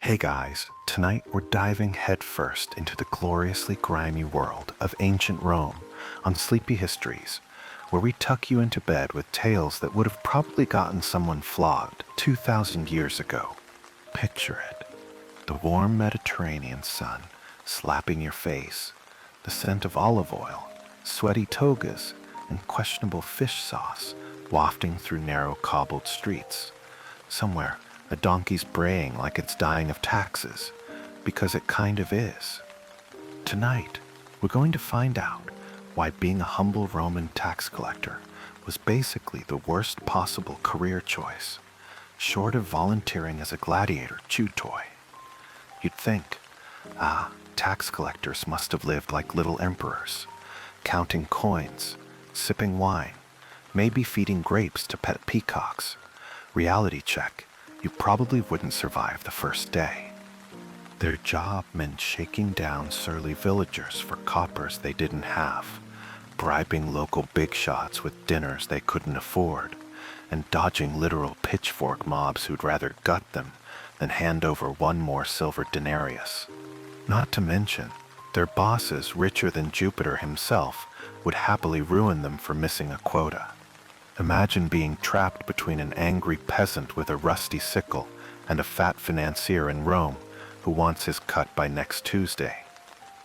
Hey guys, tonight we're diving headfirst into the gloriously grimy world of ancient Rome on Sleepy Histories, where we tuck you into bed with tales that would have probably gotten someone flogged 2,000 years ago. Picture it. The warm Mediterranean sun slapping your face, the scent of olive oil, sweaty togas, and questionable fish sauce wafting through narrow cobbled streets. Somewhere, a donkey's braying like it's dying of taxes, because it kind of is. Tonight, we're going to find out why being a humble Roman tax collector was basically the worst possible career choice, short of volunteering as a gladiator chew toy. You'd think, tax collectors must have lived like little emperors, counting coins, sipping wine, maybe feeding grapes to pet peacocks. Reality check. You probably wouldn't survive the first day. Their job meant shaking down surly villagers for coppers they didn't have, bribing local big shots with dinners they couldn't afford, and dodging literal pitchfork mobs who'd rather gut them than hand over one more silver denarius. Not to mention, their bosses richer than Jupiter himself would happily ruin them for missing a quota. Imagine being trapped between an angry peasant with a rusty sickle and a fat financier in Rome who wants his cut by next Tuesday.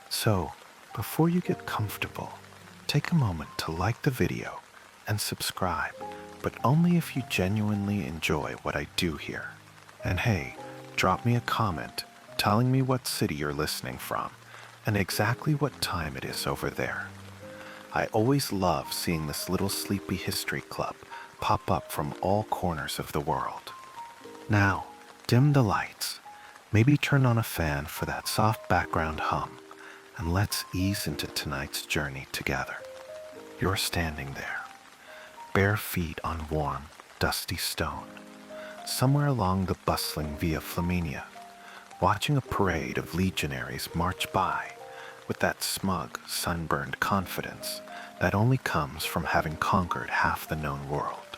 So, before you get comfortable, take a moment to like the video and subscribe, but only if you genuinely enjoy what I do here. And hey, drop me a comment telling me what city you're listening from and exactly what time it is over there. I always love seeing this little sleepy history club pop up from all corners of the world. Now, dim the lights, maybe turn on a fan for that soft background hum, and let's ease into tonight's journey together. You're standing there, bare feet on warm, dusty stone, somewhere along the bustling Via Flaminia, watching a parade of legionaries march by with that smug, sunburned confidence that only comes from having conquered half the known world.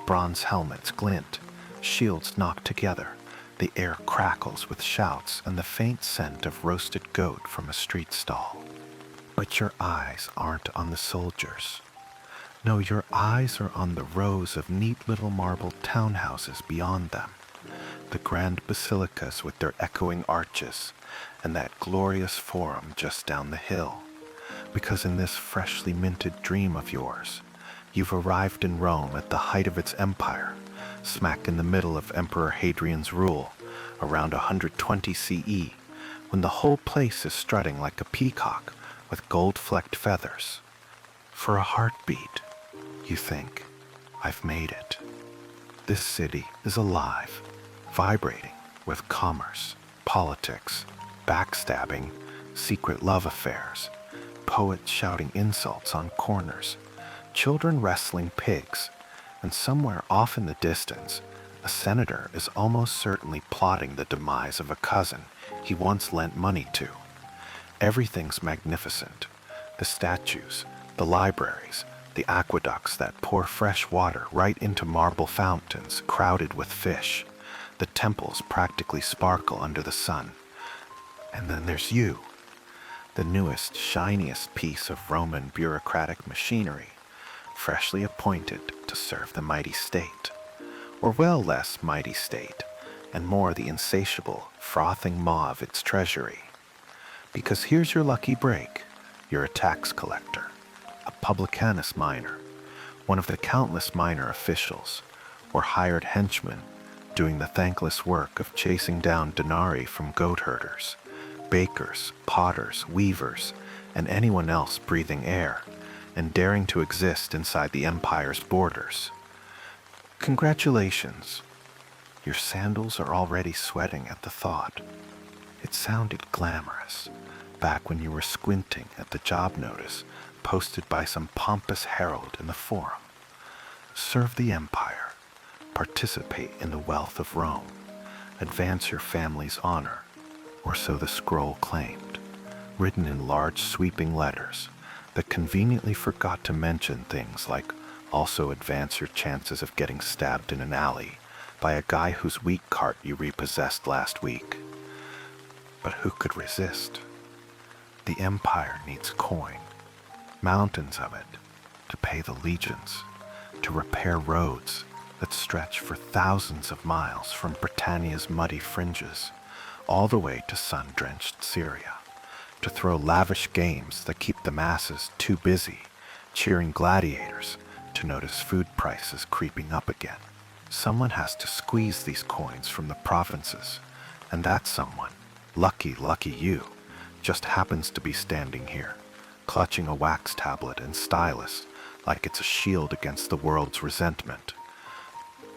Bronze helmets glint, shields knock together, the air crackles with shouts and the faint scent of roasted goat from a street stall. But your eyes aren't on the soldiers. No, your eyes are on the rows of neat little marble townhouses beyond them, the grand basilicas with their echoing arches, and that glorious forum just down the hill. Because in this freshly minted dream of yours, you've arrived in Rome at the height of its empire, smack in the middle of Emperor Hadrian's rule, around 120 CE, when the whole place is strutting like a peacock with gold-flecked feathers. For a heartbeat, you think, I've made it. This city is alive, vibrating with commerce, politics, backstabbing, secret love affairs, poets shouting insults on corners, children wrestling pigs, and somewhere off in the distance, a senator is almost certainly plotting the demise of a cousin he once lent money to. Everything's magnificent. The statues, the libraries, the aqueducts that pour fresh water right into marble fountains crowded with fish. The temples practically sparkle under the sun. And then there's you, the newest, shiniest piece of Roman bureaucratic machinery, freshly appointed to serve the mighty state, or well less mighty state, and more the insatiable, frothing maw of its treasury. Because here's your lucky break. You're a tax collector, a publicanus minor, one of the countless minor officials, or hired henchmen doing the thankless work of chasing down denarii from goat herders, bakers, potters, weavers, and anyone else breathing air and daring to exist inside the empire's borders. Congratulations. Your sandals are already sweating at the thought. It sounded glamorous back when you were squinting at the job notice posted by some pompous herald in the forum. Serve the empire, participate in the wealth of Rome, advance your family's honor, or so the scroll claimed, written in large sweeping letters that conveniently forgot to mention things like also advance your chances of getting stabbed in an alley by a guy whose wheat cart you repossessed last week. But who could resist? The empire needs coin, mountains of it, to pay the legions, to repair roads that stretch for thousands of miles from Britannia's muddy fringes all the way to sun-drenched Syria, to throw lavish games that keep the masses too busy cheering gladiators to notice food prices creeping up again. Someone has to squeeze these coins from the provinces, and that someone, lucky you, just happens to be standing here, clutching a wax tablet and stylus like it's a shield against the world's resentment.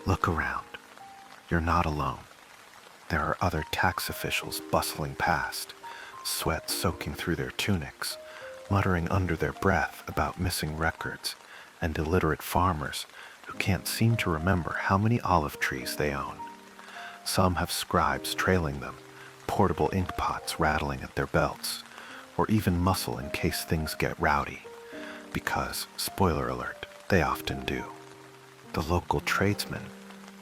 Look around. You're not alone. There are other tax officials bustling past, sweat soaking through their tunics, muttering under their breath about missing records, and illiterate farmers who can't seem to remember how many olive trees they own. Some have scribes trailing them, portable ink pots rattling at their belts, or even muscle in case things get rowdy, because, spoiler alert, they often do. The local tradesmen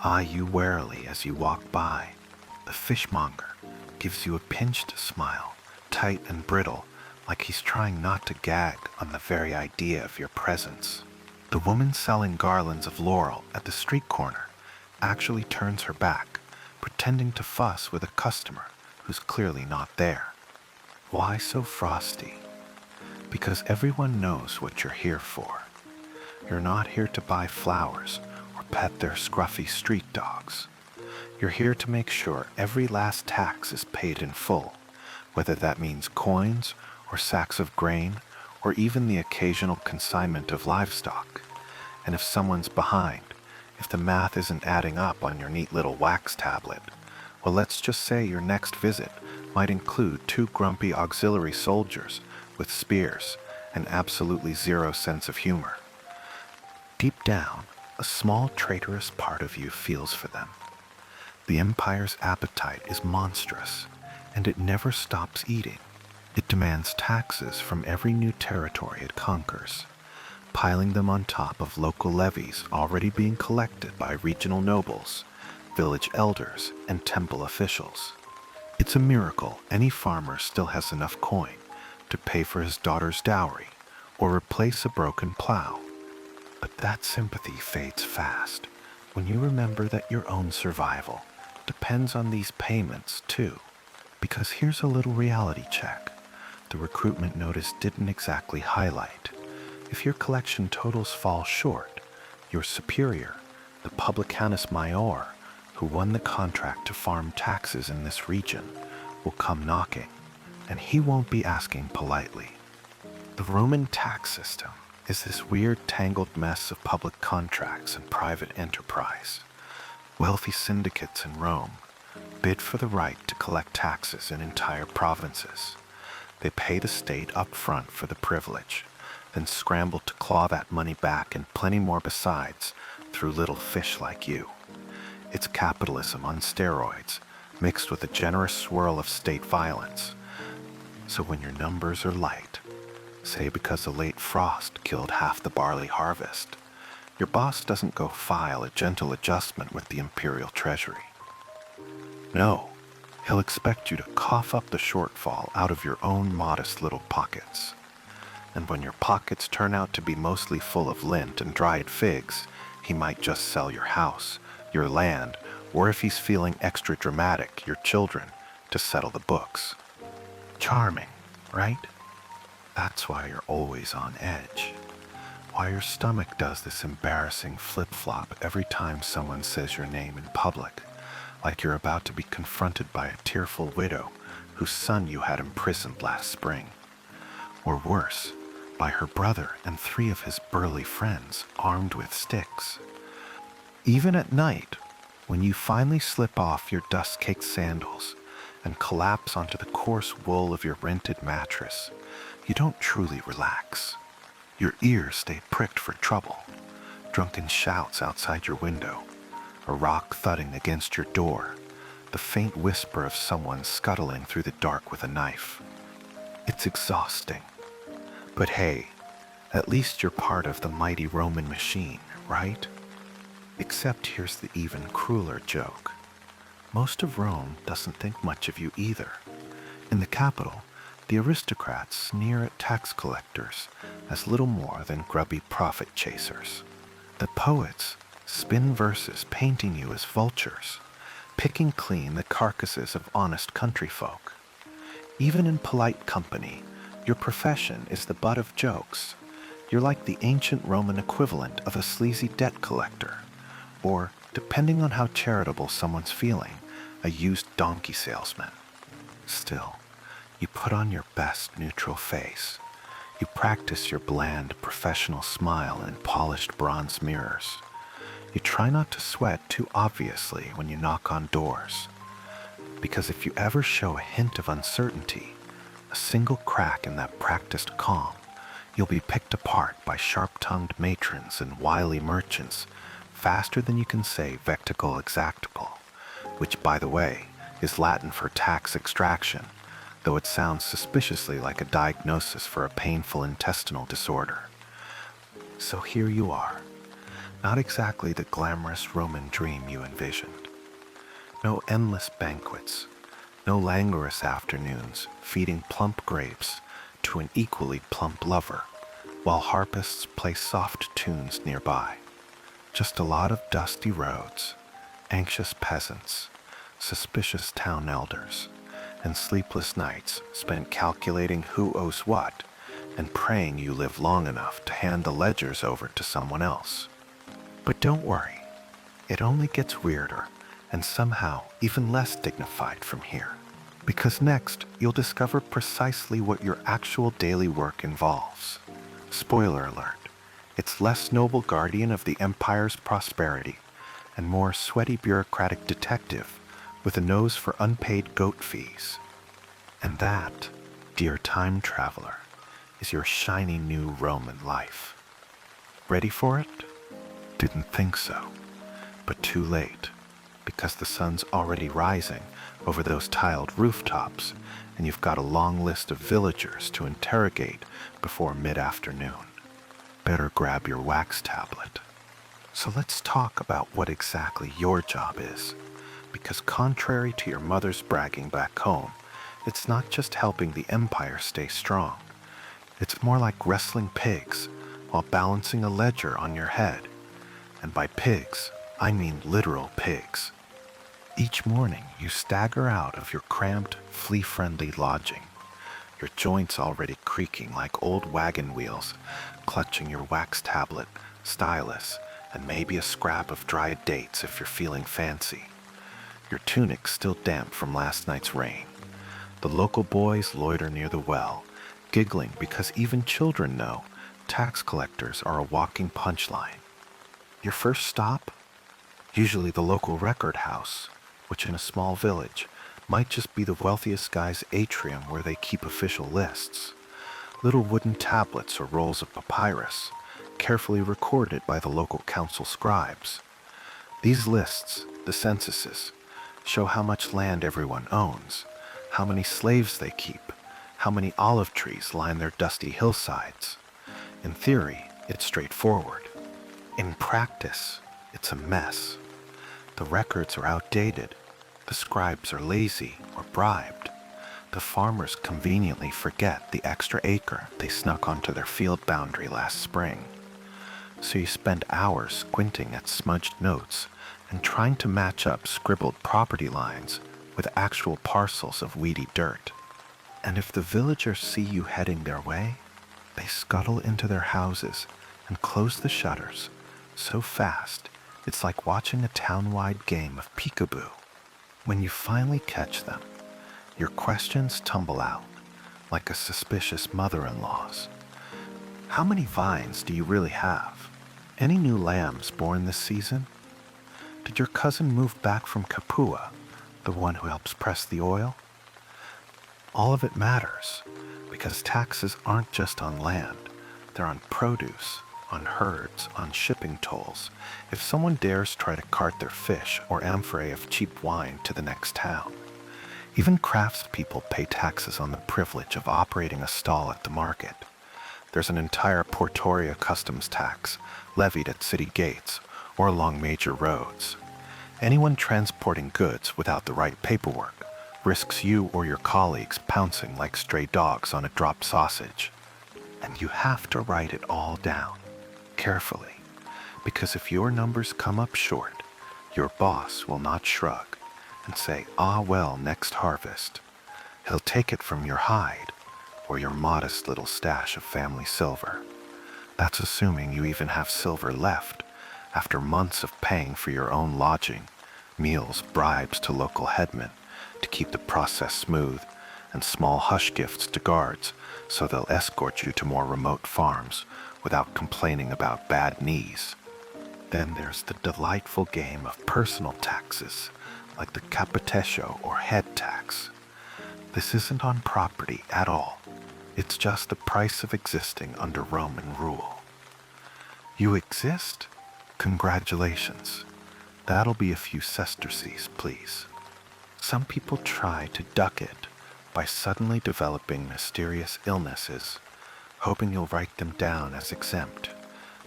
eye you warily as you walk by. The fishmonger gives you a pinched smile, tight and brittle, like he's trying not to gag on the very idea of your presence. The woman selling garlands of laurel at the street corner actually turns her back, pretending to fuss with a customer who's clearly not there. Why so frosty? Because everyone knows what you're here for. You're not here to buy flowers or pet their scruffy street dogs. You're here to make sure every last tax is paid in full, whether that means coins or sacks of grain or even the occasional consignment of livestock. And if someone's behind, if the math isn't adding up on your neat little wax tablet, well, let's just say your next visit might include 2 grumpy auxiliary soldiers with spears and absolutely zero sense of humor. Deep down, a small traitorous part of you feels for them. The empire's appetite is monstrous, and it never stops eating. It demands taxes from every new territory it conquers, piling them on top of local levies already being collected by regional nobles, village elders, and temple officials. It's a miracle any farmer still has enough coin to pay for his daughter's dowry or replace a broken plow. But that sympathy fades fast when you remember that your own survival depends on these payments too. Because here's a little reality check the recruitment notice didn't exactly highlight. If your collection totals fall short, your superior, the publicanus major, who won the contract to farm taxes in this region, will come knocking, and he won't be asking politely. The Roman tax system is this weird tangled mess of public contracts and private enterprise. Wealthy syndicates in Rome bid for the right to collect taxes in entire provinces. They pay the state up front for the privilege, then scramble to claw that money back and plenty more besides through little fish like you. It's capitalism on steroids, mixed with a generous swirl of state violence. So when your numbers are light, say because a late frost killed half the barley harvest, your boss doesn't go file a gentle adjustment with the imperial treasury. No, he'll expect you to cough up the shortfall out of your own modest little pockets. And when your pockets turn out to be mostly full of lint and dried figs, he might just sell your house, your land, or if he's feeling extra dramatic, your children, to settle the books. Charming, right? That's why you're always on edge. Why your stomach does this embarrassing flip-flop every time someone says your name in public, like you're about to be confronted by a tearful widow whose son you had imprisoned last spring. Or worse, by her brother and 3 of his burly friends armed with sticks. Even at night, when you finally slip off your dust-caked sandals and collapse onto the coarse wool of your rented mattress, you don't truly relax. Your ears stay pricked for trouble, drunken shouts outside your window, a rock thudding against your door, the faint whisper of someone scuttling through the dark with a knife. It's exhausting. But hey, at least you're part of the mighty Roman machine, right? Except here's the even crueler joke. Most of Rome doesn't think much of you either. In the capital, the aristocrats sneer at tax collectors as little more than grubby profit chasers. The poets spin verses painting you as vultures, picking clean the carcasses of honest country folk. Even in polite company, your profession is the butt of jokes. You're like the ancient Roman equivalent of a sleazy debt collector, or, depending on how charitable someone's feeling, a used donkey salesman. Still, you put on your best neutral face. You practice your bland professional smile in polished bronze mirrors. You try not to sweat too obviously when you knock on doors. Because if you ever show a hint of uncertainty, a single crack in that practiced calm, you'll be picked apart by sharp-tongued matrons and wily merchants faster than you can say vectical exactable, which, by the way, is Latin for tax extraction, though it sounds suspiciously like a diagnosis for a painful intestinal disorder. So here you are, not exactly the glamorous Roman dream you envisioned. No endless banquets, no languorous afternoons feeding plump grapes to an equally plump lover, while harpists play soft tunes nearby. Just a lot of dusty roads, anxious peasants, suspicious town elders, and sleepless nights spent calculating who owes what and praying you live long enough to hand the ledgers over to someone else. But don't worry, it only gets weirder and somehow even less dignified from here, because next you'll discover precisely what your actual daily work involves. Spoiler alert, it's less noble guardian of the empire's prosperity and more sweaty bureaucratic detective with a nose for unpaid goat fees. And that, dear time traveler, is your shiny new Roman life. Ready for it? Didn't think so, but too late, because the sun's already rising over those tiled rooftops, and you've got a long list of villagers to interrogate before mid-afternoon. Better grab your wax tablet. So let's talk about what exactly your job is, because contrary to your mother's bragging back home, it's not just helping the empire stay strong. It's more like wrestling pigs while balancing a ledger on your head. And by pigs, I mean literal pigs. Each morning, you stagger out of your cramped, flea-friendly lodging, your joints already creaking like old wagon wheels, clutching your wax tablet, stylus, and maybe a scrap of dried dates if you're feeling fancy. Your tunic's still damp from last night's rain. The local boys loiter near the well, giggling because even children know tax collectors are a walking punchline. Your first stop? Usually the local record house, which in a small village might just be the wealthiest guy's atrium where they keep official lists. Little wooden tablets or rolls of papyrus, carefully recorded by the local council scribes. These lists, the censuses, show how much land everyone owns, how many slaves they keep, how many olive trees line their dusty hillsides. In theory, it's straightforward. In practice, it's a mess. The records are outdated. The scribes are lazy or bribed. The farmers conveniently forget the extra acre they snuck onto their field boundary last spring. So you spend hours squinting at smudged notes and trying to match up scribbled property lines with actual parcels of weedy dirt. And if the villagers see you heading their way, they scuttle into their houses and close the shutters so fast it's like watching a town-wide game of peekaboo. When you finally catch them, your questions tumble out like a suspicious mother-in-law's. How many vines do you really have? Any new lambs born this season? Did your cousin move back from Capua, the one who helps press the oil? All of it matters, because taxes aren't just on land. They're on produce, on herds, on shipping tolls. If someone dares try to cart their fish or amphorae of cheap wine to the next town. Even craftspeople pay taxes on the privilege of operating a stall at the market. There's an entire Portoria customs tax levied at city gates, or along major roads. Anyone transporting goods without the right paperwork risks you or your colleagues pouncing like stray dogs on a dropped sausage. And you have to write it all down, carefully, because if your numbers come up short, your boss will not shrug and say, "Ah well, next harvest." He'll take it from your hide or your modest little stash of family silver. That's assuming you even have silver left after months of paying for your own lodging, meals, bribes to local headmen to keep the process smooth, and small hush gifts to guards so they'll escort you to more remote farms without complaining about bad knees. Then there's the delightful game of personal taxes, like the capitesio or head tax. This isn't on property at all. It's just the price of existing under Roman rule. You exist? Congratulations. That'll be a few sesterces, please. Some people try to duck it by suddenly developing mysterious illnesses, hoping you'll write them down as exempt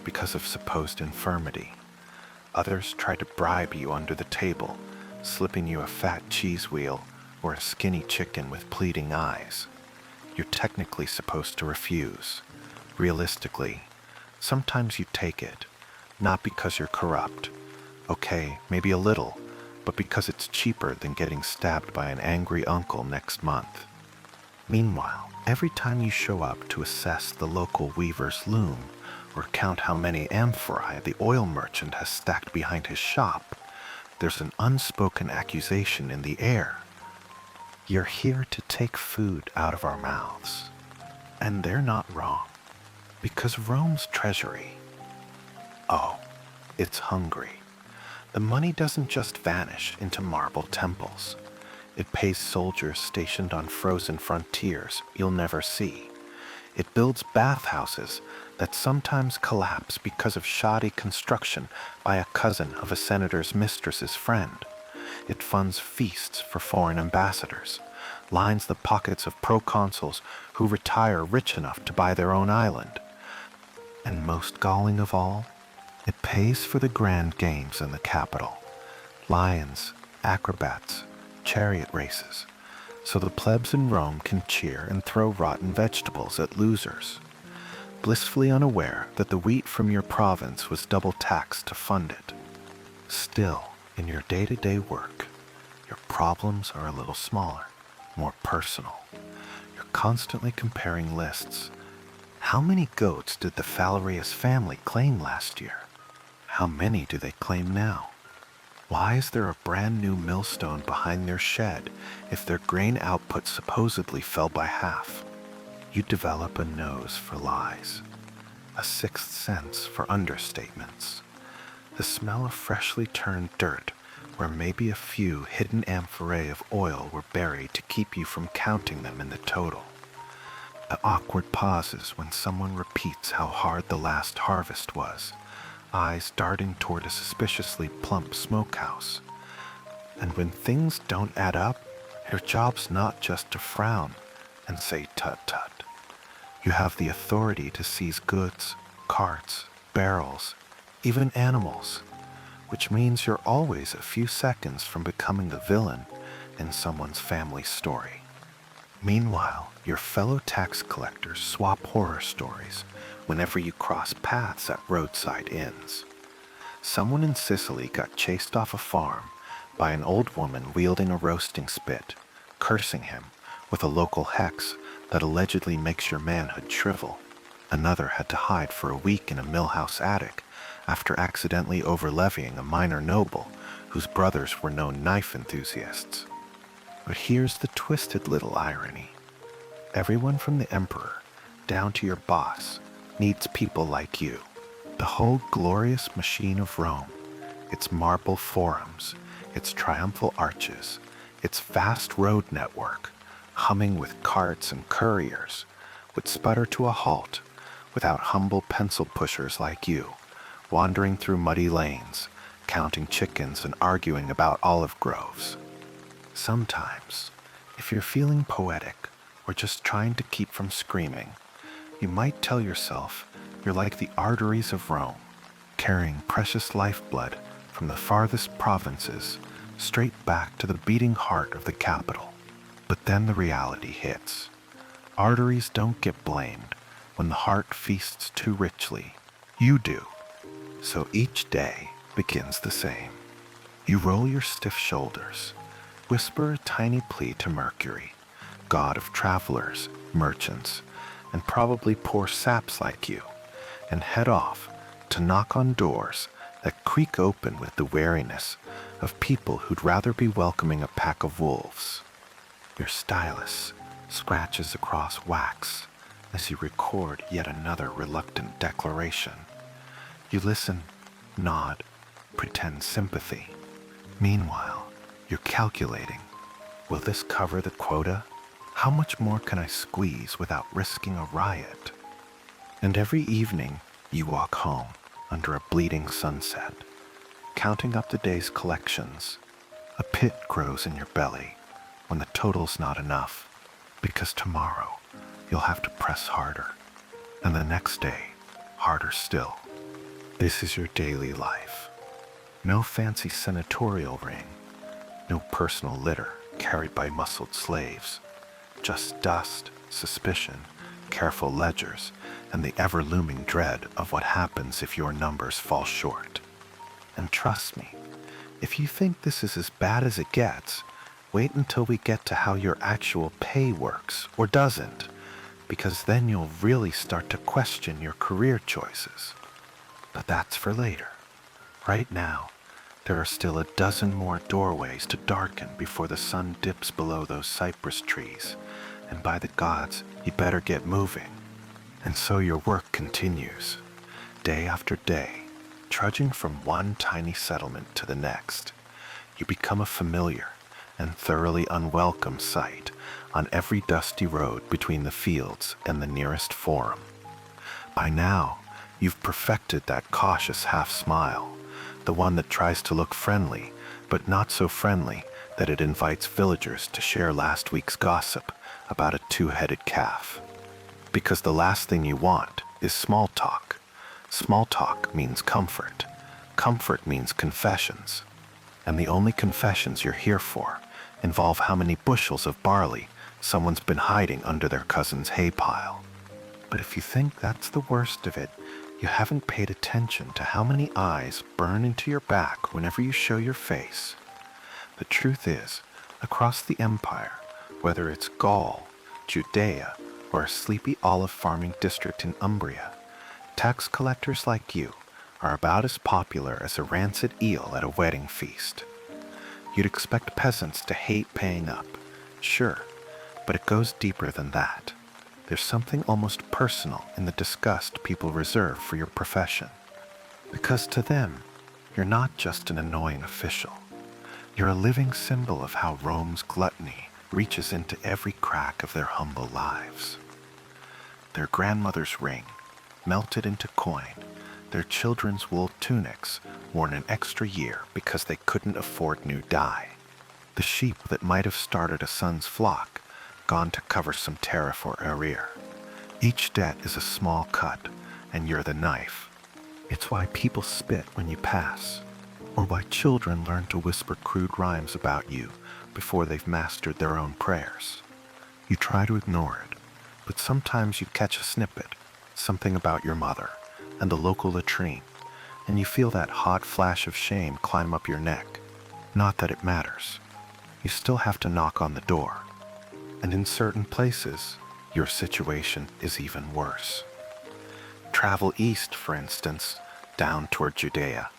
because of supposed infirmity. Others try to bribe you under the table, slipping you a fat cheese wheel or a skinny chicken with pleading eyes. You're technically supposed to refuse. Realistically, sometimes you take it, not because you're corrupt. Okay, maybe a little, but because it's cheaper than getting stabbed by an angry uncle next month. Meanwhile, every time you show up to assess the local weaver's loom or count how many amphorae the oil merchant has stacked behind his shop, there's an unspoken accusation in the air. You're here to take food out of our mouths. And they're not wrong, because Rome's treasury, oh, it's hungry. The money doesn't just vanish into marble temples. It pays soldiers stationed on frozen frontiers you'll never see. It builds bathhouses that sometimes collapse because of shoddy construction by a cousin of a senator's mistress's friend. It funds feasts for foreign ambassadors, lines the pockets of proconsuls who retire rich enough to buy their own island. And most galling of all, it pays for the grand games in the capital. Lions, acrobats, chariot races, so the plebs in Rome can cheer and throw rotten vegetables at losers, blissfully unaware that the wheat from your province was double taxed to fund it. Still, in your day-to-day work, your problems are a little smaller, more personal. You're constantly comparing lists. How many goats did the Phalerius family claim last year? How many do they claim now? Why is there a brand new millstone behind their shed if their grain output supposedly fell by half? You develop a nose for lies, a sixth sense for understatements. The smell of freshly turned dirt where maybe a few hidden amphorae of oil were buried to keep you from counting them in the total. The awkward pauses when someone repeats how hard the last harvest was, eyes darting toward a suspiciously plump smokehouse. And when things don't add up, your job's not just to frown and say tut-tut. You have the authority to seize goods, carts, barrels, even animals, which means you're always a few seconds from becoming the villain in someone's family story. Meanwhile, your fellow tax collectors swap horror stories whenever you cross paths at roadside inns. Someone in Sicily got chased off a farm by an old woman wielding a roasting spit, cursing him with a local hex that allegedly makes your manhood shrivel. Another had to hide for a week in a millhouse attic after accidentally overlevying a minor noble whose brothers were known knife enthusiasts. But here's the twisted little irony. Everyone from the emperor down to your boss needs people like you. The whole glorious machine of Rome, its marble forums, its triumphal arches, its vast road network, humming with carts and couriers, would sputter to a halt without humble pencil pushers like you, wandering through muddy lanes, counting chickens and arguing about olive groves. Sometimes, if you're feeling poetic or just trying to keep from screaming, you might tell yourself you're like the arteries of Rome, carrying precious lifeblood from the farthest provinces straight back to the beating heart of the capital. But then the reality hits. Arteries don't get blamed when the heart feasts too richly. You do. So each day begins the same. You roll your stiff shoulders, whisper a tiny plea to Mercury, god of travelers, merchants, and probably poor saps like you, and head off to knock on doors that creak open with the wariness of people who'd rather be welcoming a pack of wolves. Your stylus scratches across wax as you record yet another reluctant declaration. You listen, nod, pretend sympathy. Meanwhile, you're calculating. Will this cover the quota? How much more can I squeeze without risking a riot? And every evening, you walk home under a bleeding sunset, counting up the day's collections. A pit grows in your belly when the total's not enough, because tomorrow you'll have to press harder, and the next day, harder still. This is your daily life. No fancy senatorial ring, no personal litter carried by muscled slaves, just dust, suspicion, careful ledgers, and the ever-looming dread of what happens if your numbers fall short. And trust me, if you think this is as bad as it gets, wait until we get to how your actual pay works or doesn't, because then you'll really start to question your career choices. But that's for later. Right now, there are still a dozen more doorways to darken before the sun dips below those cypress trees, and by the gods, you better get moving. And so your work continues, day after day, trudging from one tiny settlement to the next. You become a familiar and thoroughly unwelcome sight on every dusty road between the fields and the nearest forum. By now, you've perfected that cautious half-smile, the one that tries to look friendly, but not so friendly that it invites villagers to share last week's gossip about a two-headed calf. Because the last thing you want is small talk. Small talk means comfort. Comfort means confessions. And the only confessions you're here for involve how many bushels of barley someone's been hiding under their cousin's hay pile. But if you think that's the worst of it, you haven't paid attention to how many eyes burn into your back whenever you show your face. The truth is, across the empire, whether it's Gaul, Judea, or a sleepy olive farming district in Umbria, tax collectors like you are about as popular as a rancid eel at a wedding feast. You'd expect peasants to hate paying up, sure, but it goes deeper than that. There's something almost personal in the disgust people reserve for your profession. Because to them, you're not just an annoying official. You're a living symbol of how Rome's gluttony reaches into every crack of their humble lives. Their grandmother's ring, melted into coin, their children's wool tunics, worn an extra year because they couldn't afford new dye. The sheep that might have started a son's flock, gone to cover some tariff or arrear. Each debt is a small cut, and you're the knife. It's why people spit when you pass, or why children learn to whisper crude rhymes about you before they've mastered their own prayers. You try to ignore it, but sometimes you catch a snippet, something about your mother and the local latrine, and you feel that hot flash of shame climb up your neck. Not that it matters. You still have to knock on the door. And in certain places, your situation is even worse. Travel east, for instance, down toward Judea,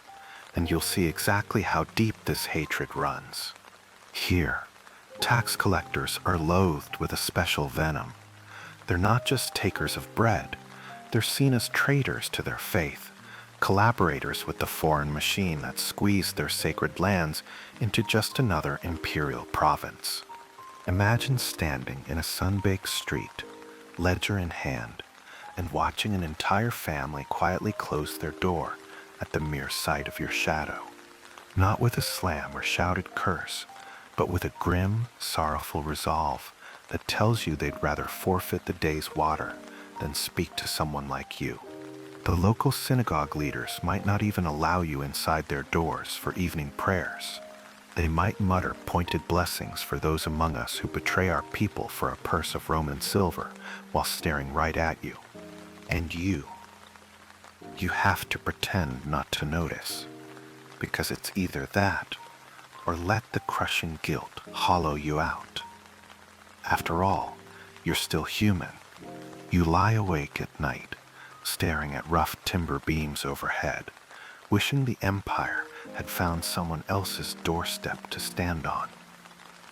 and you'll see exactly how deep this hatred runs. Here, tax collectors are loathed with a special venom. They're not just takers of bread, they're seen as traitors to their faith, collaborators with the foreign machine that squeezed their sacred lands into just another imperial province. Imagine standing in a sun-baked street, ledger in hand, and watching an entire family quietly close their door at the mere sight of your shadow. Not with a slam or shouted curse, but with a grim, sorrowful resolve that tells you they'd rather forfeit the day's water than speak to someone like you. The local synagogue leaders might not even allow you inside their doors for evening prayers. They might mutter pointed blessings for those among us who betray our people for a purse of Roman silver while staring right at you. And you have to pretend not to notice, because it's either that or let the crushing guilt hollow you out. After all, you're still human. You lie awake at night, staring at rough timber beams overhead, wishing the empire had found someone else's doorstep to stand on.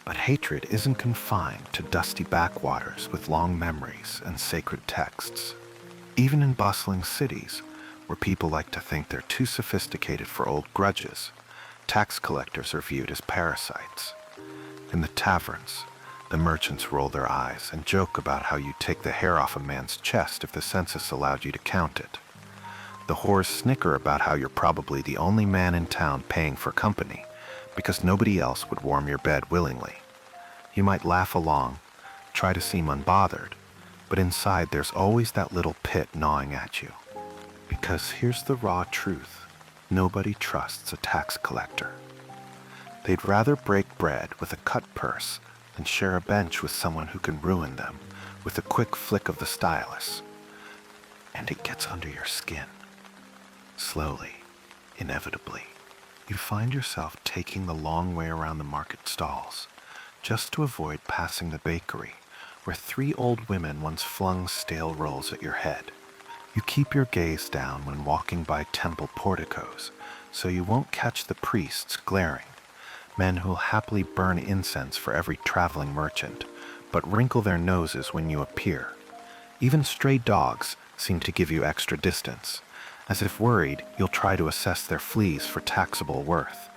But hatred isn't confined to dusty backwaters with long memories and sacred texts. Even in bustling cities, where people like to think they're too sophisticated for old grudges, tax collectors are viewed as parasites. In the taverns, the merchants roll their eyes and joke about how you take the hair off a man's chest if the census allowed you to count it. The whores snicker about how you're probably the only man in town paying for company, because nobody else would warm your bed willingly. You might laugh along, try to seem unbothered, but inside there's always that little pit gnawing at you. Because here's the raw truth: nobody trusts a tax collector. They'd rather break bread with a cut purse than share a bench with someone who can ruin them with a quick flick of the stylus. And it gets under your skin. Slowly, inevitably, you find yourself taking the long way around the market stalls, just to avoid passing the bakery, where 3 old women once flung stale rolls at your head. You keep your gaze down when walking by temple porticos, so you won't catch the priests glaring, men who'll happily burn incense for every traveling merchant, but wrinkle their noses when you appear. Even stray dogs seem to give you extra distance, as if worried you'll try to assess their fleas for taxable worth.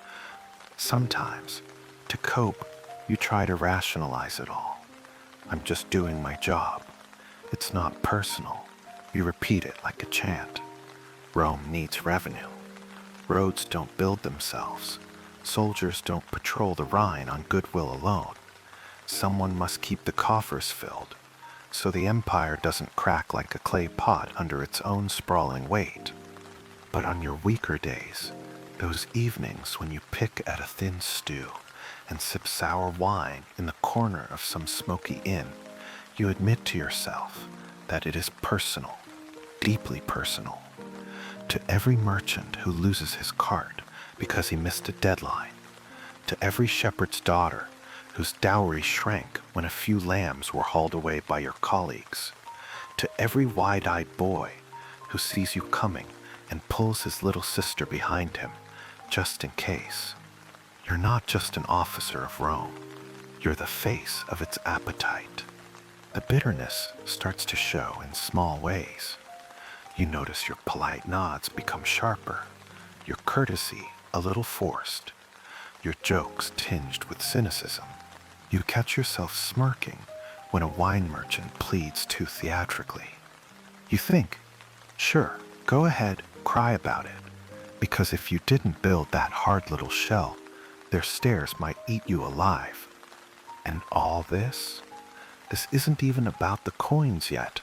Sometimes, to cope, you try to rationalize it all. I'm just doing my job. It's not personal. You repeat it like a chant. Rome needs revenue. Roads don't build themselves. Soldiers don't patrol the Rhine on goodwill alone. Someone must keep the coffers filled, so the empire doesn't crack like a clay pot under its own sprawling weight. But on your weaker days, those evenings when you pick at a thin stew and sip sour wine in the corner of some smoky inn, you admit to yourself that it is personal, deeply personal. To every merchant who loses his cart because he missed a deadline, to every shepherd's daughter whose dowry shrank when a few lambs were hauled away by your colleagues, to every wide-eyed boy who sees you coming and pulls his little sister behind him, just in case. You're not just an officer of Rome, you're the face of its appetite. The bitterness starts to show in small ways. You notice your polite nods become sharper, your courtesy a little forced, your jokes tinged with cynicism. You catch yourself smirking when a wine merchant pleads too theatrically. You think, sure, go ahead, cry about it, because if you didn't build that hard little shell, their stares might eat you alive. And all this isn't even about the coins yet.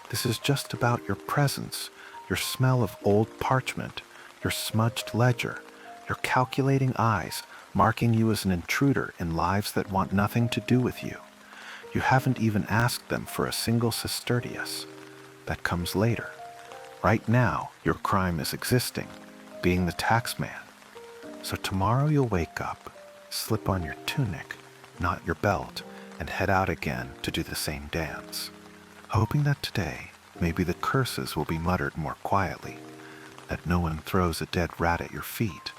This is just about your presence, your smell of old parchment, your smudged ledger, your calculating eyes marking you as an intruder in lives that want nothing to do with you. You haven't even asked them for a single sestertius. That comes later. Right now, your crime is existing, being the taxman. So tomorrow you'll wake up, slip on your tunic, knot your belt, and head out again to do the same dance, hoping that today maybe the curses will be muttered more quietly, that no one throws a dead rat at your feet,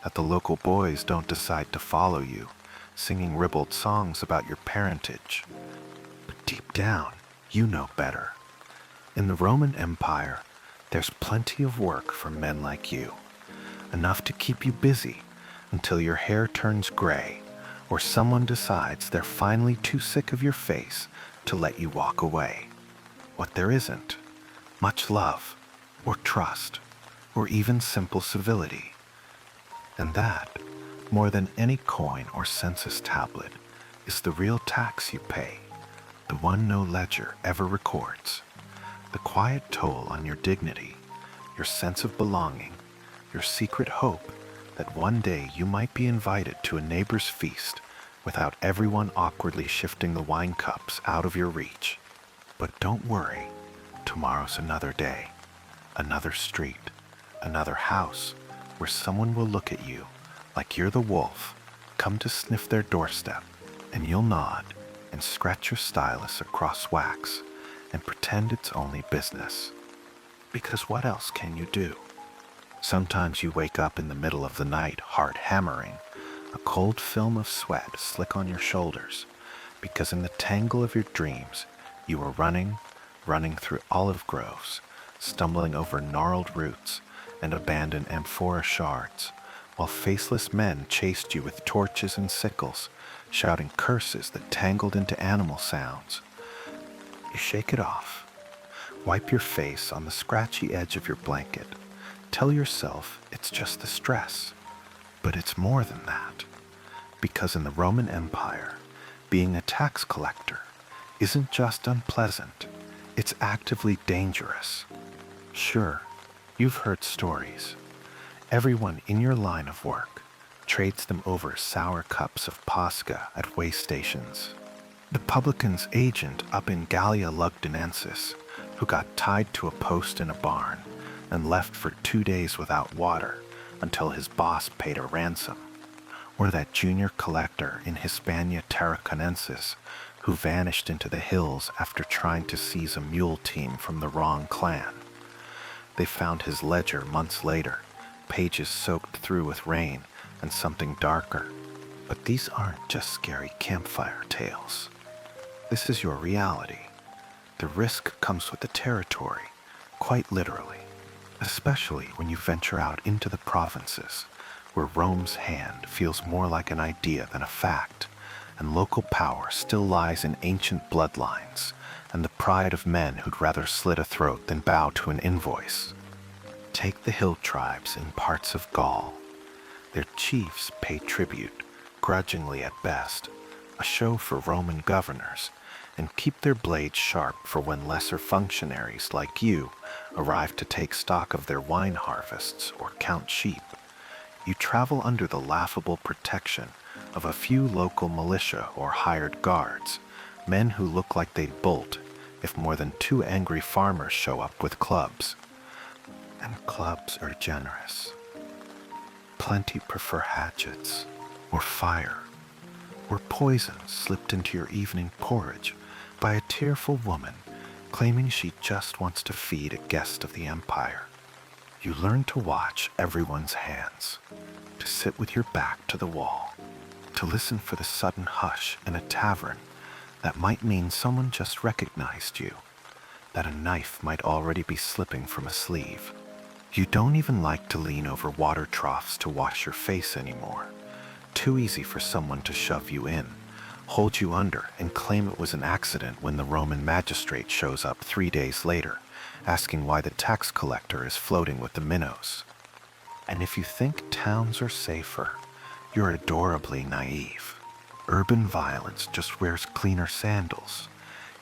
that the local boys don't decide to follow you, singing ribald songs about your parentage. But deep down, you know better. In the Roman Empire, there's plenty of work for men like you, enough to keep you busy until your hair turns gray, or someone decides they're finally too sick of your face to let you walk away. What there isn't, much love, or trust, or even simple civility. And that, more than any coin or census tablet, is the real tax you pay, the one no ledger ever records, the quiet toll on your dignity, your sense of belonging, your secret hope that one day you might be invited to a neighbor's feast without everyone awkwardly shifting the wine cups out of your reach. But don't worry, tomorrow's another day, another street, another house where someone will look at you like you're the wolf, come to sniff their doorstep, and you'll nod and scratch your stylus across wax and pretend it's only business. Because what else can you do? Sometimes you wake up in the middle of the night, heart hammering, a cold film of sweat slick on your shoulders, because in the tangle of your dreams, you were running through olive groves, stumbling over gnarled roots and abandoned amphora shards, while faceless men chased you with torches and sickles, shouting curses that tangled into animal sounds. You shake it off. Wipe your face on the scratchy edge of your blanket. Tell yourself it's just the stress. But it's more than that. Because in the Roman Empire, being a tax collector isn't just unpleasant, it's actively dangerous. Sure, you've heard stories. Everyone in your line of work trades them over sour cups of Pascha at way stations. The publican's agent up in Gallia Lugdunensis, who got tied to a post in a barn and left for 2 days without water until his boss paid a ransom. Or that junior collector in Hispania Tarraconensis who vanished into the hills after trying to seize a mule team from the wrong clan. They found his ledger months later, pages soaked through with rain and something darker. But these aren't just scary campfire tales. This is your reality. The risk comes with the territory, quite literally, especially when you venture out into the provinces, where Rome's hand feels more like an idea than a fact, and local power still lies in ancient bloodlines and the pride of men who'd rather slit a throat than bow to an invoice. Take the hill tribes in parts of Gaul. Their chiefs pay tribute, grudgingly at best, a show for Roman governors, and keep their blades sharp for when lesser functionaries like you arrive to take stock of their wine harvests or count sheep. You travel under the laughable protection of a few local militia or hired guards, men who look like they'd bolt if more than 2 angry farmers show up with clubs. And clubs are generous. Plenty prefer hatchets or fire or poison slipped into your evening porridge by a tearful woman claiming she just wants to feed a guest of the empire. You learn to watch everyone's hands, to sit with your back to the wall, to listen for the sudden hush in a tavern that might mean someone just recognized you, that a knife might already be slipping from a sleeve. You don't even like to lean over water troughs to wash your face anymore. Too easy for someone to shove you in, hold you under, and claim it was an accident when the Roman magistrate shows up 3 days later, asking why the tax collector is floating with the minnows. And if you think towns are safer, you're adorably naive. Urban violence just wears cleaner sandals.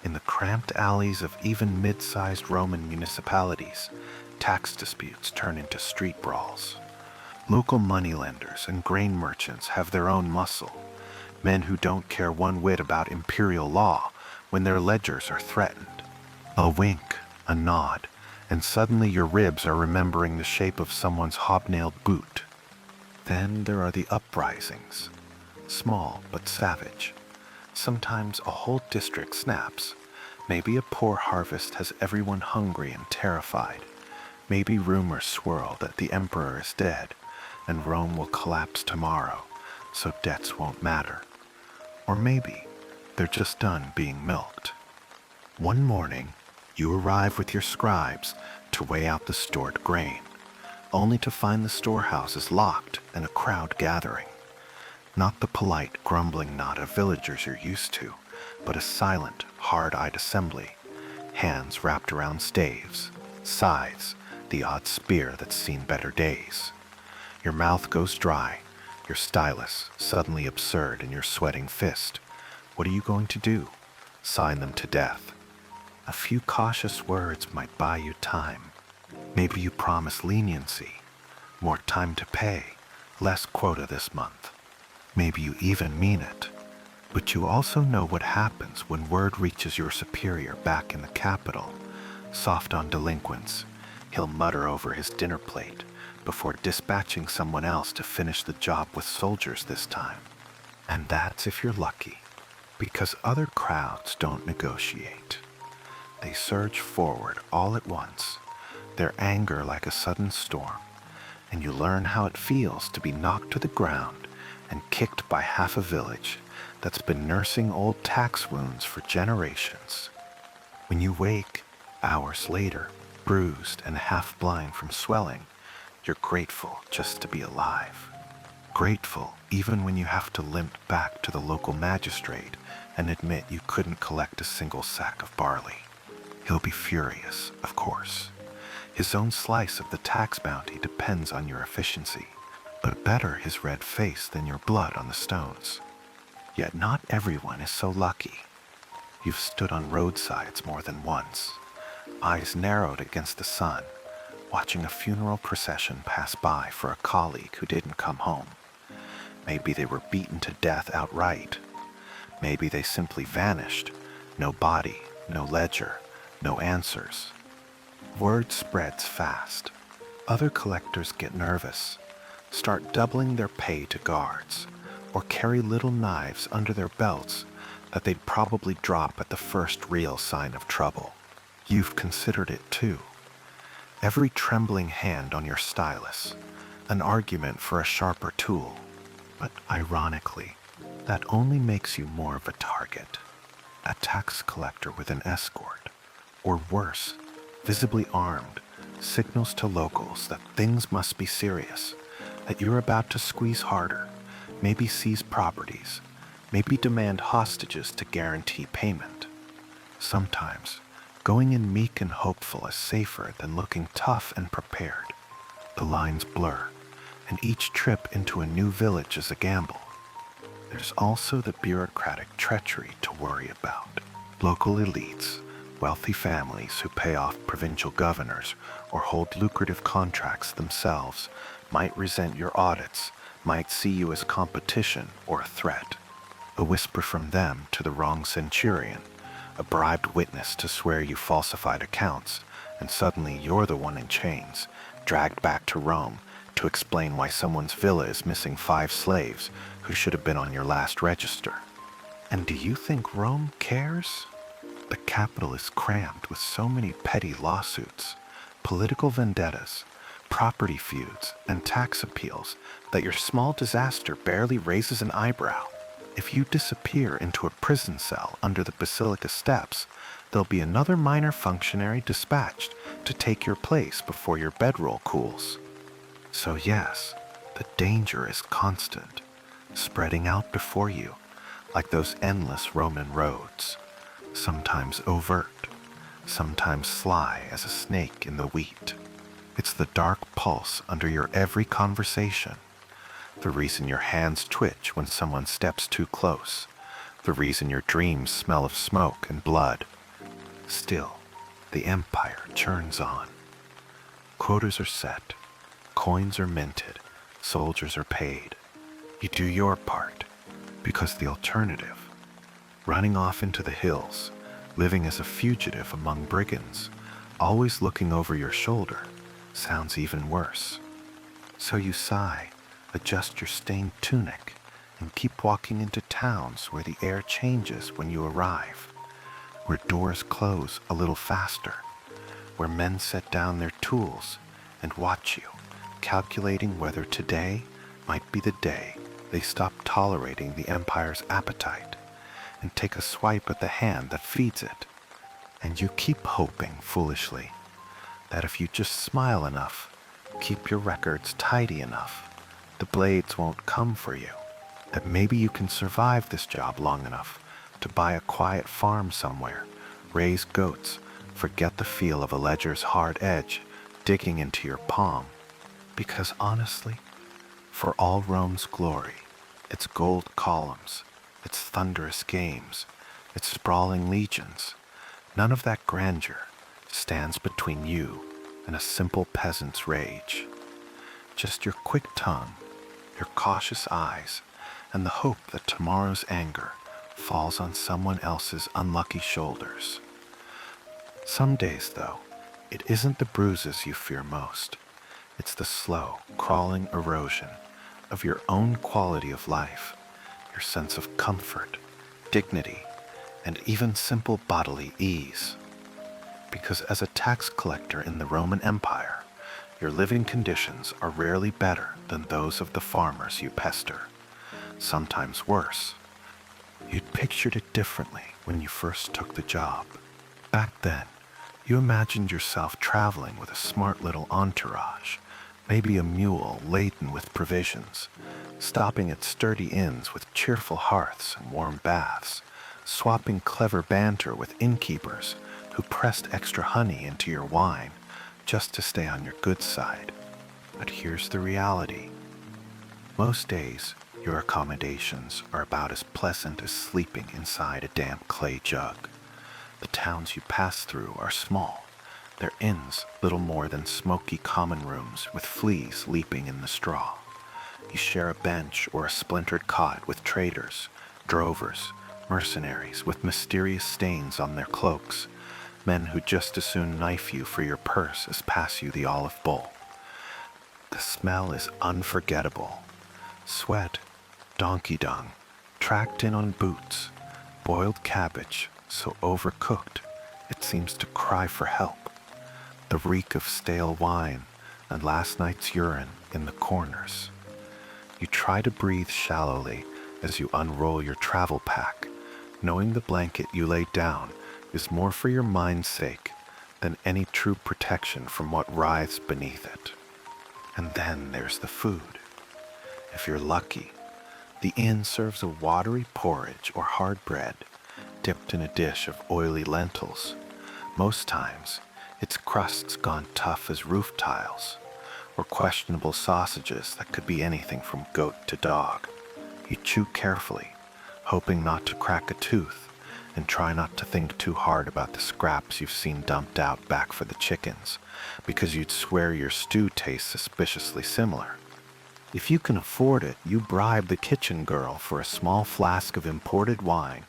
In the cramped alleys of even mid-sized Roman municipalities, tax disputes turn into street brawls. Local moneylenders and grain merchants have their own muscle, men who don't care one whit about imperial law when their ledgers are threatened. A wink, a nod, and suddenly your ribs are remembering the shape of someone's hobnailed boot. Then there are the uprisings, small but savage. Sometimes a whole district snaps. Maybe a poor harvest has everyone hungry and terrified. Maybe rumors swirl that the emperor is dead, and Rome will collapse tomorrow, so debts won't matter. Or maybe they're just done being milked. One morning, you arrive with your scribes to weigh out the stored grain, only to find the storehouse is locked and a crowd gathering. Not the polite, grumbling knot of villagers you're used to, but a silent, hard-eyed assembly, hands wrapped around staves, scythes, the odd spear that's seen better days. Your mouth goes dry, your stylus suddenly absurd in your sweating fist. What are you going to do? Sign them to death? A few cautious words might buy you time. Maybe you promise leniency, more time to pay, less quota this month. Maybe you even mean it. But you also know what happens when word reaches your superior back in the capital. Soft on delinquents, he'll mutter over his dinner plate before dispatching someone else to finish the job with soldiers this time. And that's if you're lucky, because other crowds don't negotiate. They surge forward all at once, their anger like a sudden storm, and you learn how it feels to be knocked to the ground and kicked by half a village that's been nursing old tax wounds for generations. When you wake, hours later, bruised and half blind from swelling, you're grateful just to be alive. Grateful even when you have to limp back to the local magistrate and admit you couldn't collect a single sack of barley. He'll be furious, of course. His own slice of the tax bounty depends on your efficiency, but better his red face than your blood on the stones. Yet not everyone is so lucky. You've stood on roadsides more than once, eyes narrowed against the sun, watching a funeral procession pass by for a colleague who didn't come home. Maybe they were beaten to death outright. Maybe they simply vanished. No body, no ledger, no answers. Word spreads fast. Other collectors get nervous, start doubling their pay to guards, or carry little knives under their belts that they'd probably drop at the first real sign of trouble. You've considered it too. Every trembling hand on your stylus, an argument for a sharper tool. But ironically, that only makes you more of a target. A tax collector with an escort, or worse, visibly armed, signals to locals that things must be serious, that you're about to squeeze harder, maybe seize properties, maybe demand hostages to guarantee payment. Sometimes, going in meek and hopeful is safer than looking tough and prepared. The lines blur, and each trip into a new village is a gamble. There's also the bureaucratic treachery to worry about. Local elites, wealthy families who pay off provincial governors or hold lucrative contracts themselves, might resent your audits, might see you as competition or a threat. A whisper from them to the wrong centurion, a bribed witness to swear you falsified accounts, and suddenly you're the one in chains, dragged back to Rome to explain why someone's villa is missing 5 slaves who should have been on your last register. And do you think Rome cares? The capital is crammed with so many petty lawsuits, political vendettas, property feuds, and tax appeals that your small disaster barely raises an eyebrow. If you disappear into a prison cell under the basilica steps, there'll be another minor functionary dispatched to take your place before your bedroll cools. So yes, the danger is constant, spreading out before you like those endless Roman roads, sometimes overt, sometimes sly as a snake in the wheat. It's the dark pulse under your every conversation, the reason your hands twitch when someone steps too close, the reason your dreams smell of smoke and blood. Still, the empire churns on. Quotas are set, coins are minted, soldiers are paid. You do your part, because the alternative, running off into the hills, living as a fugitive among brigands, always looking over your shoulder, sounds even worse. So you sigh, adjust your stained tunic, and keep walking into towns where the air changes when you arrive, where doors close a little faster, where men set down their tools and watch you, calculating whether today might be the day they stop tolerating the empire's appetite and take a swipe at the hand that feeds it. And you keep hoping foolishly that if you just smile enough, keep your records tidy enough, the blades won't come for you, that maybe you can survive this job long enough to buy a quiet farm somewhere, raise goats, forget the feel of a ledger's hard edge digging into your palm. Because honestly, for all Rome's glory, its gold columns, its thunderous games, its sprawling legions, none of that grandeur stands between you and a simple peasant's rage. Just your quick tongue, your cautious eyes, and the hope that tomorrow's anger falls on someone else's unlucky shoulders. Some days, though, it isn't the bruises you fear most. It's the slow, crawling erosion of your own quality of life, your sense of comfort, dignity, and even simple bodily ease. Because as a tax collector in the Roman Empire, your living conditions are rarely better than those of the farmers you pester, sometimes worse. You'd pictured it differently when you first took the job. Back then, you imagined yourself traveling with a smart little entourage, maybe a mule laden with provisions, stopping at sturdy inns with cheerful hearths and warm baths, swapping clever banter with innkeepers who pressed extra honey into your wine just to stay on your good side. But here's the reality. Most days, your accommodations are about as pleasant as sleeping inside a damp clay jug. The towns you pass through are small, their inns little more than smoky common rooms with fleas leaping in the straw. You share a bench or a splintered cot with traders, drovers, mercenaries with mysterious stains on their cloaks, men who just as soon knife you for your purse as pass you the olive bowl. The smell is unforgettable. Sweat, donkey dung, tracked in on boots, boiled cabbage so overcooked it seems to cry for help, the reek of stale wine and last night's urine in the corners. You try to breathe shallowly as you unroll your travel pack, knowing the blanket you lay down is more for your mind's sake than any true protection from what writhes beneath it. And then there's the food. If you're lucky, the inn serves a watery porridge or hard bread dipped in a dish of oily lentils. Most times, its crust's gone tough as roof tiles, or questionable sausages that could be anything from goat to dog. You chew carefully, hoping not to crack a tooth, and try not to think too hard about the scraps you've seen dumped out back for the chickens, because you'd swear your stew tastes suspiciously similar. If you can afford it, you bribe the kitchen girl for a small flask of imported wine,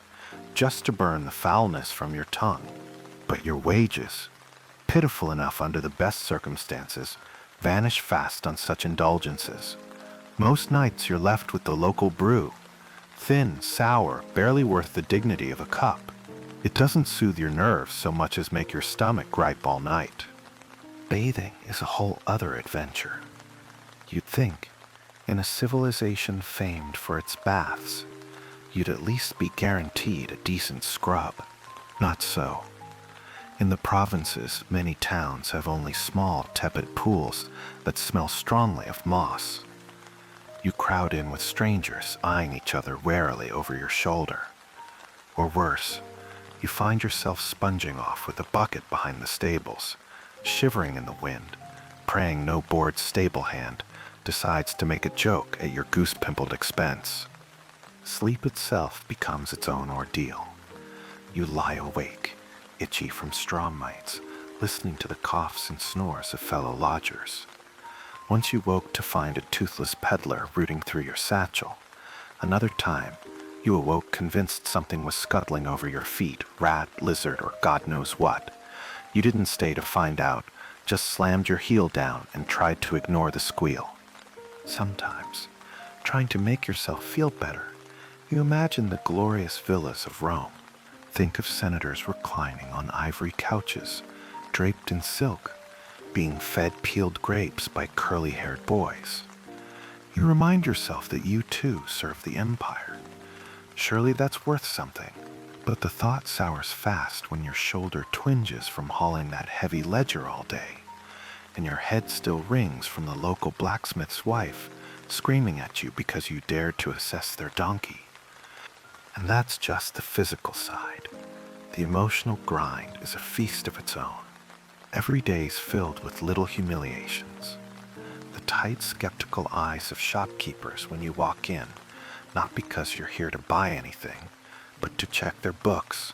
just to burn the foulness from your tongue. But your wages, pitiful enough under the best circumstances, vanish fast on such indulgences. Most nights you're left with the local brew, thin, sour, barely worth the dignity of a cup. It doesn't soothe your nerves so much as make your stomach gripe all night. Bathing is a whole other adventure. You'd think, in a civilization famed for its baths, you'd at least be guaranteed a decent scrub. Not so. In the provinces, many towns have only small, tepid pools that smell strongly of moss. You crowd in with strangers, eyeing each other warily over your shoulder. Or worse, you find yourself sponging off with a bucket behind the stables, shivering in the wind, praying no bored stable hand decides to make a joke at your goose-pimpled expense. Sleep itself becomes its own ordeal. You lie awake, itchy from straw mites, listening to the coughs and snores of fellow lodgers. Once you woke to find a toothless peddler rooting through your satchel. Another time, you awoke convinced something was scuttling over your feet, rat, lizard, or God knows what. You didn't stay to find out, just slammed your heel down and tried to ignore the squeal. Sometimes, trying to make yourself feel better, you imagine the glorious villas of Rome. Think of senators reclining on ivory couches, draped in silk, being fed peeled grapes by curly-haired boys. You remind yourself that you too serve the empire. Surely that's worth something. But the thought sours fast when your shoulder twinges from hauling that heavy ledger all day, and your head still rings from the local blacksmith's wife screaming at you because you dared to assess their donkey. And that's just the physical side. The emotional grind is a feast of its own. Every day's filled with little humiliations. The tight, skeptical eyes of shopkeepers when you walk in, not because you're here to buy anything, but to check their books.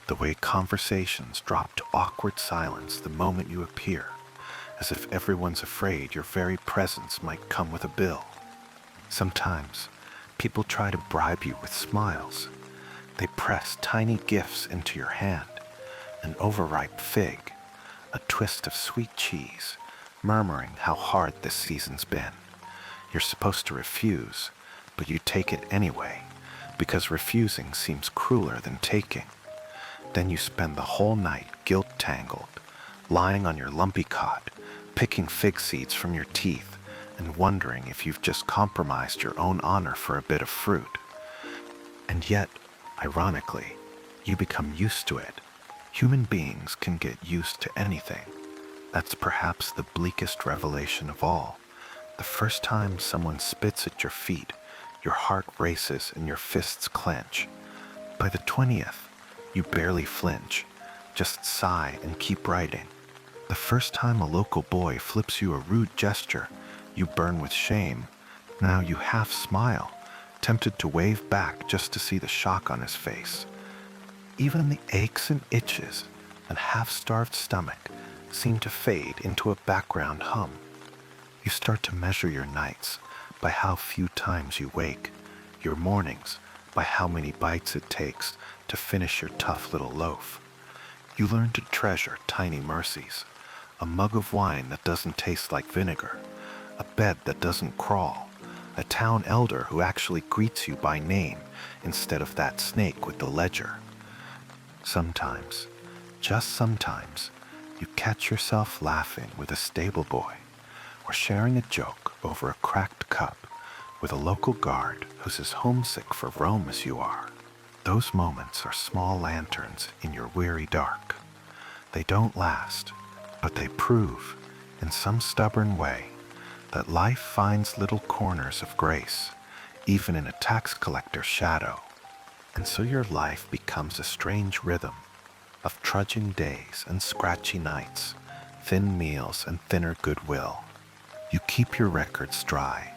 The way conversations drop to awkward silence the moment you appear, as if everyone's afraid your very presence might come with a bill. Sometimes, people try to bribe you with smiles. They press tiny gifts into your hand, an overripe fig, a twist of sweet cheese, murmuring how hard this season's been. You're supposed to refuse, but you take it anyway, because refusing seems crueler than taking. Then you spend the whole night guilt-tangled, lying on your lumpy cot, picking fig seeds from your teeth, and wondering if you've just compromised your own honor for a bit of fruit. And yet, ironically, you become used to it. Human beings can get used to anything. That's perhaps the bleakest revelation of all. The first time someone spits at your feet, your heart races and your fists clench. By the 20th, you barely flinch, just sigh and keep writing. The first time a local boy flips you a rude gesture, you burn with shame. Now you half smile, tempted to wave back just to see the shock on his face. Even the aches and itches and half-starved stomach seem to fade into a background hum. You start to measure your nights by how few times you wake, your mornings by how many bites it takes to finish your tough little loaf. You learn to treasure tiny mercies, a mug of wine that doesn't taste like vinegar, a bed that doesn't crawl, a town elder who actually greets you by name instead of that snake with the ledger. Sometimes, just sometimes, you catch yourself laughing with a stable boy, or sharing a joke over a cracked cup with a local guard who's as homesick for Rome as you are. Those moments are small lanterns in your weary dark. They don't last, but they prove, in some stubborn way, that life finds little corners of grace, even in a tax collector's shadow. And so your life becomes a strange rhythm of trudging days and scratchy nights, thin meals and thinner goodwill. You keep your records dry,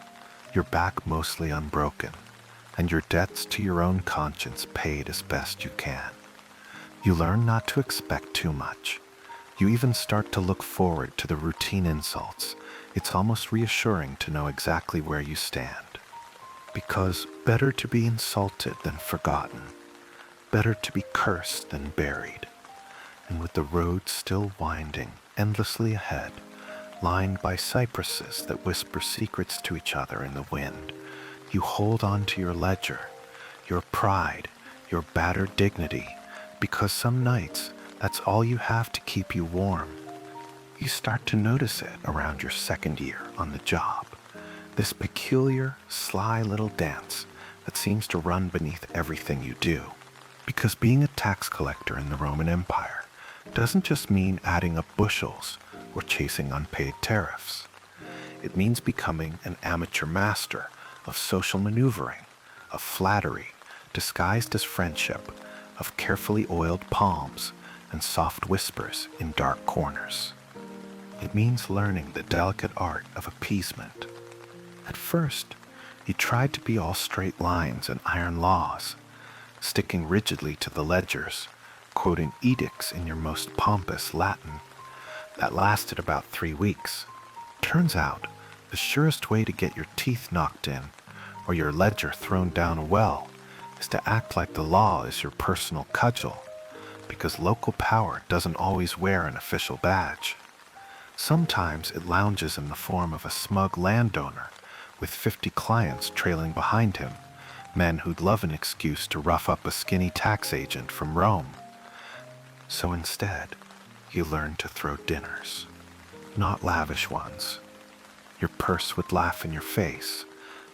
your back mostly unbroken, and your debts to your own conscience paid as best you can. You learn not to expect too much. You even start to look forward to the routine insults. It's almost reassuring to know exactly where you stand. Because better to be insulted than forgotten, better to be cursed than buried. And with the road still winding endlessly ahead, lined by cypresses that whisper secrets to each other in the wind, you hold on to your ledger, your pride, your battered dignity, because some nights that's all you have to keep you warm. You start to notice it around your second year on the job, this peculiar, sly little dance that seems to run beneath everything you do. Because being a tax collector in the Roman Empire doesn't just mean adding up bushels or chasing unpaid tariffs. It means becoming an amateur master of social maneuvering, of flattery disguised as friendship, of carefully oiled palms and soft whispers in dark corners. It means learning the delicate art of appeasement. At first, you tried to be all straight lines and iron laws, sticking rigidly to the ledgers, quoting edicts in your most pompous Latin. That lasted about 3 weeks. Turns out, the surest way to get your teeth knocked in, or your ledger thrown down a well, is to act like the law is your personal cudgel, because local power doesn't always wear an official badge. Sometimes it lounges in the form of a smug landowner with 50 clients trailing behind him, men who'd love an excuse to rough up a skinny tax agent from Rome. So instead, you learn to throw dinners, not lavish ones. Your purse would laugh in your face,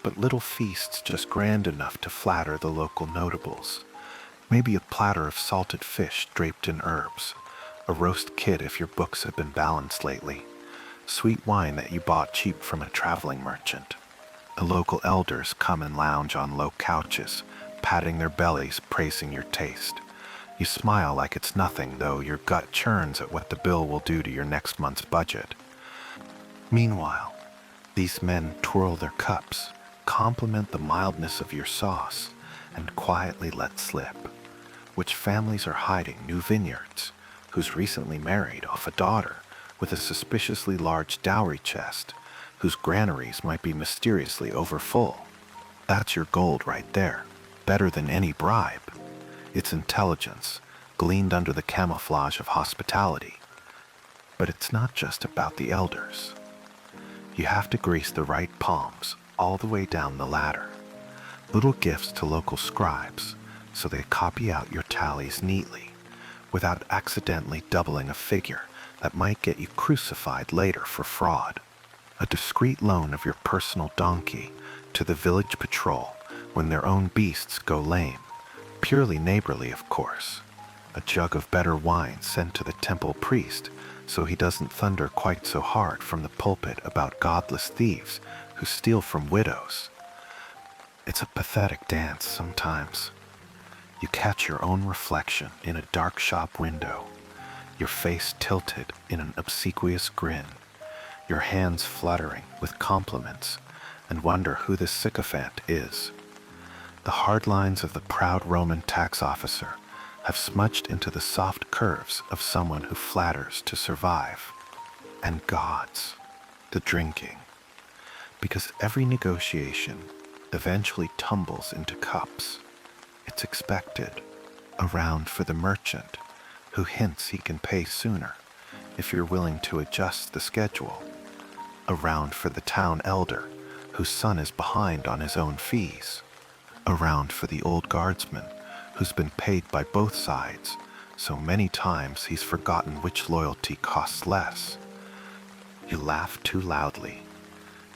but little feasts just grand enough to flatter the local notables. Maybe a platter of salted fish draped in herbs, a roast kid if your books have been balanced lately, sweet wine that you bought cheap from a traveling merchant. The local elders come and lounge on low couches, patting their bellies, praising your taste. You smile like it's nothing, though your gut churns at what the bill will do to your next month's budget. Meanwhile, these men twirl their cups, compliment the mildness of your sauce, and quietly let slip which families are hiding new vineyards, who's recently married off a daughter with a suspiciously large dowry chest, whose granaries might be mysteriously overfull. That's your gold right there, better than any bribe. It's intelligence, gleaned under the camouflage of hospitality. But it's not just about the elders. You have to grease the right palms all the way down the ladder. Little gifts to local scribes, so they copy out your tallies neatly, without accidentally doubling a figure that might get you crucified later for fraud. A discreet loan of your personal donkey to the village patrol when their own beasts go lame, purely neighborly of course. A jug of better wine sent to the temple priest so he doesn't thunder quite so hard from the pulpit about godless thieves who steal from widows. It's a pathetic dance sometimes. You catch your own reflection in a dark shop window, your face tilted in an obsequious grin, your hands fluttering with compliments, and wonder who this sycophant is. The hard lines of the proud Roman tax officer have smudged into the soft curves of someone who flatters to survive. And gods, the drinking. Because every negotiation eventually tumbles into cups. It's expected. A round for the merchant, who hints he can pay sooner if you're willing to adjust the schedule. A round for the town elder, whose son is behind on his own fees. A round for the old guardsman, who's been paid by both sides so many times he's forgotten which loyalty costs less. You laugh too loudly.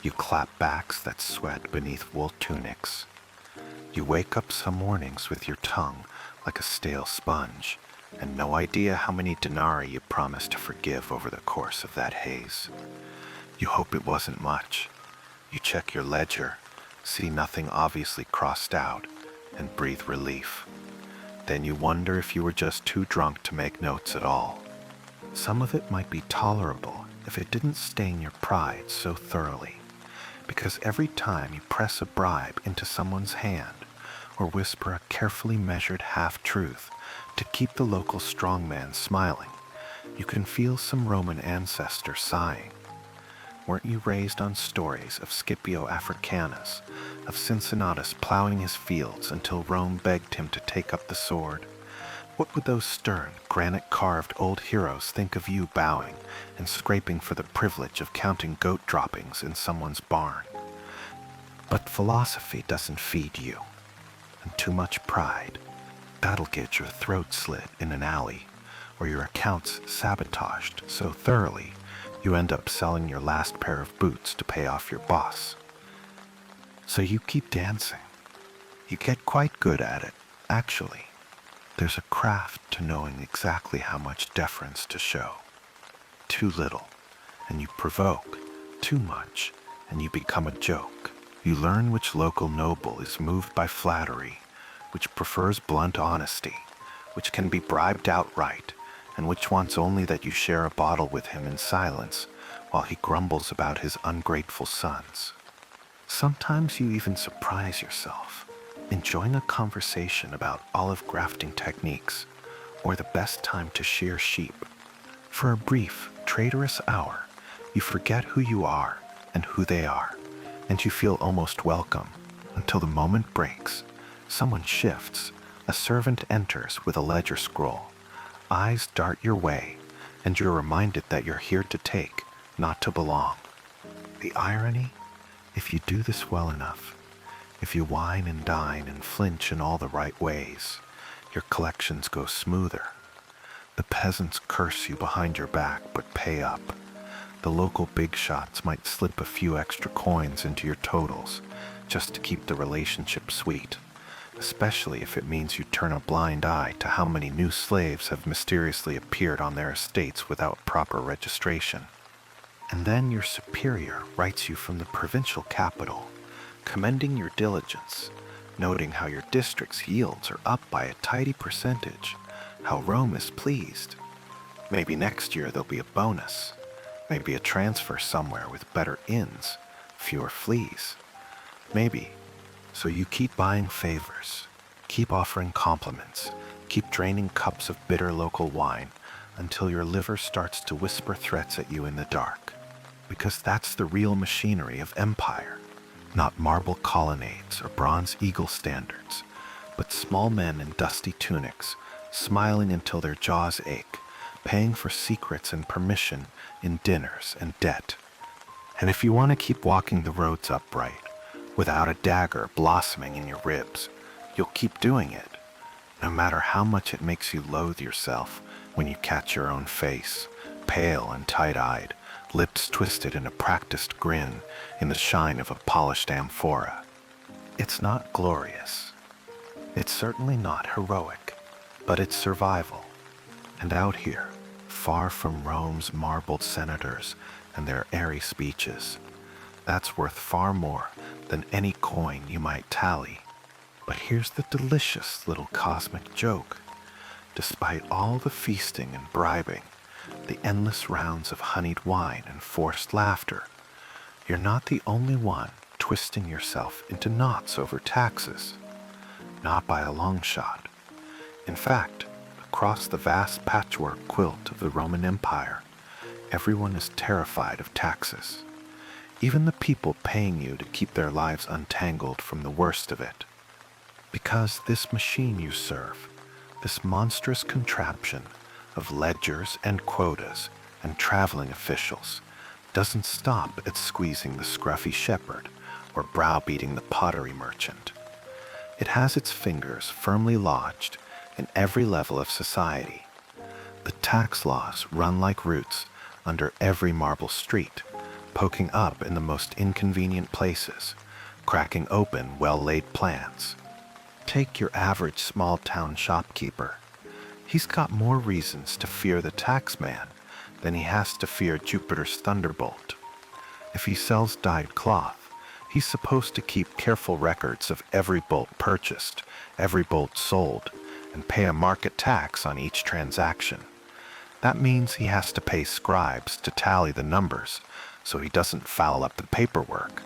You clap backs that sweat beneath wool tunics. You wake up some mornings with your tongue like a stale sponge, and no idea how many denarii you promised to forgive over the course of that haze. You hope it wasn't much. You check your ledger, see nothing obviously crossed out, and breathe relief. Then you wonder if you were just too drunk to make notes at all. Some of it might be tolerable if it didn't stain your pride so thoroughly, because every time you press a bribe into someone's hand or whisper a carefully measured half-truth to keep the local strongman smiling, you can feel some Roman ancestor sighing. Weren't you raised on stories of Scipio Africanus, of Cincinnatus plowing his fields until Rome begged him to take up the sword? What would those stern, granite-carved old heroes think of you bowing and scraping for the privilege of counting goat droppings in someone's barn? But philosophy doesn't feed you, and too much pride. That'll get your throat slit in an alley, or your accounts sabotaged so thoroughly you end up selling your last pair of boots to pay off your boss. So you keep dancing. You get quite good at it, actually. There's a craft to knowing exactly how much deference to show. Too little, and you provoke. Too much, and you become a joke. You learn which local noble is moved by flattery, which prefers blunt honesty, which can be bribed outright, and which wants only that you share a bottle with him in silence while he grumbles about his ungrateful sons. Sometimes you even surprise yourself, enjoying a conversation about olive grafting techniques or the best time to shear sheep. For a brief, traitorous hour, you forget who you are and who they are, and you feel almost welcome until the moment breaks. Someone shifts, a servant enters with a ledger scroll. Eyes dart your way, and you're reminded that you're here to take, not to belong. The irony? If you do this well enough, if you wine and dine and flinch in all the right ways, your collections go smoother. The peasants curse you behind your back, but pay up. The local big shots might slip a few extra coins into your totals, just to keep the relationship sweet, especially if it means you turn a blind eye to how many new slaves have mysteriously appeared on their estates without proper registration. And then your superior writes you from the provincial capital, commending your diligence, noting how your district's yields are up by a tidy percentage, how Rome is pleased. Maybe next year there'll be a bonus, maybe a transfer somewhere with better inns, fewer fleas. Maybe. So you keep buying favors, keep offering compliments, keep draining cups of bitter local wine, until your liver starts to whisper threats at you in the dark. Because that's the real machinery of empire, not marble colonnades or bronze eagle standards, but small men in dusty tunics, smiling until their jaws ache, paying for secrets and permission in dinners and debt. And if you want to keep walking the roads upright, without a dagger blossoming in your ribs, you'll keep doing it, no matter how much it makes you loathe yourself when you catch your own face, pale and tight-eyed, lips twisted in a practiced grin in the shine of a polished amphora. It's not glorious. It's certainly not heroic, but it's survival. And out here, far from Rome's marbled senators and their airy speeches, that's worth far more than any coin you might tally. But here's the delicious little cosmic joke. Despite all the feasting and bribing, the endless rounds of honeyed wine and forced laughter, you're not the only one twisting yourself into knots over taxes. Not by a long shot. In fact, across the vast patchwork quilt of the Roman Empire, everyone is terrified of taxes. Even the people paying you to keep their lives untangled from the worst of it. Because this machine you serve, this monstrous contraption of ledgers and quotas and traveling officials, doesn't stop at squeezing the scruffy shepherd or browbeating the pottery merchant. It has its fingers firmly lodged in every level of society. The tax laws run like roots under every marble street, poking up in the most inconvenient places, cracking open well-laid plans. Take your average small-town shopkeeper. He's got more reasons to fear the tax man than he has to fear Jupiter's thunderbolt. If he sells dyed cloth, he's supposed to keep careful records of every bolt purchased, every bolt sold, and pay a market tax on each transaction. That means he has to pay scribes to tally the numbers so he doesn't foul up the paperwork.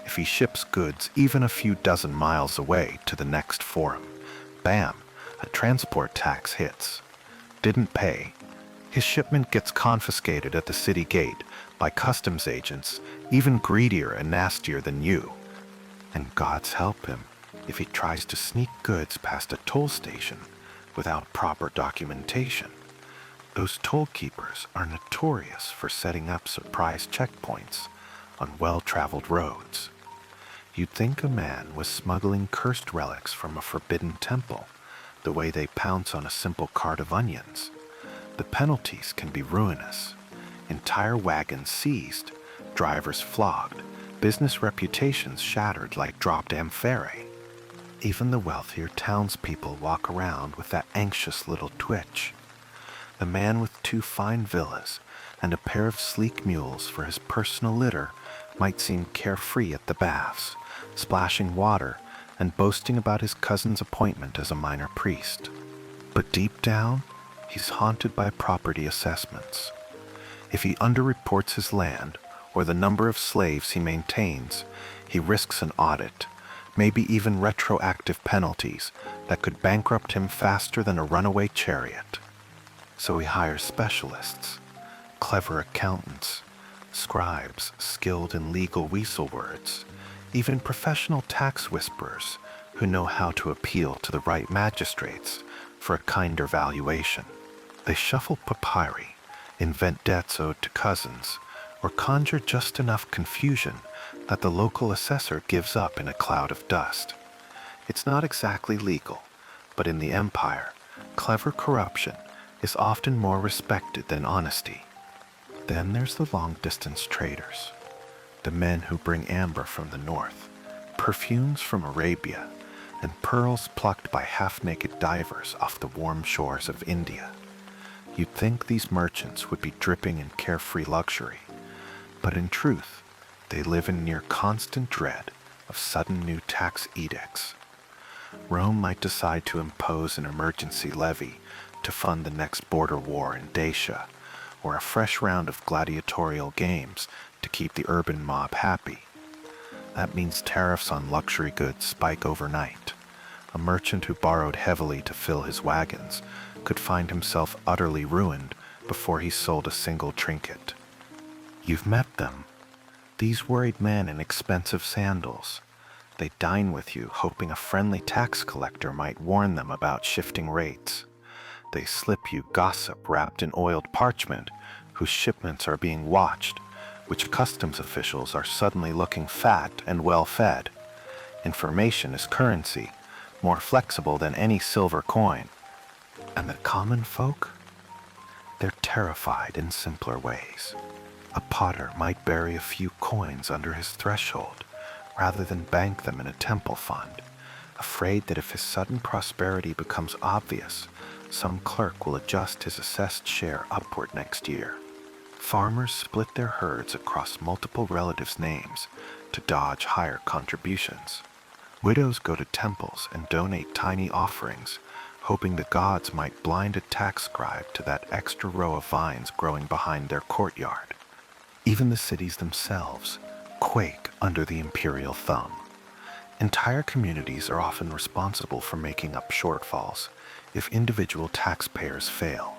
If he ships goods even a few dozen miles away to the next forum, bam, a transport tax hits. Didn't pay. His shipment gets confiscated at the city gate by customs agents even greedier and nastier than you. And God's help him if he tries to sneak goods past a toll station without proper documentation. Those toll keepers are notorious for setting up surprise checkpoints on well-traveled roads. You'd think a man was smuggling cursed relics from a forbidden temple, the way they pounce on a simple cart of onions. The penalties can be ruinous. Entire wagons seized, drivers flogged, business reputations shattered like dropped amphorae. Even the wealthier townspeople walk around with that anxious little twitch. The man with 2 fine villas and a pair of sleek mules for his personal litter might seem carefree at the baths, splashing water and boasting about his cousin's appointment as a minor priest. But deep down, he's haunted by property assessments. If he underreports his land or the number of slaves he maintains, he risks an audit, maybe even retroactive penalties that could bankrupt him faster than a runaway chariot. So he hires specialists, clever accountants, scribes skilled in legal weasel words, even professional tax whisperers who know how to appeal to the right magistrates for a kinder valuation. They shuffle papyri, invent debts owed to cousins, or conjure just enough confusion that the local assessor gives up in a cloud of dust. It's not exactly legal, but in the empire, clever corruption is often more respected than honesty. Then there's the long-distance traders, the men who bring amber from the north, perfumes from Arabia, and pearls plucked by half-naked divers off the warm shores of India. You'd think these merchants would be dripping in carefree luxury, but in truth, they live in near constant dread of sudden new tax edicts. Rome might decide to impose an emergency levy to fund the next border war in Dacia, or a fresh round of gladiatorial games to keep the urban mob happy. That means tariffs on luxury goods spike overnight. A merchant who borrowed heavily to fill his wagons could find himself utterly ruined before he sold a single trinket. You've met them, these worried men in expensive sandals. They dine with you, hoping a friendly tax collector might warn them about shifting rates. They slip you gossip wrapped in oiled parchment, whose shipments are being watched, which customs officials are suddenly looking fat and well-fed. Information is currency, more flexible than any silver coin. And the common folk? They're terrified in simpler ways. A potter might bury a few coins under his threshold, rather than bank them in a temple fund, afraid that if his sudden prosperity becomes obvious, some clerk will adjust his assessed share upward next year. Farmers split their herds across multiple relatives' names to dodge higher contributions. Widows go to temples and donate tiny offerings, hoping the gods might blind a tax scribe to that extra row of vines growing behind their courtyard. Even the cities themselves quake under the imperial thumb. Entire communities are often responsible for making up shortfalls if individual taxpayers fail.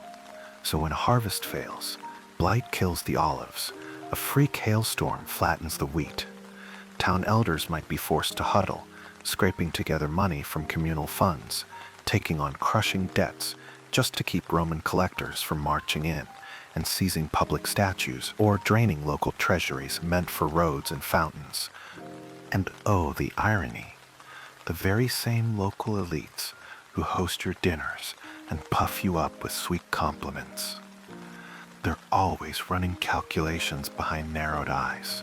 So when harvest fails, blight kills the olives, a freak hailstorm flattens the wheat. Town elders might be forced to huddle, scraping together money from communal funds, taking on crushing debts just to keep Roman collectors from marching in and seizing public statues or draining local treasuries meant for roads and fountains. And oh, the irony, the very same local elites who host your dinners and puff you up with sweet compliments. They're always running calculations behind narrowed eyes,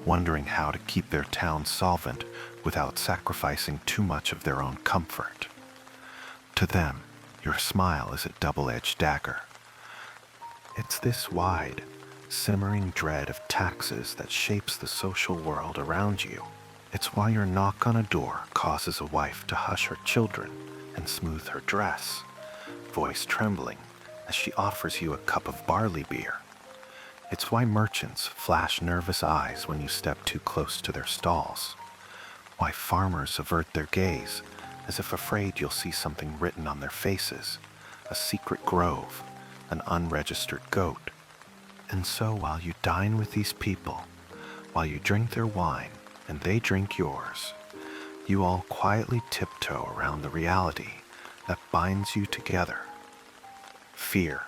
wondering how to keep their town solvent without sacrificing too much of their own comfort. To them, your smile is a double-edged dagger. It's this wide, simmering dread of taxes that shapes the social world around you. It's why your knock on a door causes a wife to hush her children and smooth her dress, voice trembling as she offers you a cup of barley beer. It's why merchants flash nervous eyes when you step too close to their stalls. Why farmers avert their gaze as if afraid you'll see something written on their faces, a secret grove, an unregistered goat. And so while you dine with these people, while you drink their wine and they drink yours, you all quietly tiptoe around the reality that binds you together. Fear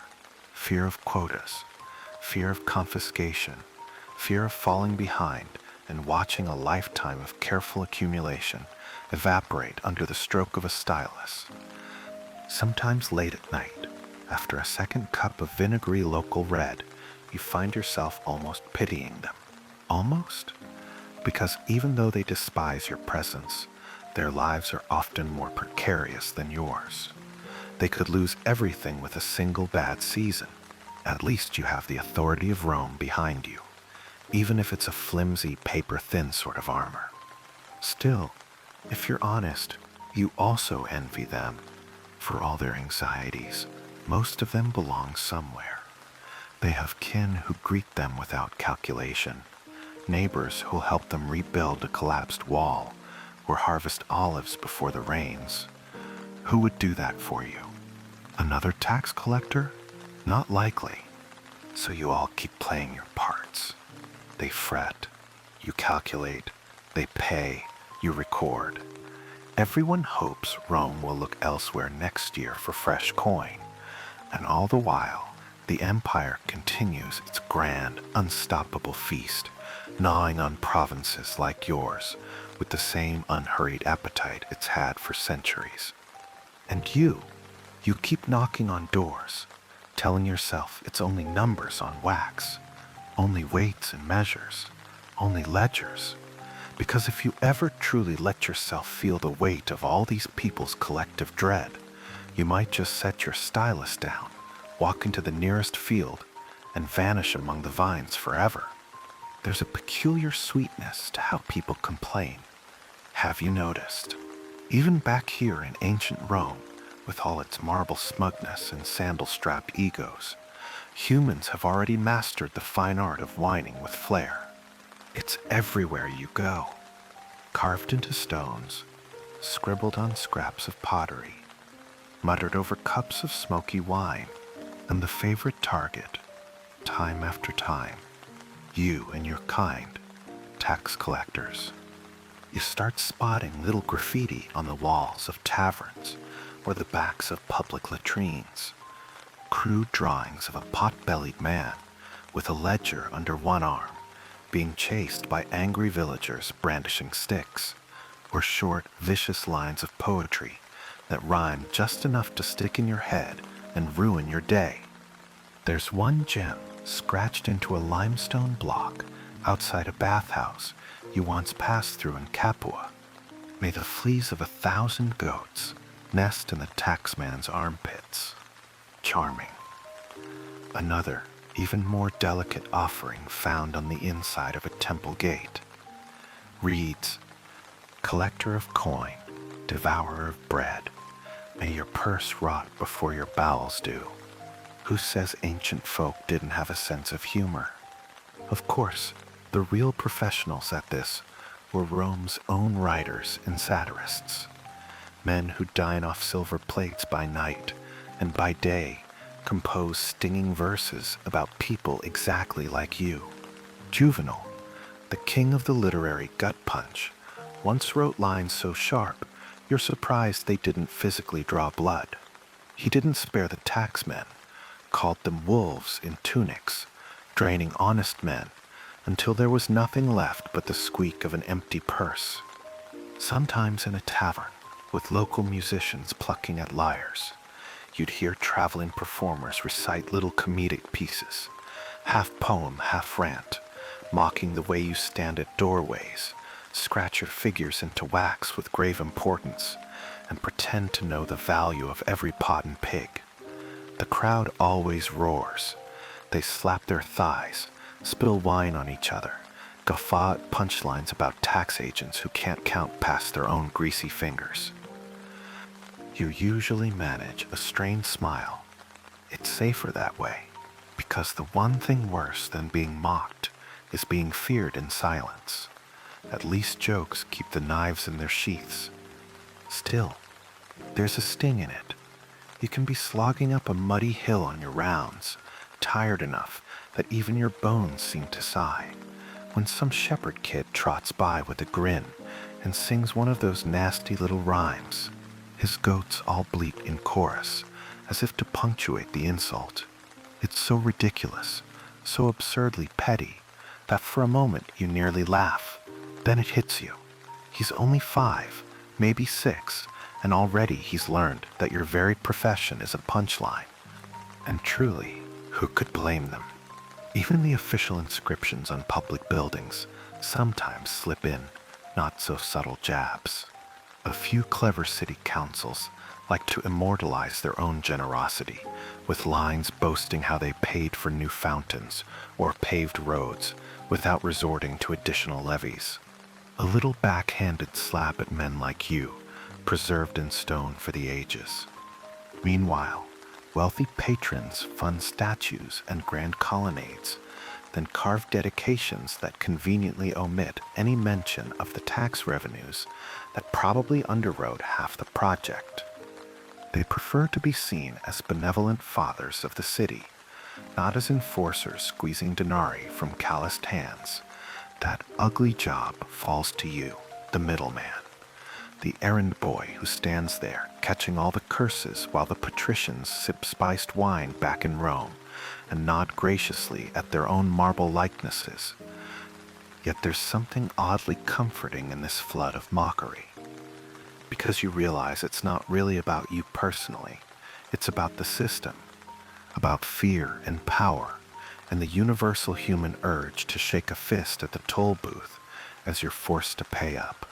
of quotas, fear of confiscation, fear of falling behind and watching a lifetime of careful accumulation evaporate under the stroke of a stylus. Sometimes late at night, after a second cup of vinegary local red, you find yourself almost pitying them. Almost? Because even though they despise your presence, their lives are often more precarious than yours. They could lose everything with a single bad season. At least you have the authority of Rome behind you, even if it's a flimsy, paper-thin sort of armor. Still, if you're honest, you also envy them. For all their anxieties, most of them belong somewhere. They have kin who greet them without calculation, neighbors who'll help them rebuild a collapsed wall or harvest olives before the rains. Who would do that for you? Another tax collector? Not likely. So you all keep playing your parts. They fret, you calculate, they pay, you record. Everyone hopes Rome will look elsewhere next year for fresh coin, and all the while, the empire continues its grand, unstoppable feast, gnawing on provinces like yours with the same unhurried appetite it's had for centuries. And you keep knocking on doors, telling yourself it's only numbers on wax, only weights and measures, only ledgers. Because if you ever truly let yourself feel the weight of all these people's collective dread, you might just set your stylus down, walk into the nearest field, and vanish among the vines forever. There's a peculiar sweetness to how people complain. Have you noticed? Even back here in ancient Rome, with all its marble smugness and sandal-strapped egos, humans have already mastered the fine art of whining with flair. It's everywhere you go, carved into stones, scribbled on scraps of pottery, muttered over cups of smoky wine, and the favorite target, time after time, you and your kind, tax collectors. You start spotting little graffiti on the walls of taverns or the backs of public latrines, crude drawings of a pot-bellied man with a ledger under one arm being chased by angry villagers brandishing sticks, or short, vicious lines of poetry that rhyme just enough to stick in your head and ruin your day. There's one gem scratched into a limestone block outside a bathhouse you once passed through in Capua. May the fleas of 1,000 goats nest in the taxman's armpits. Charming. Another, even more delicate offering found on the inside of a temple gate reads, "Collector of coin, devourer of bread, may your purse rot before your bowels do." Who says ancient folk didn't have a sense of humor? Of course, the real professionals at this were Rome's own writers and satirists, men who dine off silver plates by night and by day compose stinging verses about people exactly like you. Juvenal, the king of the literary gut punch, once wrote lines so sharp you're surprised they didn't physically draw blood. He didn't spare the taxmen, called them wolves in tunics, draining honest men until there was nothing left but the squeak of an empty purse. Sometimes in a tavern, with local musicians plucking at lyres, you'd hear traveling performers recite little comedic pieces, half poem, half rant, mocking the way you stand at doorways, scratch your figures into wax with grave importance, and pretend to know the value of every pot and pig. The crowd always roars. They slap their thighs, spill wine on each other, guffaw at punchlines about tax agents who can't count past their own greasy fingers. You usually manage a strained smile. It's safer that way, because the one thing worse than being mocked is being feared in silence. At least jokes keep the knives in their sheaths. Still, there's a sting in it. You can be slogging up a muddy hill on your rounds, tired enough that even your bones seem to sigh, when some shepherd kid trots by with a grin and sings one of those nasty little rhymes. His goats all bleat in chorus, as if to punctuate the insult. It's so ridiculous, so absurdly petty, that for a moment you nearly laugh. Then it hits you. He's only 5, maybe 6, and already he's learned that your very profession is a punchline. And truly, who could blame them? Even the official inscriptions on public buildings sometimes slip in not so subtle jabs. A few clever city councils like to immortalize their own generosity with lines boasting how they paid for new fountains or paved roads without resorting to additional levies. A little backhanded slap at men like you, preserved in stone for the ages. Meanwhile, wealthy patrons fund statues and grand colonnades, then carve dedications that conveniently omit any mention of the tax revenues that probably underwrote half the project. They prefer to be seen as benevolent fathers of the city, not as enforcers squeezing denarii from calloused hands. That ugly job falls to you, the middleman, the errand boy who stands there catching all the curses while the patricians sip spiced wine back in Rome and nod graciously at their own marble likenesses. Yet there's something oddly comforting in this flood of mockery, because you realize it's not really about you personally, it's about the system, about fear and power, and the universal human urge to shake a fist at the toll booth as you're forced to pay up.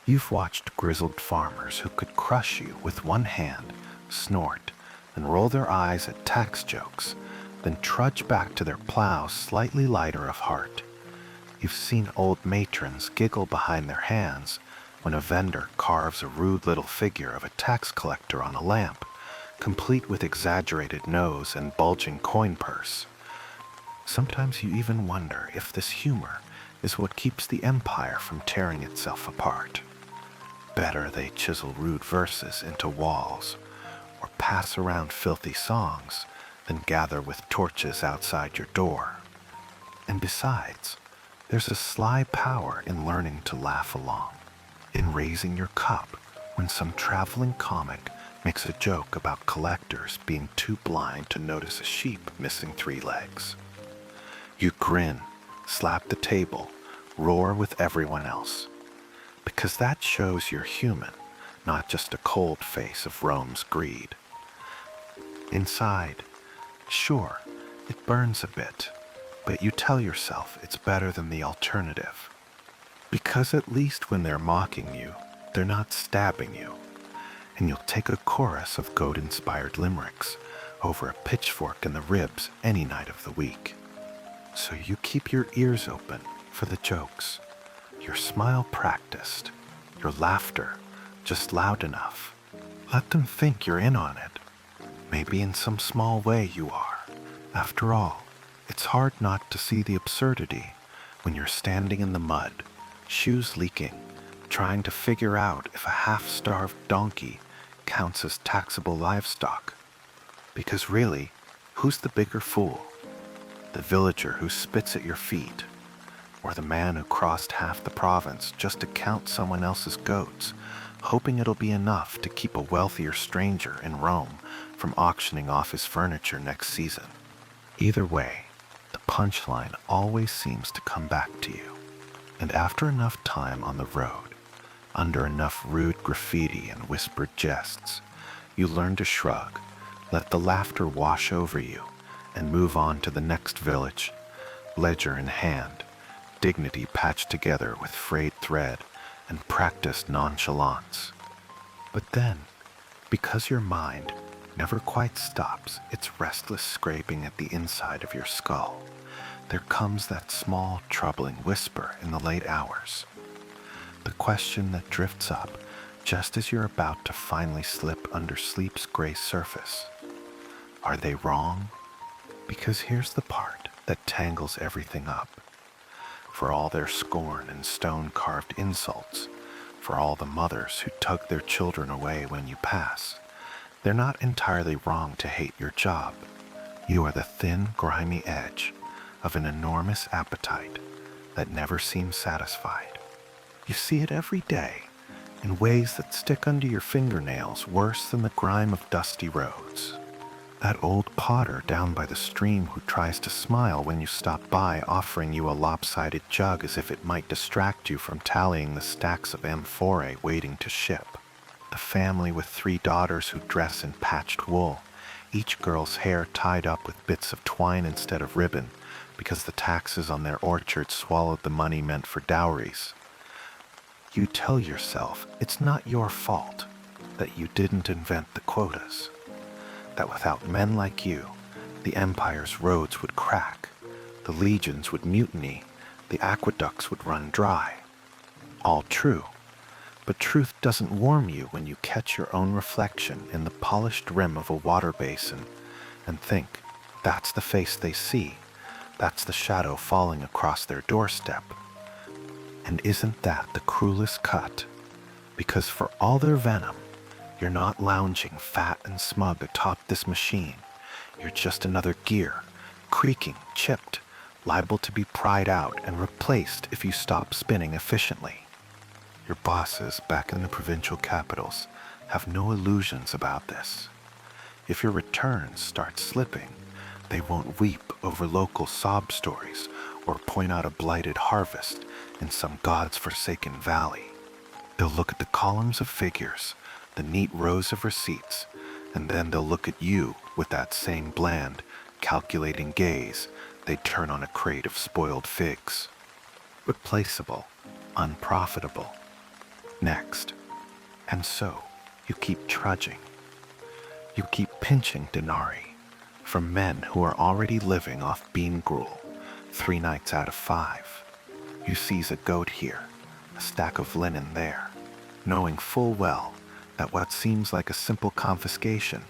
You've watched grizzled farmers who could crush you with one hand, snort, and roll their eyes at tax jokes, then trudge back to their plows slightly lighter of heart. You've seen old matrons giggle behind their hands when a vendor carves a rude little figure of a tax collector on a lamp, complete with exaggerated nose and bulging coin purse. Sometimes you even wonder if this humor is what keeps the empire from tearing itself apart. Better they chisel rude verses into walls, or pass around filthy songs, than gather with torches outside your door. And besides, there's a sly power in learning to laugh along, in raising your cup when some traveling comic makes a joke about collectors being too blind to notice a sheep missing 3 legs. You grin, slap the table, roar with everyone else, because that shows you're human, not just a cold face of Rome's greed. Inside, sure, it burns a bit, but you tell yourself it's better than the alternative. Because at least when they're mocking you, they're not stabbing you, and you'll take a chorus of goat-inspired limericks over a pitchfork in the ribs any night of the week. So you keep your ears open for the jokes, your smile practiced, your laughter just loud enough. Let them think you're in on it. Maybe in some small way you are. After all, it's hard not to see the absurdity when you're standing in the mud, shoes leaking, trying to figure out if a half-starved donkey counts as taxable livestock. Because really, who's the bigger fool? The villager who spits at your feet, or the man who crossed half the province just to count someone else's goats, hoping it'll be enough to keep a wealthier stranger in Rome from auctioning off his furniture next season? Either way, the punchline always seems to come back to you. And after enough time on the road, under enough rude graffiti and whispered jests, you learn to shrug, let the laughter wash over you, and move on to the next village, ledger in hand, dignity patched together with frayed thread and practiced nonchalance. But then, because your mind never quite stops its restless scraping at the inside of your skull, there comes that small, troubling whisper in the late hours. The question that drifts up just as you're about to finally slip under sleep's gray surface. Are they wrong? Because here's the part that tangles everything up. For all their scorn and stone-carved insults, for all the mothers who tug their children away when you pass, they're not entirely wrong to hate your job. You are the thin, grimy edge of an enormous appetite that never seems satisfied. You see it every day in ways that stick under your fingernails worse than the grime of dusty roads. That old potter down by the stream who tries to smile when you stop by, offering you a lopsided jug as if it might distract you from tallying the stacks of amphorae waiting to ship. The family with 3 daughters who dress in patched wool, each girl's hair tied up with bits of twine instead of ribbon, because the taxes on their orchard swallowed the money meant for dowries. You tell yourself it's not your fault that you didn't invent the quotas, that without men like you, the empire's roads would crack, the legions would mutiny, the aqueducts would run dry. All true, but truth doesn't warm you when you catch your own reflection in the polished rim of a water basin and think, that's the face they see, that's the shadow falling across their doorstep. And isn't that the cruelest cut? Because for all their venom, you're not lounging fat and smug atop this machine. You're just another gear, creaking, chipped, liable to be pried out and replaced if you stop spinning efficiently. Your bosses back in the provincial capitals have no illusions about this. If your returns start slipping, they won't weep over local sob stories or point out a blighted harvest in some God's-forsaken valley. They'll look at the columns of figures, the neat rows of receipts, and then they'll look at you with that same bland, calculating gaze they'd turn on a crate of spoiled figs. Replaceable, unprofitable. Next. And so, you keep trudging. You keep pinching denarii from men who are already living off bean gruel 3 nights out of 5. You seize a goat here, a stack of linen there, knowing full well that what seems like a simple confiscation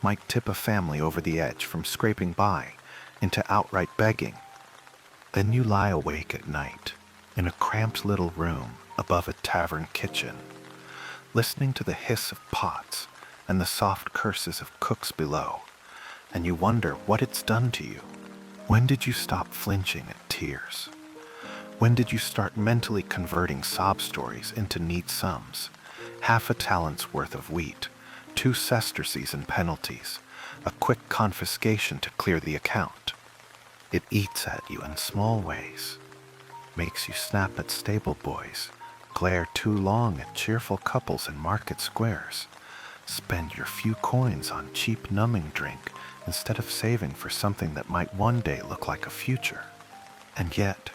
might tip a family over the edge from scraping by into outright begging. Then you lie awake at night in a cramped little room above a tavern kitchen, listening to the hiss of pots and the soft curses of cooks below, and you wonder what it's done to you. When did you stop flinching at tears? When did you start mentally converting sob stories into neat sums? Half a talent's worth of wheat, 2 sesterces in penalties, a quick confiscation to clear the account. It eats at you in small ways, makes you snap at stable boys, glare too long at cheerful couples in market squares, spend your few coins on cheap numbing drink instead of saving for something that might one day look like a future. And yet,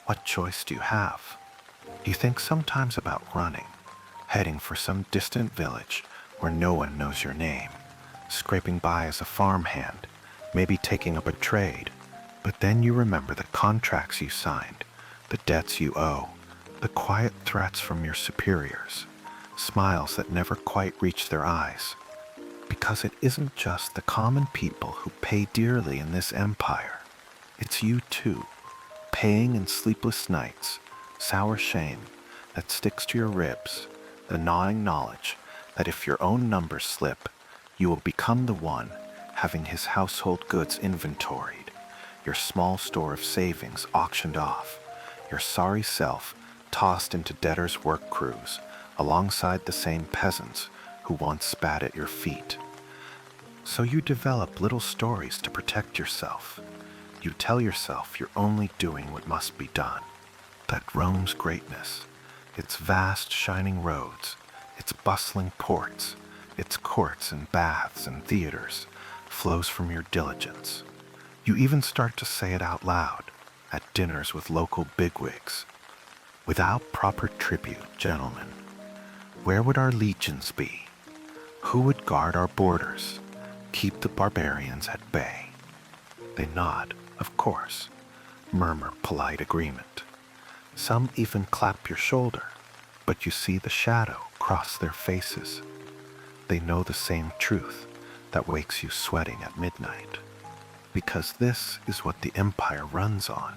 what choice do you have? You think sometimes about running, heading for some distant village where no one knows your name, scraping by as a farmhand, maybe taking up a trade, but then you remember the contracts you signed, the debts you owe, the quiet threats from your superiors, smiles that never quite reach their eyes. Because it isn't just the common people who pay dearly in this empire. It's you too, paying in sleepless nights, sour shame that sticks to your ribs, the gnawing knowledge that if your own numbers slip, you will become the one having his household goods inventoried, your small store of savings auctioned off, your sorry self tossed into debtors' work crews alongside the same peasants who once spat at your feet. So you develop little stories to protect yourself. You tell yourself you're only doing what must be done. That Rome's greatness, its vast shining roads, its bustling ports, its courts and baths and theaters, flows from your diligence. You even start to say it out loud at dinners with local bigwigs. Without proper tribute, gentlemen, where would our legions be? Who would guard our borders, keep the barbarians at bay? They nod, of course, murmur polite agreement. Some even clap your shoulder, but you see the shadow cross their faces. They know the same truth that wakes you sweating at midnight. Because this is what the empire runs on.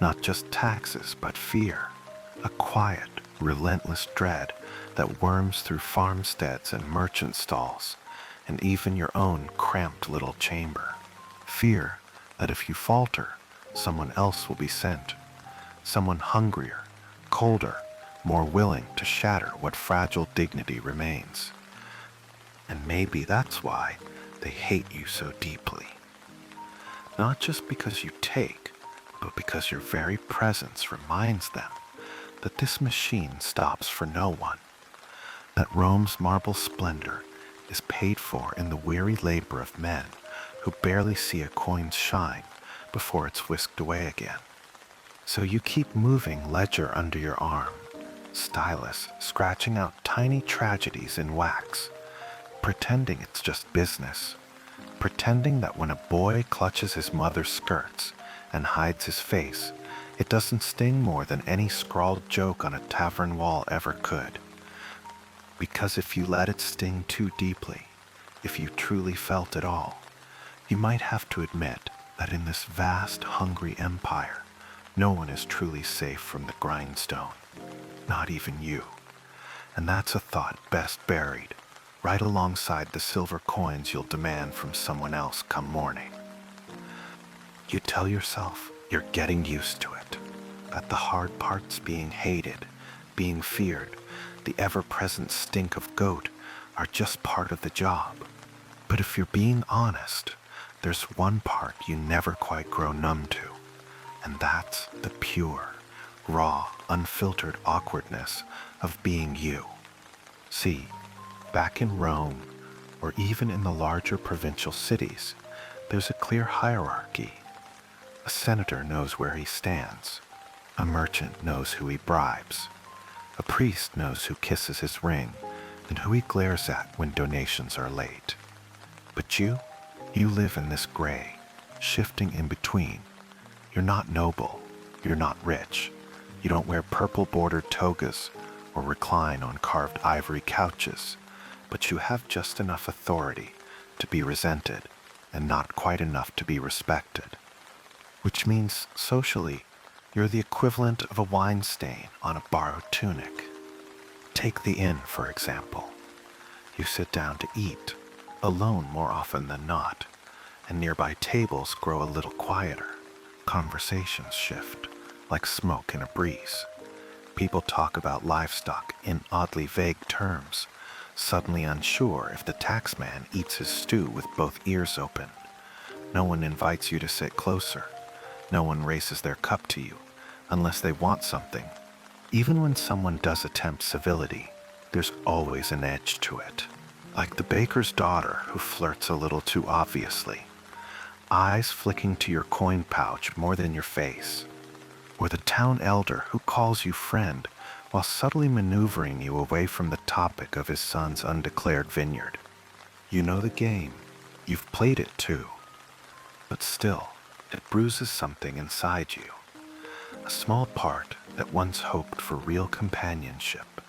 Not just taxes, but fear. A quiet, relentless dread that worms through farmsteads and merchant stalls, and even your own cramped little chamber. Fear that if you falter, someone else will be sent. Someone hungrier, colder, more willing to shatter what fragile dignity remains. And maybe that's why they hate you so deeply. Not just because you take, but because your very presence reminds them that this machine stops for no one, that Rome's marble splendor is paid for in the weary labor of men who barely see a coin's shine before it's whisked away again. So you keep moving ledger under your arm, stylus scratching out tiny tragedies in wax, pretending it's just business, pretending that when a boy clutches his mother's skirts and hides his face, it doesn't sting more than any scrawled joke on a tavern wall ever could. Because if you let it sting too deeply, if you truly felt it all, you might have to admit that in this vast, hungry empire, no one is truly safe from the grindstone, not even you. And that's a thought best buried right alongside the silver coins you'll demand from someone else come morning. You tell yourself you're getting used to it, that the hard parts being hated, being feared, the ever-present stink of goat are just part of the job. But if you're being honest, there's one part you never quite grow numb to, and that's the pure, raw, unfiltered awkwardness of being you. See, back in Rome, or even in the larger provincial cities, there's a clear hierarchy. A senator knows where he stands. A merchant knows who he bribes. A priest knows who kisses his ring and who he glares at when donations are late. But you live in this gray, shifting in between. You're not noble. You're not rich. You don't wear purple-bordered togas or recline on carved ivory couches, but you have just enough authority to be resented and not quite enough to be respected. Which means, socially, you're the equivalent of a wine stain on a borrowed tunic. Take the inn, for example. You sit down to eat, alone more often than not, and nearby tables grow a little quieter. Conversations shift, like smoke in a breeze. People talk about livestock in oddly vague terms, suddenly unsure if the taxman eats his stew with both ears open. No one invites you to sit closer. No one raises their cup to you, unless they want something. Even when someone does attempt civility, there's always an edge to it. Like the baker's daughter who flirts a little too obviously, eyes flicking to your coin pouch more than your face. Or the town elder who calls you friend while subtly maneuvering you away from the topic of his son's undeclared vineyard. You know the game. You've played it too. But still, it bruises something inside you. A small part that once hoped for real companionship,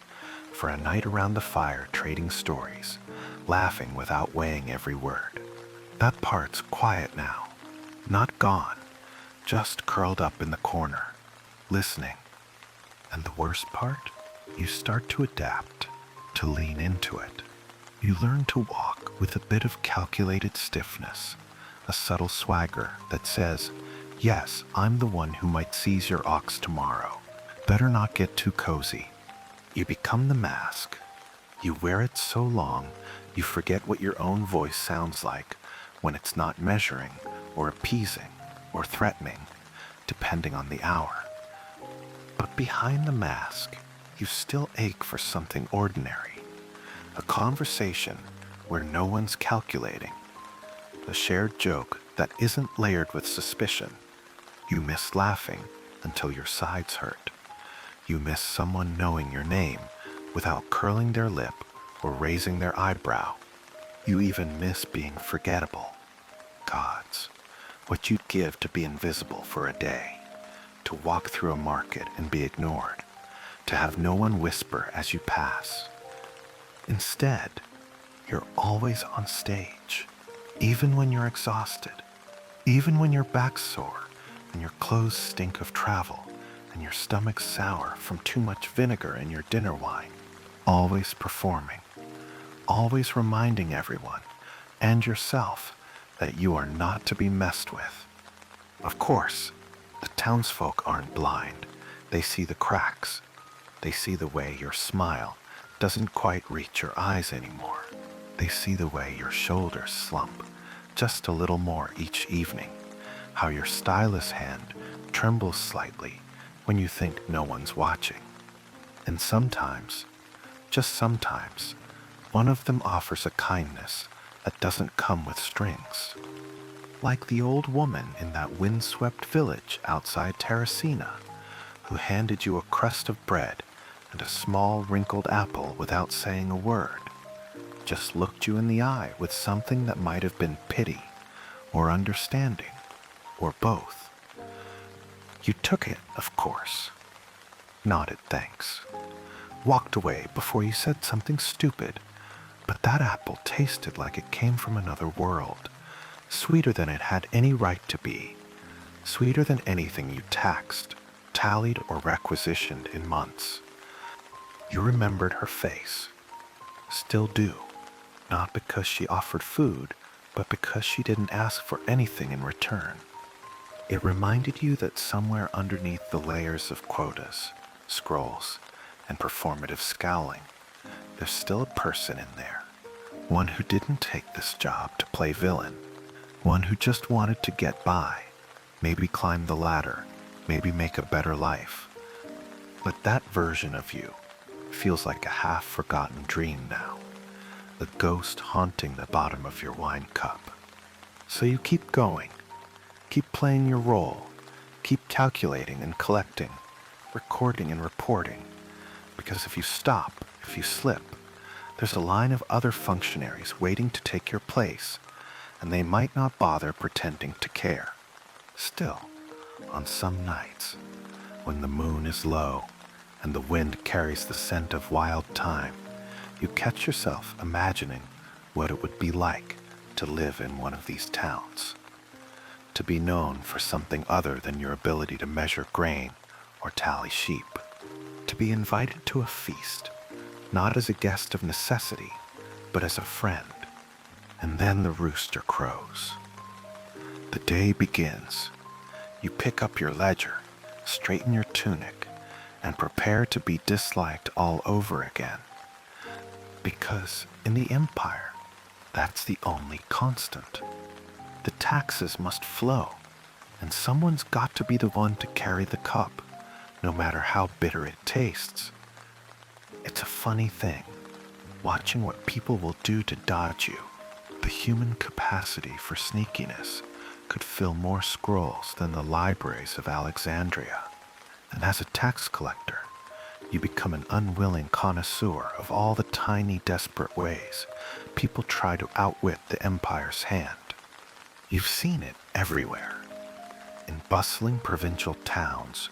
for a night around the fire trading stories, laughing without weighing every word. That part's quiet now, not gone, just curled up in the corner, listening. And the worst part? You start to adapt, to lean into it. You learn to walk with a bit of calculated stiffness, a subtle swagger that says, yes, I'm the one who might seize your ox tomorrow. Better not get too cozy. You become the mask. You wear it so long, you forget what your own voice sounds like when it's not measuring or appeasing or threatening, depending on the hour. But behind the mask, you still ache for something ordinary. A conversation where no one's calculating. A shared joke that isn't layered with suspicion. You miss laughing until your sides hurt. You miss someone knowing your name without curling their lip or raising their eyebrow. You even miss being forgettable. Gods, what you'd give to be invisible for a day, to walk through a market and be ignored, to have no one whisper as you pass. Instead, you're always on stage, even when you're exhausted, even when your back's sore and your clothes stink of travel and your stomach's sour from too much vinegar in your dinner wine. Always performing, always reminding everyone and yourself that you are not to be messed with. Of course, the townsfolk aren't blind. They see the cracks. They see the way your smile doesn't quite reach your eyes anymore. They see the way your shoulders slump just a little more each evening, how your stylus hand trembles slightly when you think no one's watching. And sometimes, just sometimes, one of them offers a kindness that doesn't come with strings. Like the old woman in that windswept village outside Terracina, who handed you a crust of bread and a small wrinkled apple without saying a word, just looked you in the eye with something that might have been pity or understanding or both. You took it, of course, nodded thanks, walked away before you said something stupid, but that apple tasted like it came from another world, sweeter than it had any right to be, sweeter than anything you taxed, tallied, or requisitioned in months. You remembered her face, still do, not because she offered food, but because she didn't ask for anything in return. It reminded you that somewhere underneath the layers of quotas, scrolls, and performative scowling, there's still a person in there, one who didn't take this job to play villain, one who just wanted to get by, maybe climb the ladder, maybe make a better life. But that version of you feels like a half-forgotten dream now, the ghost haunting the bottom of your wine cup. So you keep going, keep playing your role, keep calculating and collecting, recording and reporting, because if you stop, if you slip, there's a line of other functionaries waiting to take your place, and they might not bother pretending to care. Still, on some nights, when the moon is low and the wind carries the scent of wild thyme, you catch yourself imagining what it would be like to live in one of these towns, to be known for something other than your ability to measure grain or tally sheep, to be invited to a feast, not as a guest of necessity, but as a friend. And then the rooster crows. The day begins. You pick up your ledger, straighten your tunic, and prepare to be disliked all over again. Because in the empire, that's the only constant. The taxes must flow, and someone's got to be the one to carry the cup, no matter how bitter it tastes. It's a funny thing, watching what people will do to dodge you. The human capacity for sneakiness could fill more scrolls than the libraries of Alexandria. And as a tax collector, you become an unwilling connoisseur of all the tiny, desperate ways people try to outwit the empire's hand. You've seen it everywhere. In bustling provincial towns,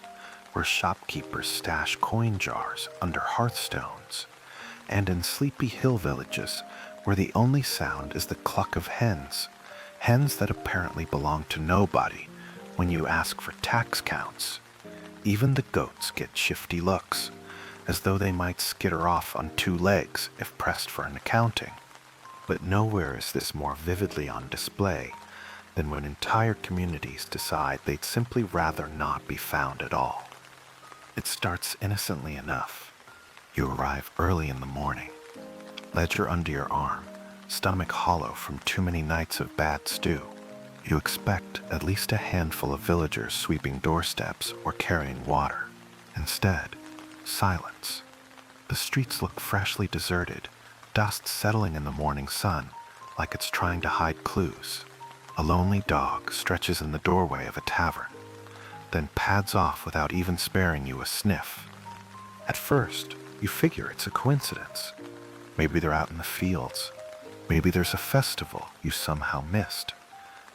where shopkeepers stash coin jars under hearthstones, and in sleepy hill villages where the only sound is the cluck of hens that apparently belong to nobody when you ask for tax counts. Even the goats get shifty looks, as though they might skitter off on two legs if pressed for an accounting. But nowhere is this more vividly on display than when entire communities decide they'd simply rather not be found at all. It starts innocently enough. You arrive early in the morning, ledger under your arm, stomach hollow from too many nights of bad stew. You expect at least a handful of villagers sweeping doorsteps or carrying water. Instead, silence. The streets look freshly deserted, dust settling in the morning sun like it's trying to hide clues. A lonely dog stretches in the doorway of a tavern, then pads off without even sparing you a sniff. At first, you figure it's a coincidence. Maybe they're out in the fields. Maybe there's a festival you somehow missed.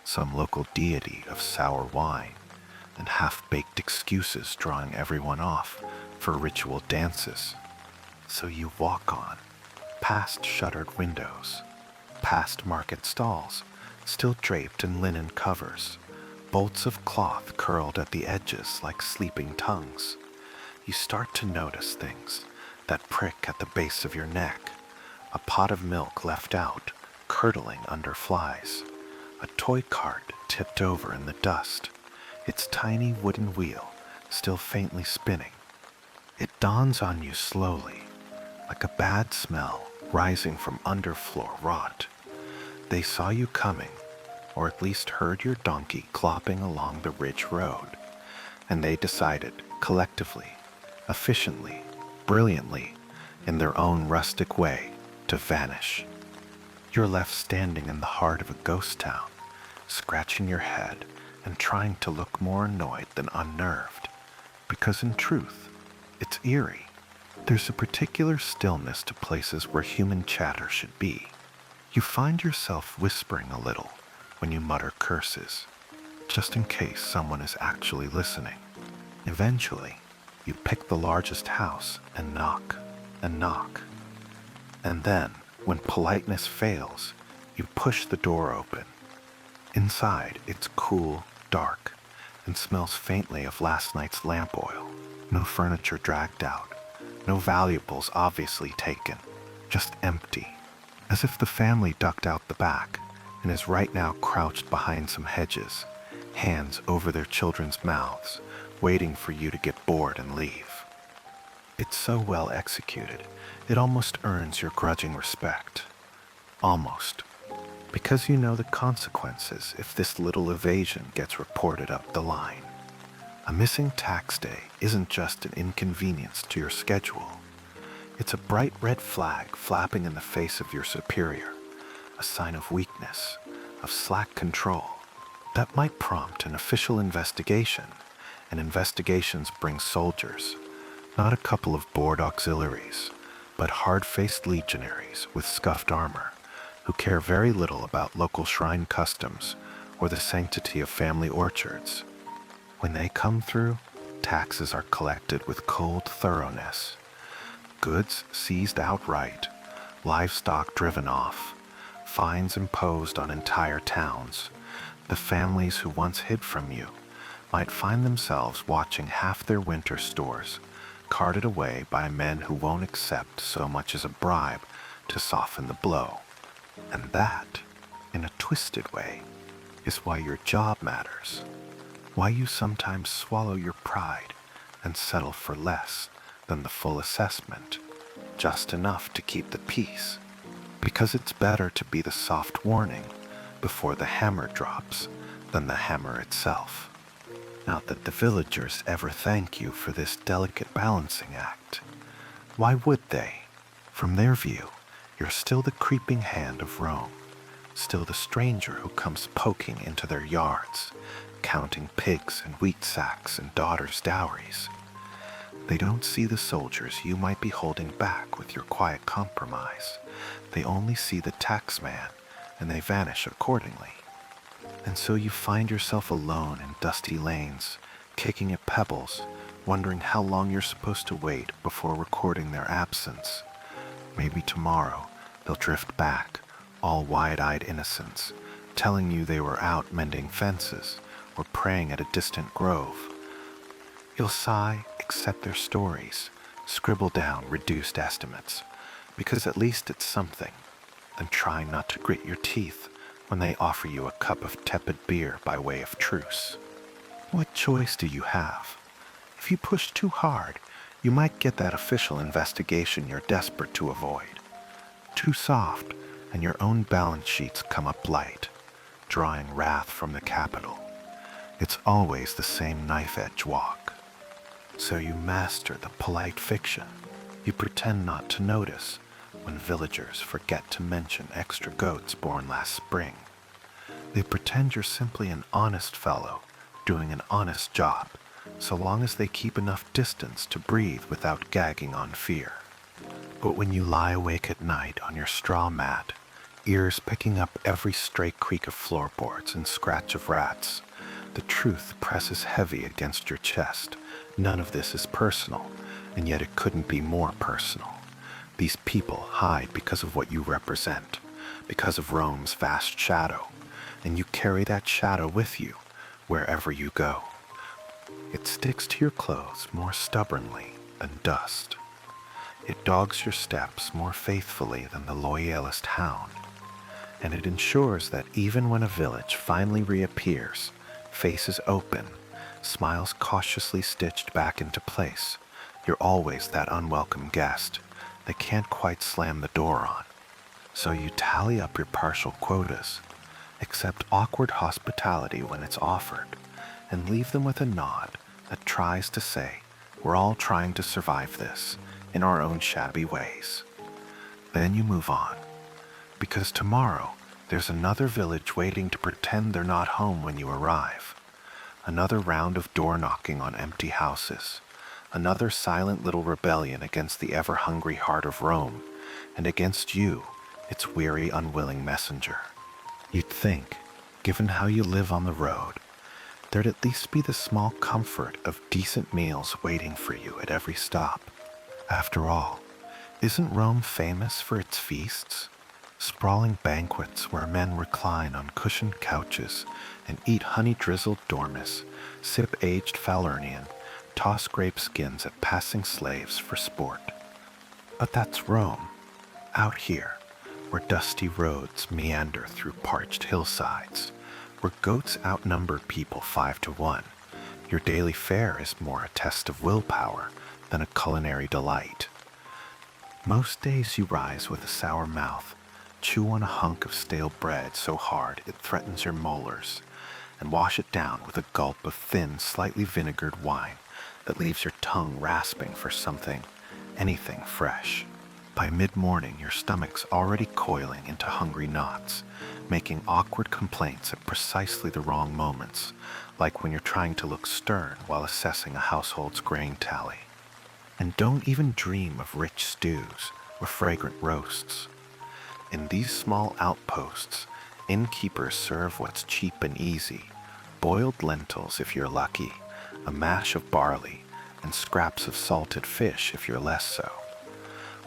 Some local deity of sour wine and half-baked excuses drawing everyone off for ritual dances. So you walk on, past shuttered windows, past market stalls, still draped in linen covers, bolts of cloth curled at the edges like sleeping tongues. You start to notice things, that prick at the base of your neck, a pot of milk left out, curdling under flies, a toy cart tipped over in the dust, its tiny wooden wheel still faintly spinning. It dawns on you slowly, like a bad smell rising from underfloor rot. They saw you coming, or at least heard your donkey clopping along the ridge road, and they decided, collectively, efficiently, brilliantly, in their own rustic way, to vanish. You're left standing in the heart of a ghost town, scratching your head and trying to look more annoyed than unnerved, because in truth, it's eerie. There's a particular stillness to places where human chatter should be. You find yourself whispering a little when you mutter curses, just in case someone is actually listening. Eventually, you pick the largest house and knock and knock. And then, when politeness fails, you push the door open. Inside, it's cool, dark, and smells faintly of last night's lamp oil. No furniture dragged out, no valuables obviously taken, just empty, as if the family ducked out the back and is right now crouched behind some hedges, hands over their children's mouths, waiting for you to get bored and leave. It's so well executed, it almost earns your grudging respect. Almost. Because you know the consequences if this little evasion gets reported up the line. A missing tax day isn't just an inconvenience to your schedule. It's a bright red flag flapping in the face of your superior, a sign of weakness, of slack control. That might prompt an official investigation, and investigations bring soldiers, not a couple of bored auxiliaries, but hard-faced legionaries with scuffed armor, who care very little about local shrine customs or the sanctity of family orchards. When they come through, taxes are collected with cold thoroughness. Goods seized outright, livestock driven off, fines imposed on entire towns. The families who once hid from you might find themselves watching half their winter stores carted away by men who won't accept so much as a bribe to soften the blow. And that, in a twisted way, is why your job matters, why you sometimes swallow your pride and settle for less than the full assessment, just enough to keep the peace, because it's better to be the soft warning before the hammer drops than the hammer itself. Not that the villagers ever thank you for this delicate balancing act. Why would they? From their view, you're still the creeping hand of Rome, still the stranger who comes poking into their yards, counting pigs and wheat sacks and daughters' dowries. They don't see the soldiers you might be holding back with your quiet compromise. They only see the taxman, and they vanish accordingly. And so you find yourself alone in dusty lanes, kicking at pebbles, wondering how long you're supposed to wait before recording their absence. Maybe tomorrow they'll drift back, all wide-eyed innocence, telling you they were out mending fences or praying at a distant grove. You'll sigh, accept their stories, scribble down reduced estimates, because at least it's something, then try not to grit your teeth when they offer you a cup of tepid beer by way of truce. What choice do you have? If you push too hard, you might get that official investigation you're desperate to avoid. Too soft, and your own balance sheets come up light, drawing wrath from the capital. It's always the same knife-edge walk. So you master the polite fiction. You pretend not to notice when villagers forget to mention extra goats born last spring. They pretend you're simply an honest fellow doing an honest job, so long as they keep enough distance to breathe without gagging on fear. But when you lie awake at night on your straw mat, ears picking up every stray creak of floorboards and scratch of rats, the truth presses heavy against your chest. None of this is personal, and yet it couldn't be more personal. These people hide because of what you represent, because of Rome's vast shadow, and you carry that shadow with you wherever you go. It sticks to your clothes more stubbornly than dust. It dogs your steps more faithfully than the loyalist hound, and it ensures that even when a village finally reappears, faces open, smiles cautiously stitched back into place, you're always that unwelcome guest they can't quite slam the door on. So you tally up your partial quotas, accept awkward hospitality when it's offered, and leave them with a nod that tries to say, we're all trying to survive this in our own shabby ways. Then you move on, because tomorrow there's another village waiting to pretend they're not home when you arrive. Another round of door knocking on empty houses, another silent little rebellion against the ever-hungry heart of Rome, and against you, its weary, unwilling messenger. You'd think, given how you live on the road, there'd at least be the small comfort of decent meals waiting for you at every stop. After all, isn't Rome famous for its feasts? Sprawling banquets where men recline on cushioned couches and eat honey-drizzled dormice, sip aged Falernian, toss grape skins at passing slaves for sport. But that's Rome. Out here, where dusty roads meander through parched hillsides, where goats outnumber people 5-1, your daily fare is more a test of willpower than a culinary delight. Most days you rise with a sour mouth, chew on a hunk of stale bread so hard it threatens your molars, and wash it down with a gulp of thin, slightly vinegared wine that leaves your tongue rasping for something, anything fresh. By mid-morning, your stomach's already coiling into hungry knots, making awkward complaints at precisely the wrong moments, like when you're trying to look stern while assessing a household's grain tally. And don't even dream of rich stews or fragrant roasts. In these small outposts, innkeepers serve what's cheap and easy: boiled lentils if you're lucky, a mash of barley, and scraps of salted fish if you're less so.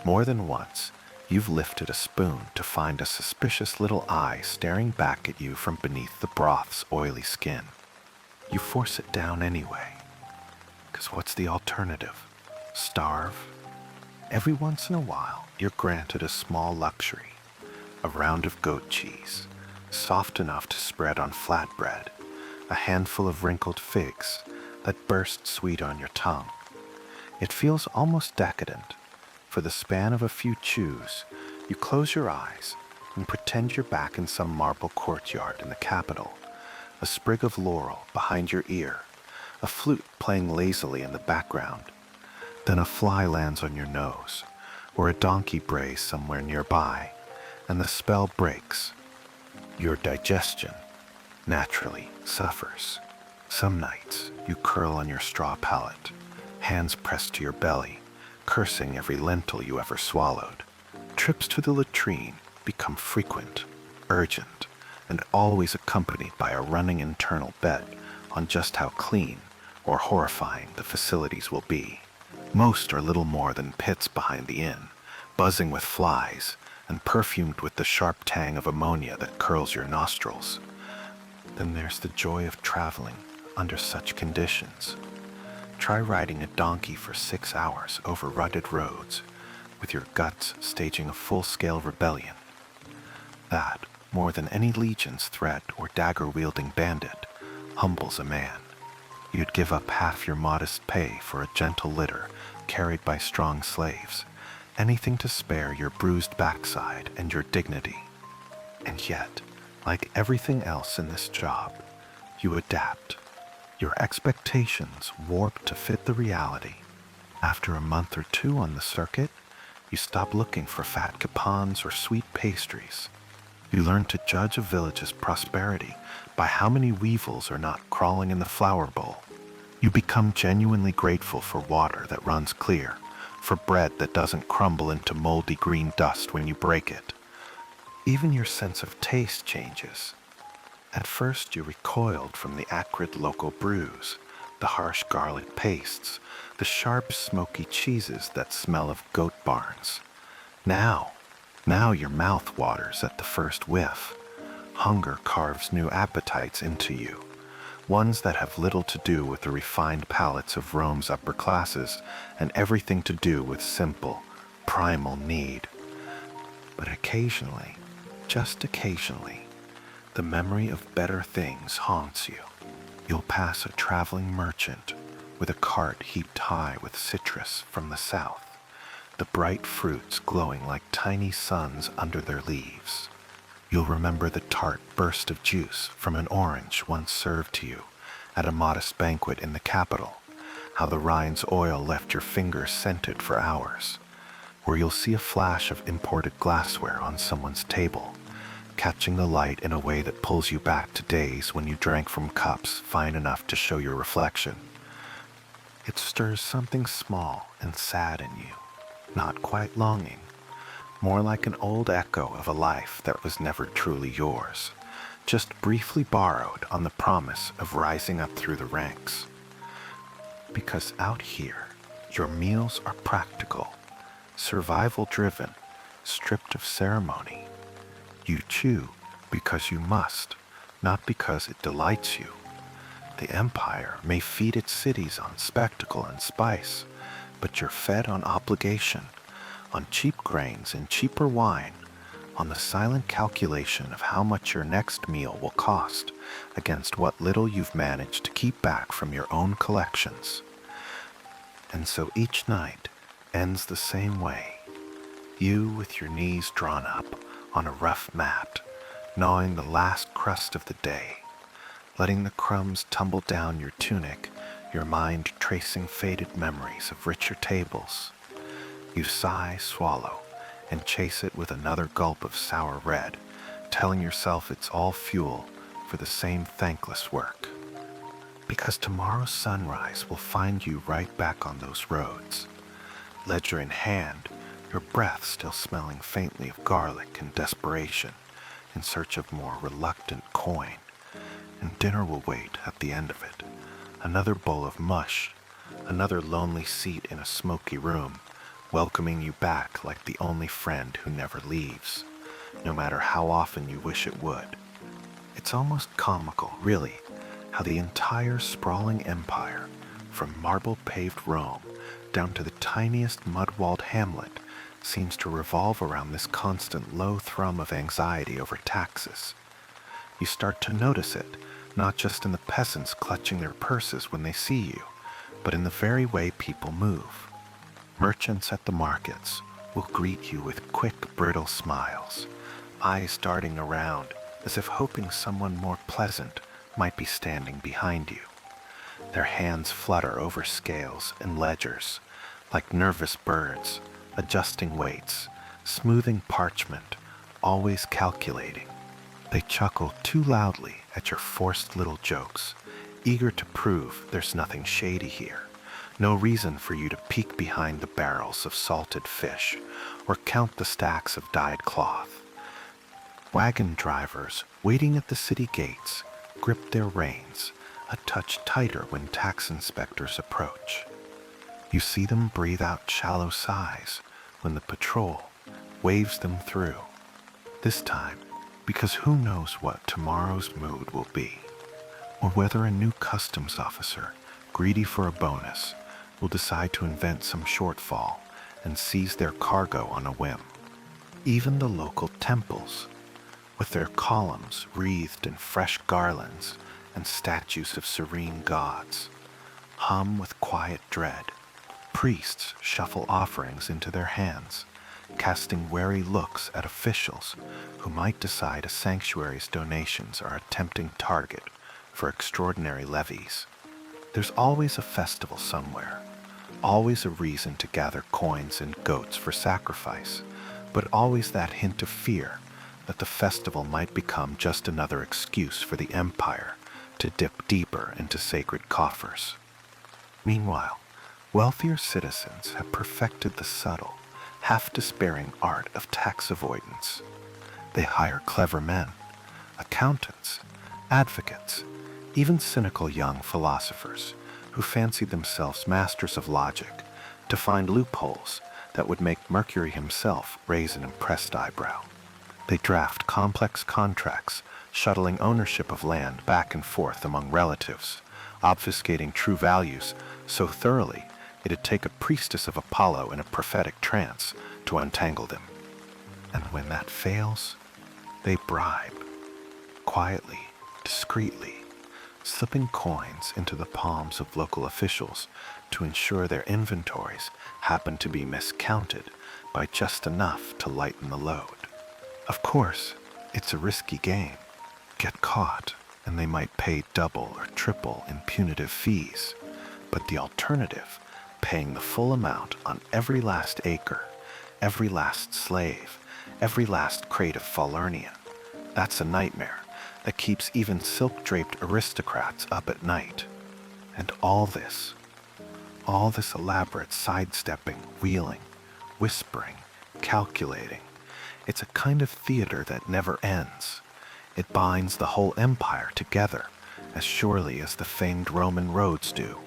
More than once, you've lifted a spoon to find a suspicious little eye staring back at you from beneath the broth's oily skin. You force it down anyway, 'cause what's the alternative? Starve? Every once in a while, you're granted a small luxury, a round of goat cheese, soft enough to spread on flatbread, a handful of wrinkled figs that burst sweet on your tongue. It feels almost decadent. For the span of a few chews, you close your eyes and pretend you're back in some marble courtyard in the capital, a sprig of laurel behind your ear, a flute playing lazily in the background. Then a fly lands on your nose, or a donkey brays somewhere nearby, and the spell breaks. Your digestion, naturally, suffers. Some nights you curl on your straw pallet, hands pressed to your belly, cursing every lentil you ever swallowed. Trips to the latrine become frequent, urgent, and always accompanied by a running internal bet on just how clean or horrifying the facilities will be. Most are little more than pits behind the inn, buzzing with flies and perfumed with the sharp tang of ammonia that curls your nostrils. Then there's the joy of traveling under such conditions. Try riding a donkey for 6 hours over rutted roads, with your guts staging a full-scale rebellion. That, more than any legion's threat or dagger-wielding bandit, humbles a man. You'd give up half your modest pay for a gentle litter carried by strong slaves, anything to spare your bruised backside and your dignity. And yet, like everything else in this job, you adapt. Your expectations warp to fit the reality. After a month or two on the circuit, you stop looking for fat capons or sweet pastries. You learn to judge a village's prosperity by how many weevils are not crawling in the flower bowl. You become genuinely grateful for water that runs clear, for bread that doesn't crumble into moldy green dust when you break it. Even your sense of taste changes. At first you recoiled from the acrid local brews, the harsh garlic pastes, the sharp smoky cheeses that smell of goat barns. Now your mouth waters at the first whiff. Hunger carves new appetites into you, ones that have little to do with the refined palates of Rome's upper classes and everything to do with simple, primal need. But occasionally, just occasionally, the memory of better things haunts you. You'll pass a traveling merchant with a cart heaped high with citrus from the south, the bright fruits glowing like tiny suns under their leaves. You'll remember the tart burst of juice from an orange once served to you at a modest banquet in the capital, how the rind's oil left your fingers scented for hours. Or you'll see a flash of imported glassware on someone's table, catching the light in a way that pulls you back to days when you drank from cups fine enough to show your reflection. It stirs something small and sad in you, not quite longing, more like an old echo of a life that was never truly yours, just briefly borrowed on the promise of rising up through the ranks. Because out here, your meals are practical, survival-driven, stripped of ceremony. You chew because you must, not because it delights you. The empire may feed its cities on spectacle and spice, but you're fed on obligation, on cheap grains and cheaper wine, on the silent calculation of how much your next meal will cost against what little you've managed to keep back from your own collections. And so each night ends the same way. You with your knees drawn up on a rough mat, gnawing the last crust of the day, letting the crumbs tumble down your tunic, your mind tracing faded memories of richer tables. You sigh, swallow, and chase it with another gulp of sour red, telling yourself it's all fuel for the same thankless work. Because tomorrow's sunrise will find you right back on those roads, ledger in hand, your breath still smelling faintly of garlic and desperation, in search of more reluctant coin. And dinner will wait at the end of it. Another bowl of mush, another lonely seat in a smoky room, welcoming you back like the only friend who never leaves, no matter how often you wish it would. It's almost comical, really, how the entire sprawling empire, from marble-paved Rome down to the tiniest mud-walled hamlet, seems to revolve around this constant low thrum of anxiety over taxes. You start to notice it, not just in the peasants clutching their purses when they see you, but in the very way people move. Merchants at the markets will greet you with quick, brittle smiles, eyes darting around as if hoping someone more pleasant might be standing behind you. Their hands flutter over scales and ledgers, like nervous birds, adjusting weights, smoothing parchment, always calculating. They chuckle too loudly at your forced little jokes, eager to prove there's nothing shady here, no reason for you to peek behind the barrels of salted fish or count the stacks of dyed cloth. Wagon drivers waiting at the city gates grip their reins a touch tighter when tax inspectors approach. You see them breathe out shallow sighs when the patrol waves them through. This time, because who knows what tomorrow's mood will be, or whether a new customs officer, greedy for a bonus, will decide to invent some shortfall and seize their cargo on a whim. Even the local temples, with their columns wreathed in fresh garlands and statues of serene gods, hum with quiet dread. Priests shuffle offerings into their hands, casting wary looks at officials who might decide a sanctuary's donations are a tempting target for extraordinary levies. There's always a festival somewhere, always a reason to gather coins and goats for sacrifice, but always that hint of fear that the festival might become just another excuse for the empire to dip deeper into sacred coffers. Meanwhile, wealthier citizens have perfected the subtle, half-despairing art of tax avoidance. They hire clever men, accountants, advocates, even cynical young philosophers who fancy themselves masters of logic to find loopholes that would make Mercury himself raise an impressed eyebrow. They draft complex contracts, shuttling ownership of land back and forth among relatives, obfuscating true values so thoroughly it'd take a priestess of Apollo in a prophetic trance to untangle them. And when that fails, they bribe, quietly, discreetly, slipping coins into the palms of local officials to ensure their inventories happen to be miscounted by just enough to lighten the load. Of course, it's a risky game. Get caught, and they might pay double or triple in punitive fees. But the alternative, paying the full amount on every last acre, every last slave, every last crate of Falernian, that's a nightmare that keeps even silk-draped aristocrats up at night. And all this elaborate sidestepping, wheeling, whispering, calculating, it's a kind of theater that never ends. It binds the whole empire together as surely as the famed Roman roads do,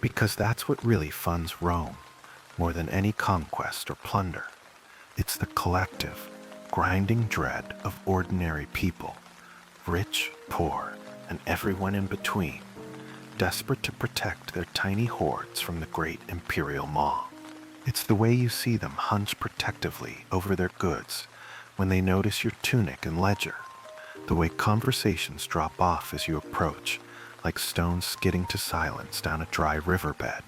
because that's what really funds Rome more than any conquest or plunder. It's the collective, grinding dread of ordinary people, rich, poor, and everyone in between, desperate to protect their tiny hordes from the great imperial maw. It's the way you see them hunch protectively over their goods when they notice your tunic and ledger, the way conversations drop off as you approach, like stones skidding to silence down a dry riverbed.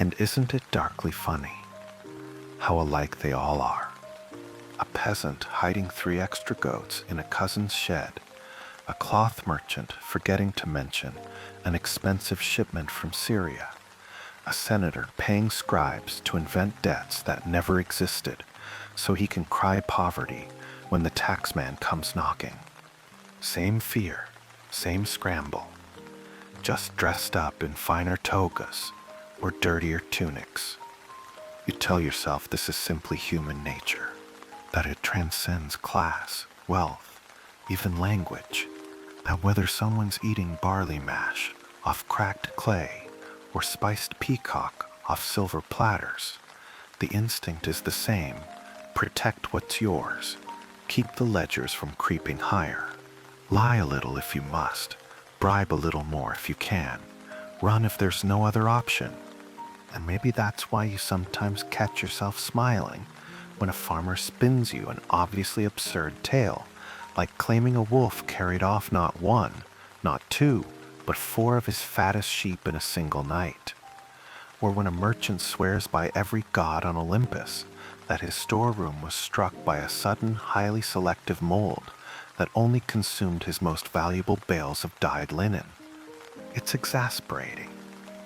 And isn't it darkly funny how alike they all are? A peasant hiding 3 extra goats in a cousin's shed, a cloth merchant forgetting to mention an expensive shipment from Syria, a senator paying scribes to invent debts that never existed so he can cry poverty when the taxman comes knocking. Same fear, same scramble, just dressed up in finer togas or dirtier tunics. You tell yourself this is simply human nature, that it transcends class, wealth, even language, that whether someone's eating barley mash off cracked clay or spiced peacock off silver platters, the instinct is the same. Protect what's yours. Keep the ledgers from creeping higher. Lie a little if you must. Bribe a little more if you can. Run if there's no other option. And maybe that's why you sometimes catch yourself smiling when a farmer spins you an obviously absurd tale like claiming a wolf carried off not one, not two, but 4 of his fattest sheep in a single night. Or when a merchant swears by every god on Olympus that his storeroom was struck by a sudden, highly selective mold that only consumed his most valuable bales of dyed linen. It's exasperating.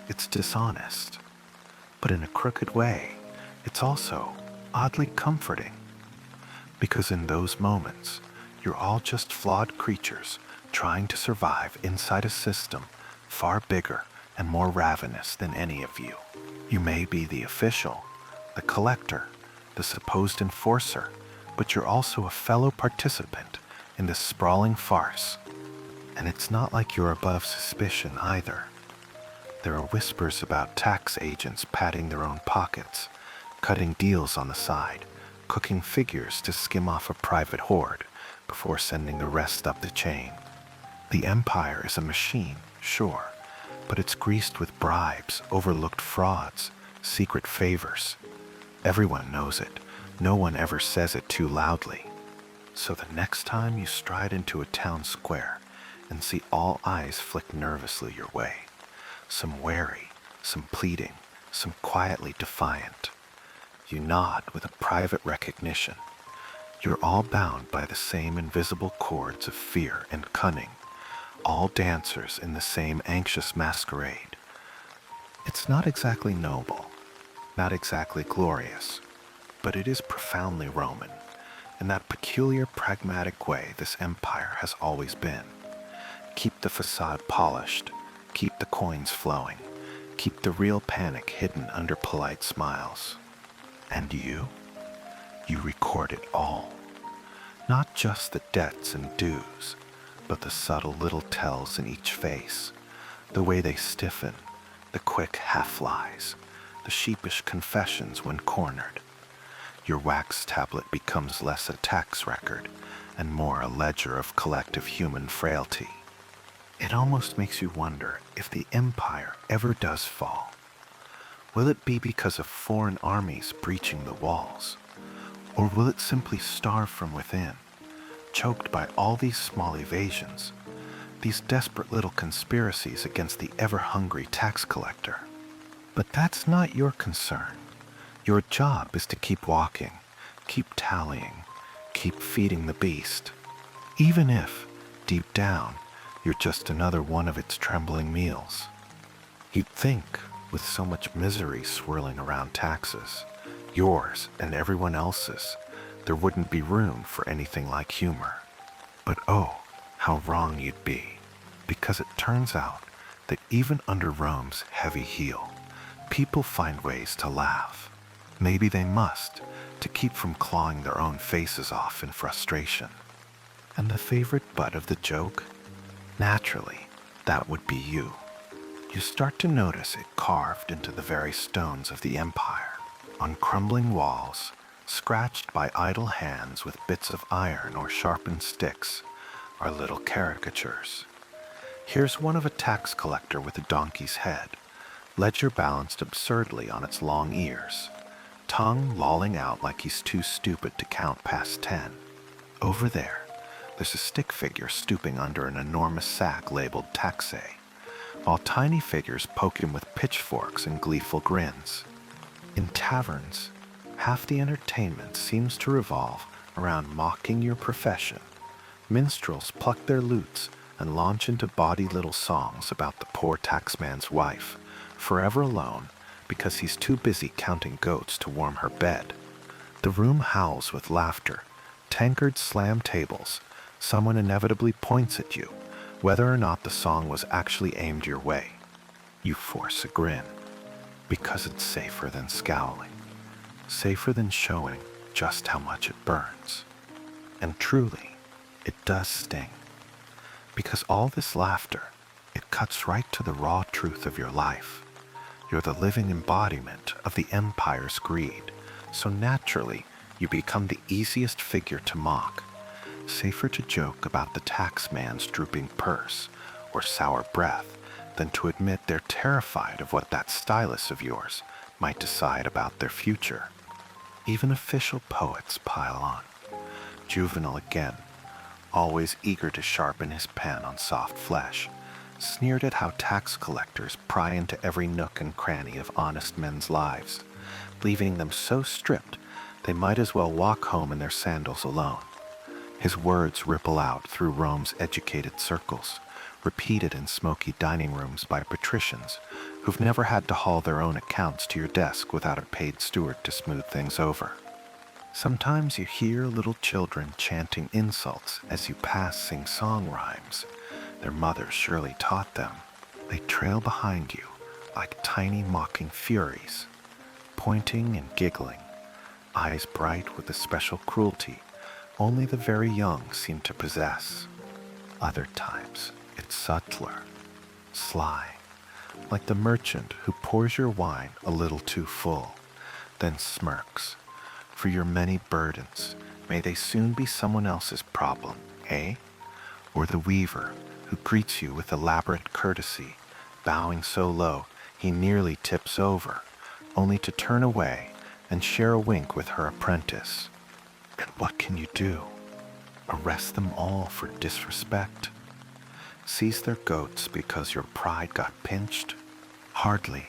It's dishonest. But in a crooked way, it's also oddly comforting. Because in those moments, you're all just flawed creatures trying to survive inside a system far bigger and more ravenous than any of you. You may be the official, the collector, the supposed enforcer, but you're also a fellow participant in this sprawling farce. And it's not like you're above suspicion either. There are whispers about tax agents padding their own pockets, cutting deals on the side, cooking figures to skim off a private hoard before sending the rest up the chain. The empire is a machine, sure, but it's greased with bribes, overlooked frauds, secret favors. Everyone knows it. No one ever says it too loudly. So the next time you stride into a town square and see all eyes flick nervously your way, some wary, some pleading, some quietly defiant, you nod with a private recognition. You're all bound by the same invisible cords of fear and cunning, all dancers in the same anxious masquerade. It's not exactly noble, not exactly glorious, but it is profoundly Roman, in that peculiar pragmatic way this empire has always been. Keep the facade polished, keep the coins flowing, keep the real panic hidden under polite smiles. And you record it all. Not just the debts and dues, but the subtle little tells in each face, the way they stiffen, the quick half-lies, the sheepish confessions when cornered. Your wax tablet becomes less a tax record and more a ledger of collective human frailty. It almost makes you wonder if the empire ever does fall. Will it be because of foreign armies breaching the walls? Or will it simply starve from within, choked by all these small evasions, these desperate little conspiracies against the ever-hungry tax collector? But that's not your concern. Your job is to keep walking, keep tallying, keep feeding the beast, even if, deep down, you're just another one of its trembling meals. You'd think, with so much misery swirling around taxes, yours and everyone else's, there wouldn't be room for anything like humor. But oh, how wrong you'd be, because it turns out that even under Rome's heavy heel, people find ways to laugh. Maybe they must, to keep from clawing their own faces off in frustration. And the favorite butt of the joke? Naturally, that would be you. You start to notice it carved into the very stones of the empire, on crumbling walls, scratched by idle hands with bits of iron or sharpened sticks, are little caricatures. Here's one of a tax collector with a donkey's head, ledger balanced absurdly on its long ears, tongue lolling out like he's too stupid to count past 10. Over there's a stick figure stooping under an enormous sack labeled taxe, while tiny figures poke him with pitchforks and gleeful grins. In taverns, half the entertainment seems to revolve around mocking your profession. Minstrels pluck their lutes and launch into bawdy little songs about the poor taxman's wife, forever alone because he's too busy counting goats to warm her bed. The room howls with laughter. Tankards slam tables. Someone inevitably points at you, whether or not the song was actually aimed your way. You force a grin, because it's safer than scowling, safer than showing just how much it burns. And truly, it does sting, because all this laughter, it cuts right to the raw truth of your life. You're the living embodiment of the empire's greed, so naturally you become the easiest figure to mock. Safer to joke about the taxman's drooping purse or sour breath than to admit they're terrified of what that stylus of yours might decide about their future. Even official poets pile on. Juvenal again, always eager to sharpen his pen on soft flesh, sneered at how tax collectors pry into every nook and cranny of honest men's lives, leaving them so stripped they might as well walk home in their sandals alone. His words ripple out through Rome's educated circles, repeated in smoky dining rooms by patricians who've never had to haul their own accounts to your desk without a paid steward to smooth things over. Sometimes you hear little children chanting insults as you pass sing-song rhymes. Their mothers surely taught them. They trail behind you like tiny mocking furies, pointing and giggling, eyes bright with a special cruelty only the very young seem to possess. Other times, it's subtler, sly, like the merchant who pours your wine a little too full, then smirks. For your many burdens, may they soon be someone else's problem, eh? Or the weaver who greets you with elaborate courtesy, bowing so low he nearly tips over, only to turn away and share a wink with her apprentice. And what can you do? Arrest them all for disrespect? Seize their goats because your pride got pinched? Hardly.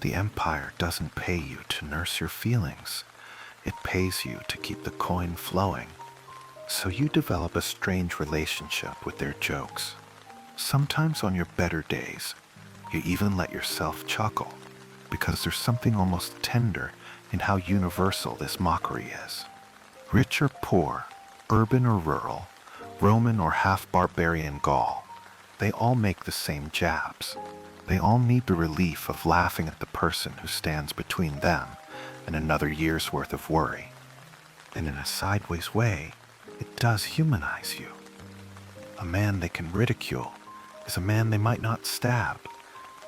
The empire doesn't pay you to nurse your feelings. It pays you to keep the coin flowing. So you develop a strange relationship with their jokes. Sometimes on your better days, you even let yourself chuckle, because there's something almost tender in how universal this mockery is. Rich or poor, urban or rural, Roman or half-barbarian Gaul, they all make the same jabs. They all need the relief of laughing at the person who stands between them and another year's worth of worry. And in a sideways way, it does humanize you. A man they can ridicule is a man they might not stab.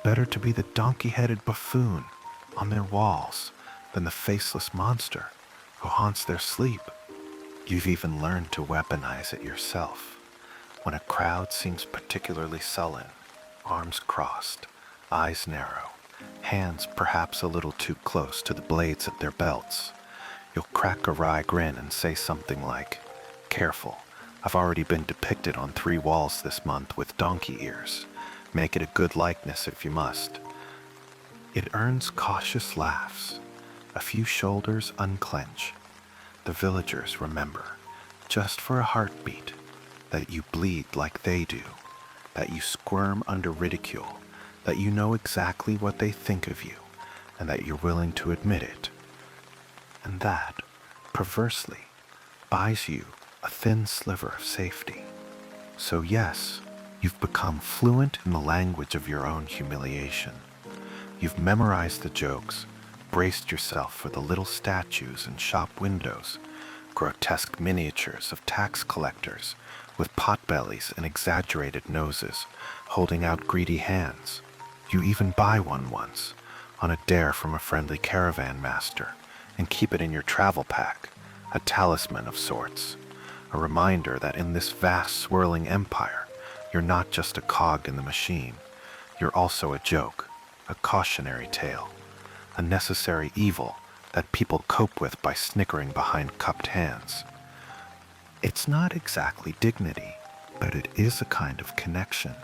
Better to be the donkey-headed buffoon on their walls than the faceless monster who haunts their sleep. You've even learned to weaponize it yourself. When a crowd seems particularly sullen, arms crossed, eyes narrow, hands perhaps a little too close to the blades at their belts, you'll crack a wry grin and say something like, "Careful, I've already been depicted on 3 walls this month with donkey ears. Make it a good likeness if you must." It earns cautious laughs. A few shoulders unclench. The villagers remember, just for a heartbeat, that you bleed like they do, that you squirm under ridicule, that you know exactly what they think of you, and that you're willing to admit it. And that, perversely, buys you a thin sliver of safety. So yes, you've become fluent in the language of your own humiliation. You've memorized the jokes, braced yourself for the little statues in shop windows, grotesque miniatures of tax collectors with potbellies and exaggerated noses, holding out greedy hands. You even buy one once, on a dare from a friendly caravan master, and keep it in your travel pack, a talisman of sorts, a reminder that in this vast swirling empire, you're not just a cog in the machine, you're also a joke, a cautionary tale, a necessary evil that people cope with by snickering behind cupped hands. It's not exactly dignity, but it is a kind of connection,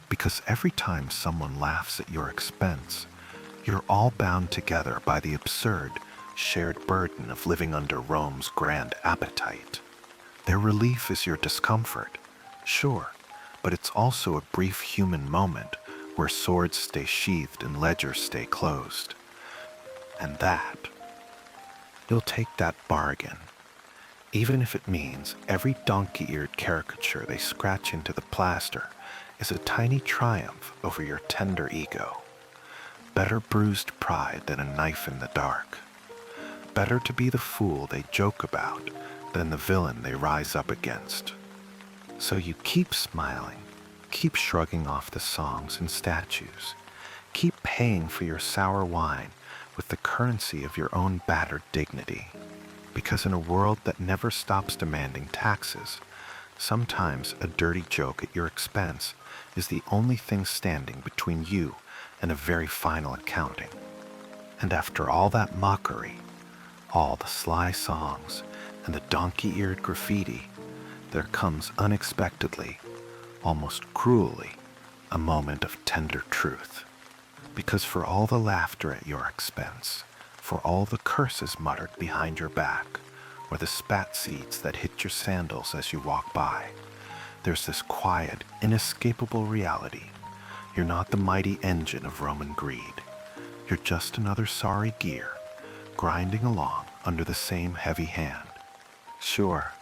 because every time someone laughs at your expense, you're all bound together by the absurd, shared burden of living under Rome's grand appetite. Their relief is your discomfort, sure, but it's also a brief human moment where swords stay sheathed and ledgers stay closed. And that, you'll take that bargain, even if it means every donkey-eared caricature they scratch into the plaster is a tiny triumph over your tender ego. Better bruised pride than a knife in the dark. Better to be the fool they joke about than the villain they rise up against. So you keep smiling, keep shrugging off the songs and statues, keep paying for your sour wine with the currency of your own battered dignity. Because in a world that never stops demanding taxes, sometimes a dirty joke at your expense is the only thing standing between you and a very final accounting. And after all that mockery, all the sly songs and the donkey-eared graffiti, there comes unexpectedly, almost cruelly, a moment of tender truth. Because for all the laughter at your expense, for all the curses muttered behind your back, or the spat seeds that hit your sandals as you walk by, there's this quiet, inescapable reality. You're not the mighty engine of Roman greed. You're just another sorry gear, grinding along under the same heavy hand. Sure,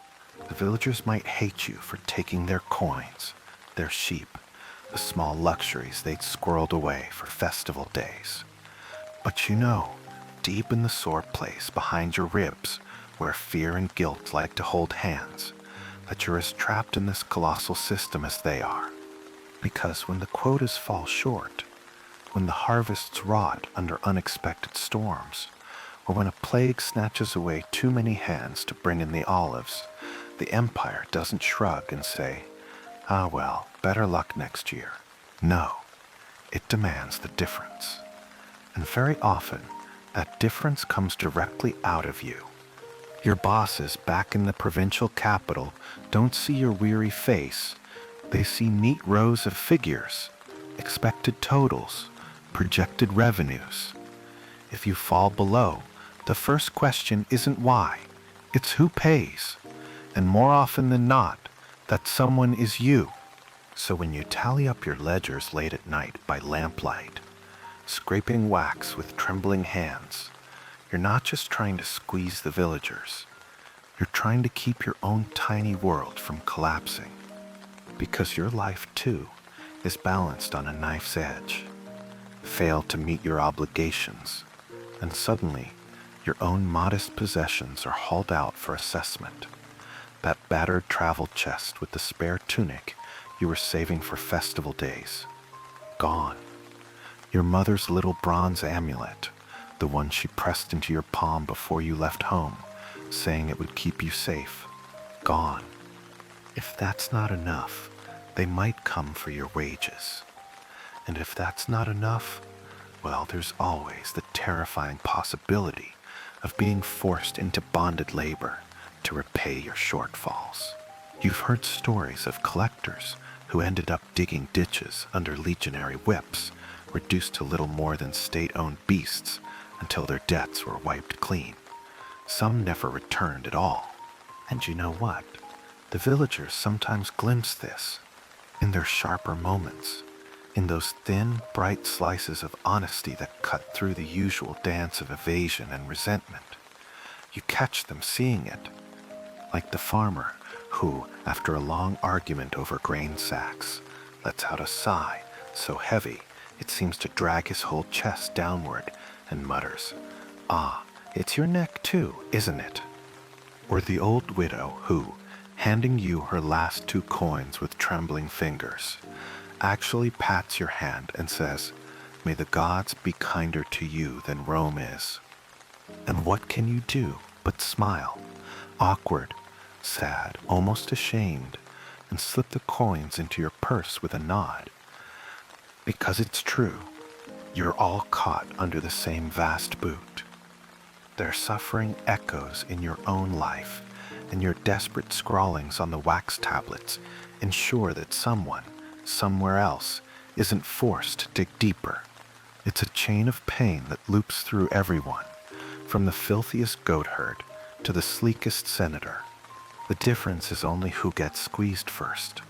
the villagers might hate you for taking their coins, their sheep, the small luxuries they'd squirreled away for festival days. But you know, deep in the sore place behind your ribs, where fear and guilt like to hold hands, that you're as trapped in this colossal system as they are. Because when the quotas fall short, when the harvests rot under unexpected storms, or when a plague snatches away too many hands to bring in the olives, the empire doesn't shrug and say, "Ah well, better luck next year." No, it demands the difference. And very often, that difference comes directly out of you. Your bosses back in the provincial capital don't see your weary face. They see neat rows of figures, expected totals, projected revenues. If you fall below, the first question isn't why, it's who pays. And more often than not, that someone is you. So when you tally up your ledgers late at night by lamplight, scraping wax with trembling hands, you're not just trying to squeeze the villagers. You're trying to keep your own tiny world from collapsing. Because your life, too, is balanced on a knife's edge. Fail to meet your obligations, and suddenly, your own modest possessions are hauled out for assessment. That battered travel chest with the spare tunic you were saving for festival days. Gone. Your mother's little bronze amulet, the one she pressed into your palm before you left home, saying it would keep you safe. Gone. If that's not enough, they might come for your wages. And if that's not enough, well, there's always the terrifying possibility of being forced into bonded labor to repay your shortfalls. You've heard stories of collectors who ended up digging ditches under legionary whips, reduced to little more than state-owned beasts until their debts were wiped clean. Some never returned at all. And you know what? The villagers sometimes glimpse this in their sharper moments, in those thin, bright slices of honesty that cut through the usual dance of evasion and resentment. You catch them seeing it, like the farmer who, after a long argument over grain sacks, lets out a sigh so heavy it seems to drag his whole chest downward and mutters, "Ah, it's your neck too, isn't it?" Or the old widow who, handing you her last 2 coins with trembling fingers, actually pats your hand and says, "May the gods be kinder to you than Rome is." And what can you do but smile, awkward, sad, almost ashamed, and slip the coins into your purse with a nod? Because it's true, you're all caught under the same vast boot. Their suffering echoes in your own life, and your desperate scrawlings on the wax tablets ensure that someone, somewhere else, isn't forced to dig deeper. It's a chain of pain that loops through everyone, from the filthiest goatherd to the sleekest senator. The difference is only who gets squeezed first,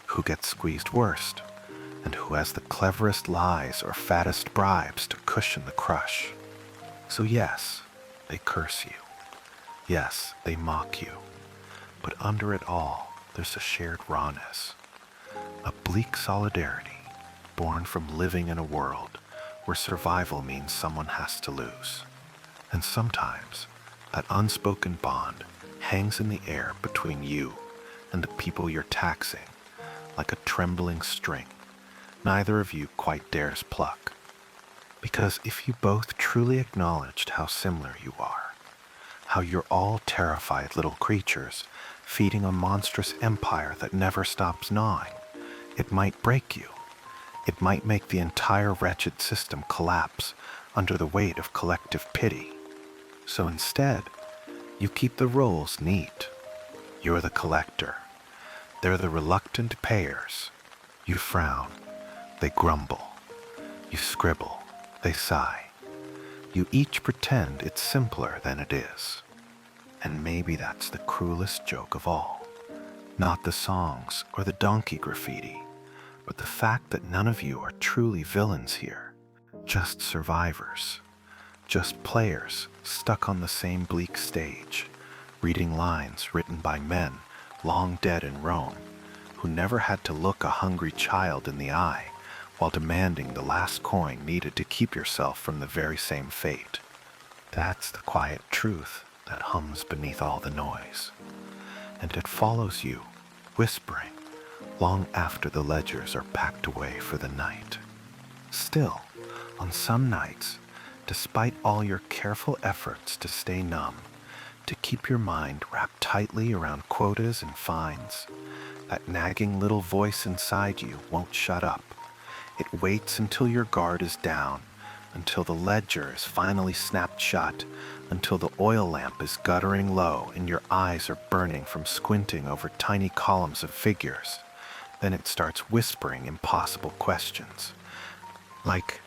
who gets squeezed worst, and who has the cleverest lies or fattest bribes to cushion the crush. So yes, they curse you. Yes, they mock you. But under it all, there's a shared rawness, a bleak solidarity born from living in a world where survival means someone has to lose. And sometimes, that unspoken bond hangs in the air between you and the people you're taxing, like a trembling string neither of you quite dares pluck. Because if you both truly acknowledged how similar you are, how you're all terrified little creatures feeding a monstrous empire that never stops gnawing, it might break you. It might make the entire wretched system collapse under the weight of collective pity. So instead, you keep the roles neat. You're the collector, They're the reluctant payers. You frown, they grumble. You scribble, they sigh. You each pretend it's simpler than it is. And maybe that's the cruelest joke of all. Not the songs or the donkey graffiti, but the fact that none of you are truly villains here. Just survivors. Just players stuck on the same bleak stage, reading lines written by men long dead in Rome, who never had to look a hungry child in the eye while demanding the last coin needed to keep yourself from the very same fate. That's the quiet truth that hums beneath all the noise. And it follows you, whispering, long after the ledgers are packed away for the night. Still, on some nights, despite all your careful efforts to stay numb, to keep your mind wrapped tightly around quotas and fines, that nagging little voice inside you won't shut up. It waits until your guard is down, until the ledger is finally snapped shut, until the oil lamp is guttering low and your eyes are burning from squinting over tiny columns of figures. Then it starts whispering impossible questions. Like,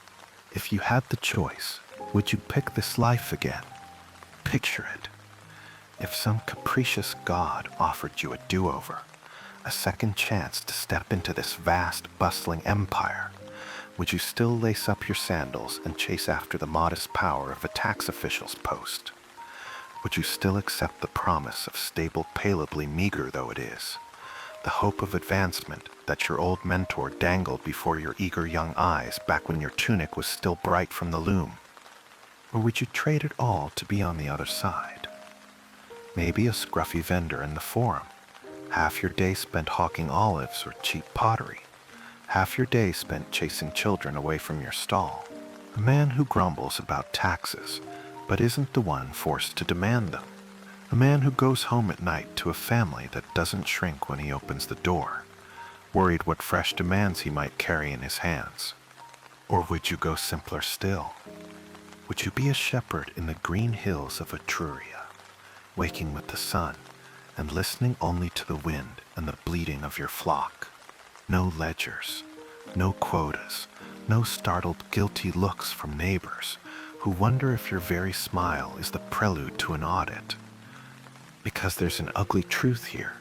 if you had the choice, would you pick this life again? Picture it. If some capricious god offered you a do-over, a second chance to step into this vast, bustling empire, would you still lace up your sandals and chase after the modest power of a tax official's post? Would you still accept the promise of stable, palpably meager though it is, the hope of advancement that your old mentor dangled before your eager young eyes back when your tunic was still bright from the loom? Or would you trade it all to be on the other side? Maybe a scruffy vendor in the forum, half your day spent hawking olives or cheap pottery, half your day spent chasing children away from your stall. A man who grumbles about taxes, but isn't the one forced to demand them. A man who goes home at night to a family that doesn't shrink when he opens the door, worried what fresh demands he might carry in his hands. Or would you go simpler still? Would you be a shepherd in the green hills of Etruria, waking with the sun and listening only to the wind and the bleating of your flock? No ledgers, no quotas, no startled, guilty looks from neighbors who wonder if your very smile is the prelude to an audit. Because there's an ugly truth here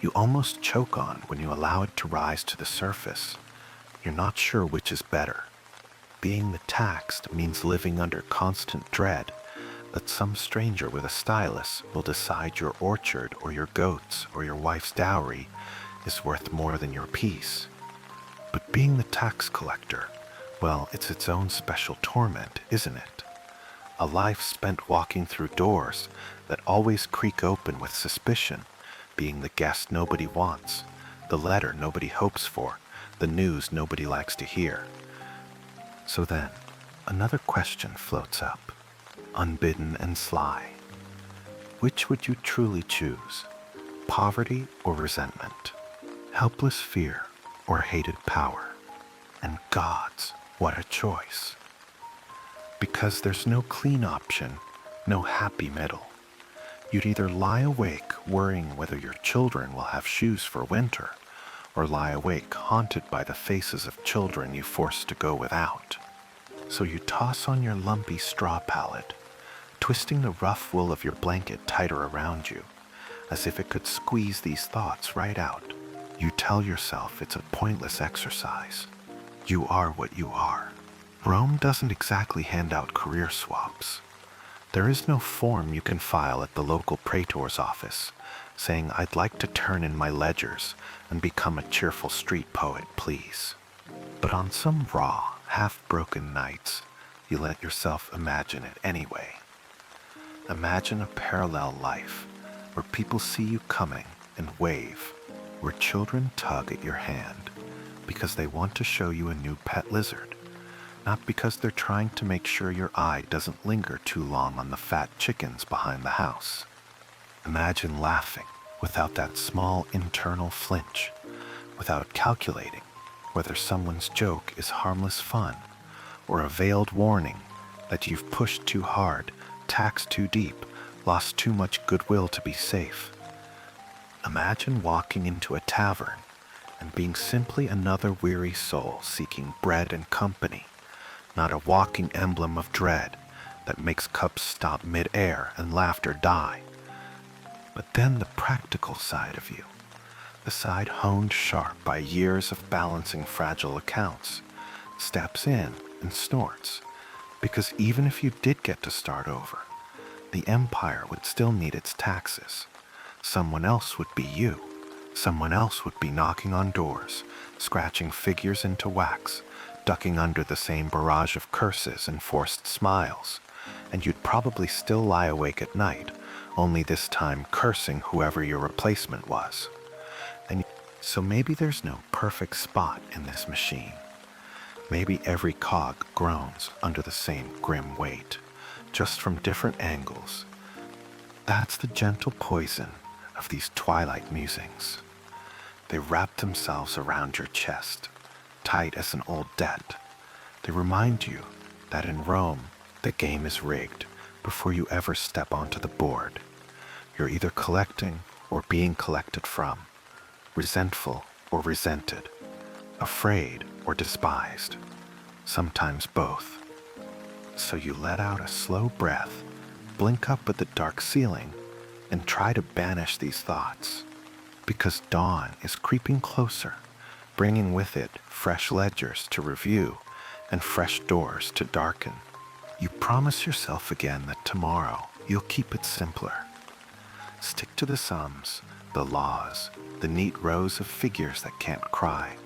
you almost choke on when you allow it to rise to the surface. You're not sure which is better. Being the taxed means living under constant dread that some stranger with a stylus will decide your orchard or your goats or your wife's dowry is worth more than your peace. But being the tax collector, well, it's its own special torment, isn't it? A life spent walking through doors that always creak open with suspicion, being the guest nobody wants, the letter nobody hopes for, the news nobody likes to hear. So then, another question floats up, unbidden and sly. Which would you truly choose, poverty or resentment? Helpless fear or hated power? And gods, what a choice. Because there's no clean option, no happy middle. You'd either lie awake worrying whether your children will have shoes for winter, or lie awake haunted by the faces of children you forced to go without. So you toss on your lumpy straw pallet, twisting the rough wool of your blanket tighter around you, as if it could squeeze these thoughts right out. You tell yourself it's a pointless exercise. You are what you are. Rome doesn't exactly hand out career swaps. There is no form you can file at the local praetor's office saying, "I'd like to turn in my ledgers and become a cheerful street poet, please." But on some raw, half-broken nights, you let yourself imagine it anyway. Imagine a parallel life where people see you coming and wave, where children tug at your hand because they want to show you a new pet lizard, not because they're trying to make sure your eye doesn't linger too long on the fat chickens behind the house. Imagine laughing without that small internal flinch, without calculating whether someone's joke is harmless fun or a veiled warning that you've pushed too hard, taxed too deep, lost too much goodwill to be safe. Imagine walking into a tavern and being simply another weary soul seeking bread and company, not a walking emblem of dread that makes cups stop mid-air and laughter die. But then the practical side of you, the side honed sharp by years of balancing fragile accounts, steps in and snorts, because even if you did get to start over, the empire would still need its taxes. Someone else would be you. Someone else would be knocking on doors, scratching figures into wax, ducking under the same barrage of curses and forced smiles, and you'd probably still lie awake at night, only this time cursing whoever your replacement was. And so maybe there's no perfect spot in this machine. Maybe every cog groans under the same grim weight, just from different angles. That's the gentle poison of these twilight musings. They wrap themselves around your chest, tight as an old debt. They remind you that in Rome, the game is rigged before you ever step onto the board. You're either collecting or being collected from, resentful or resented, afraid or despised, sometimes both. So you let out a slow breath, blink up at the dark ceiling, and try to banish these thoughts, because dawn is creeping closer, bringing with it fresh ledgers to review and fresh doors to darken. You promise yourself again that tomorrow you'll keep it simpler. Stick to the sums, the laws, the neat rows of figures that can't cry,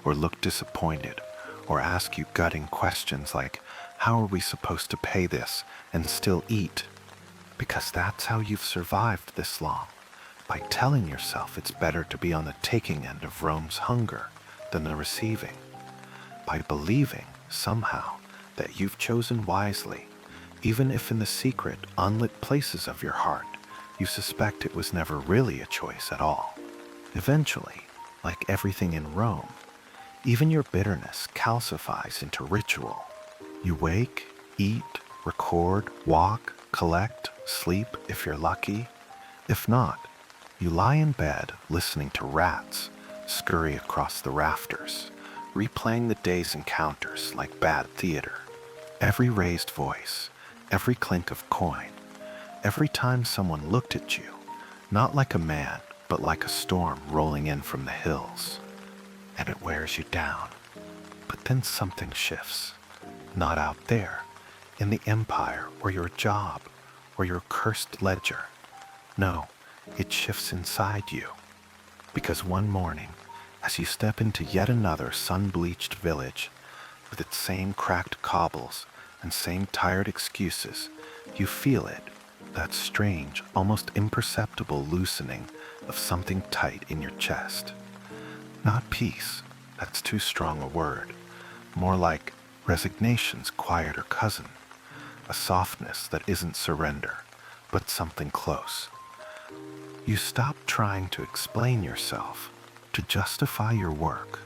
or look disappointed, or ask you gutting questions like, how are we supposed to pay this and still eat? Because that's how you've survived this long, by telling yourself it's better to be on the taking end of Rome's hunger than the receiving, by believing, somehow, that you've chosen wisely, even if in the secret, unlit places of your heart, you suspect it was never really a choice at all. Eventually, like everything in Rome, even your bitterness calcifies into ritual. You wake, eat, record, walk, collect, sleep if you're lucky. If not, you lie in bed listening to rats scurry across the rafters, replaying the day's encounters like bad theater. Every raised voice, every clink of coin, every time someone looked at you, not like a man, but like a storm rolling in from the hills. And it wears you down. But then something shifts. Not out there, in the empire, or your job, or your cursed ledger. No, it shifts inside you. Because one morning, as you step into yet another sun-bleached village, with its same cracked cobbles and same tired excuses, you feel it, that strange, almost imperceptible loosening of something tight in your chest. Not peace, that's too strong a word, more like resignation's quieter cousin, a softness that isn't surrender, but something close. You stop trying to explain yourself, to justify your work,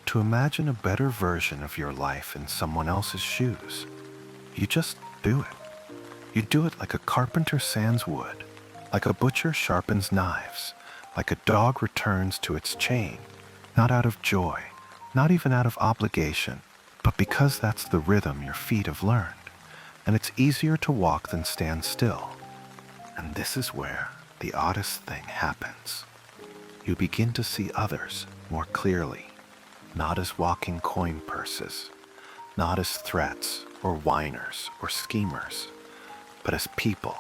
to imagine a better version of your life in someone else's shoes. You just do it. You do it like a carpenter sands wood, like a butcher sharpens knives, like a dog returns to its chain, not out of joy, not even out of obligation, but because that's the rhythm your feet have learned, and it's easier to walk than stand still. And this is where the oddest thing happens. You begin to see others more clearly, not as walking coin purses, not as threats or whiners or schemers, but as people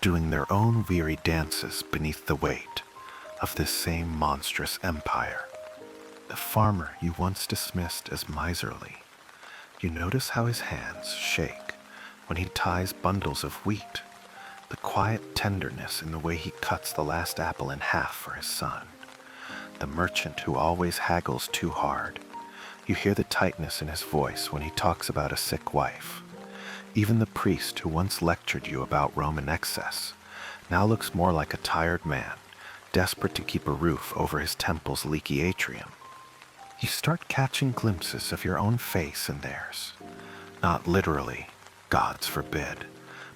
doing their own weary dances beneath the weight of this same monstrous empire. The farmer you once dismissed as miserly, you notice how his hands shake when he ties bundles of wheat, the quiet tenderness in the way he cuts the last apple in half for his son, the merchant who always haggles too hard. You hear the tightness in his voice when he talks about a sick wife. Even the priest who once lectured you about Roman excess now looks more like a tired man, desperate to keep a roof over his temple's leaky atrium. You start catching glimpses of your own face in theirs. Not literally, gods forbid,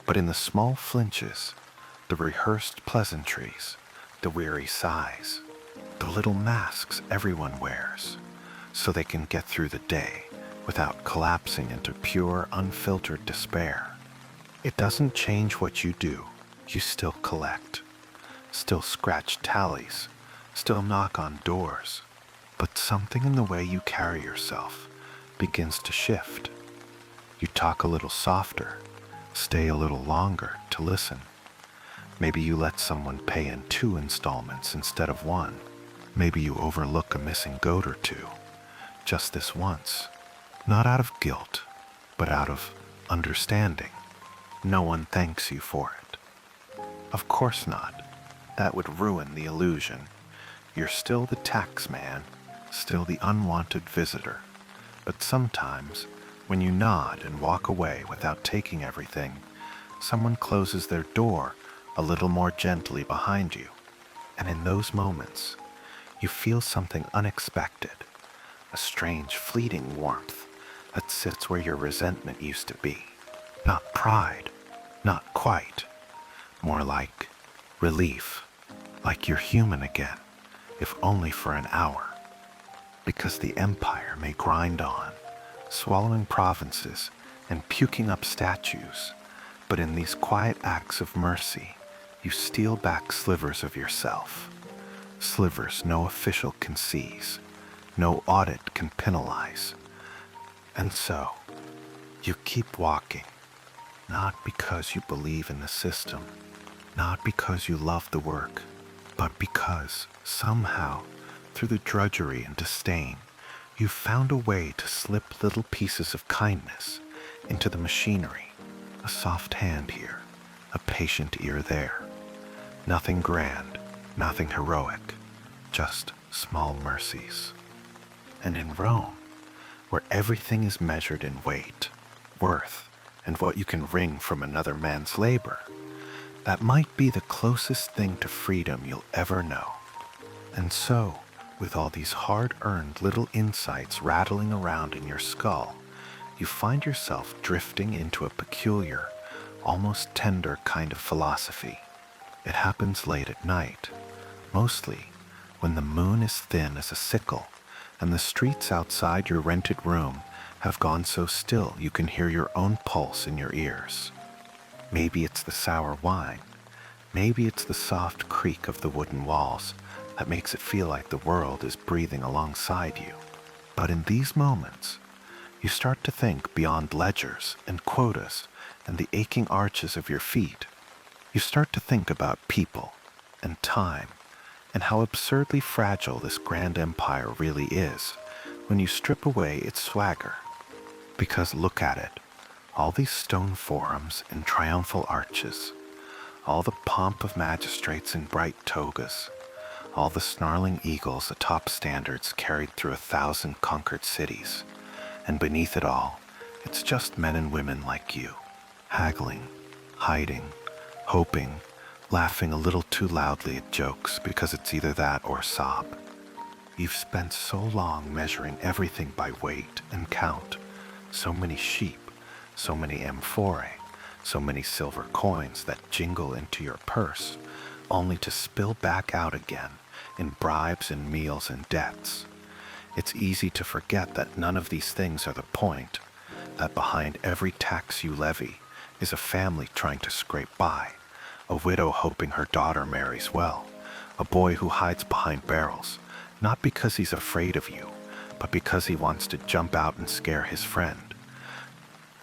but in the small flinches, the rehearsed pleasantries, the weary sighs, the little masks everyone wears, so they can get through the day without collapsing into pure, unfiltered despair. It doesn't change what you do. You still collect, still scratch tallies, still knock on doors, but something in the way you carry yourself begins to shift. You talk a little softer, stay a little longer to listen. Maybe you let someone pay in 2 installments instead of 1. Maybe you overlook a missing goat or 2, just this once, not out of guilt, but out of understanding. No one thanks you for it. Of course not. That would ruin the illusion. You're still the tax man, still the unwanted visitor. But sometimes, when you nod and walk away without taking everything, someone closes their door a little more gently behind you. And in those moments, you feel something unexpected, a strange, fleeting warmth that sits where your resentment used to be. Not pride, not quite, more like relief, like you're human again, if only for an hour. Because the empire may grind on, swallowing provinces and puking up statues, but in these quiet acts of mercy, you steal back slivers of yourself, slivers no official can seize, no audit can penalize. And so, you keep walking, not because you believe in the system, not because you love the work, but because, somehow, through the drudgery and disdain, you've found a way to slip little pieces of kindness into the machinery, a soft hand here, a patient ear there. Nothing grand, nothing heroic, just small mercies. And in Rome, where everything is measured in weight, worth, and what you can wring from another man's labor, that might be the closest thing to freedom you'll ever know. And so, with all these hard-earned little insights rattling around in your skull, you find yourself drifting into a peculiar, almost tender kind of philosophy. It happens late at night, mostly when the moon is thin as a sickle and the streets outside your rented room have gone so still you can hear your own pulse in your ears. Maybe it's the sour wine. Maybe it's the soft creak of the wooden walls that makes it feel like the world is breathing alongside you. But in these moments, you start to think beyond ledgers and quotas and the aching arches of your feet. You start to think about people and time and how absurdly fragile this grand empire really is when you strip away its swagger. Because look at it, all these stone forums and triumphal arches, all the pomp of magistrates in bright togas, all the snarling eagles atop standards carried through 1,000 conquered cities, and beneath it all, it's just men and women like you, haggling, hiding, hoping, laughing a little too loudly at jokes because it's either that or sob. You've spent so long measuring everything by weight and count, so many sheep, so many amphorae, so many silver coins that jingle into your purse, only to spill back out again in bribes and meals and debts. It's easy to forget that none of these things are the point, that behind every tax you levy is a family trying to scrape by, a widow hoping her daughter marries well, a boy who hides behind barrels, not because he's afraid of you, but because he wants to jump out and scare his friend.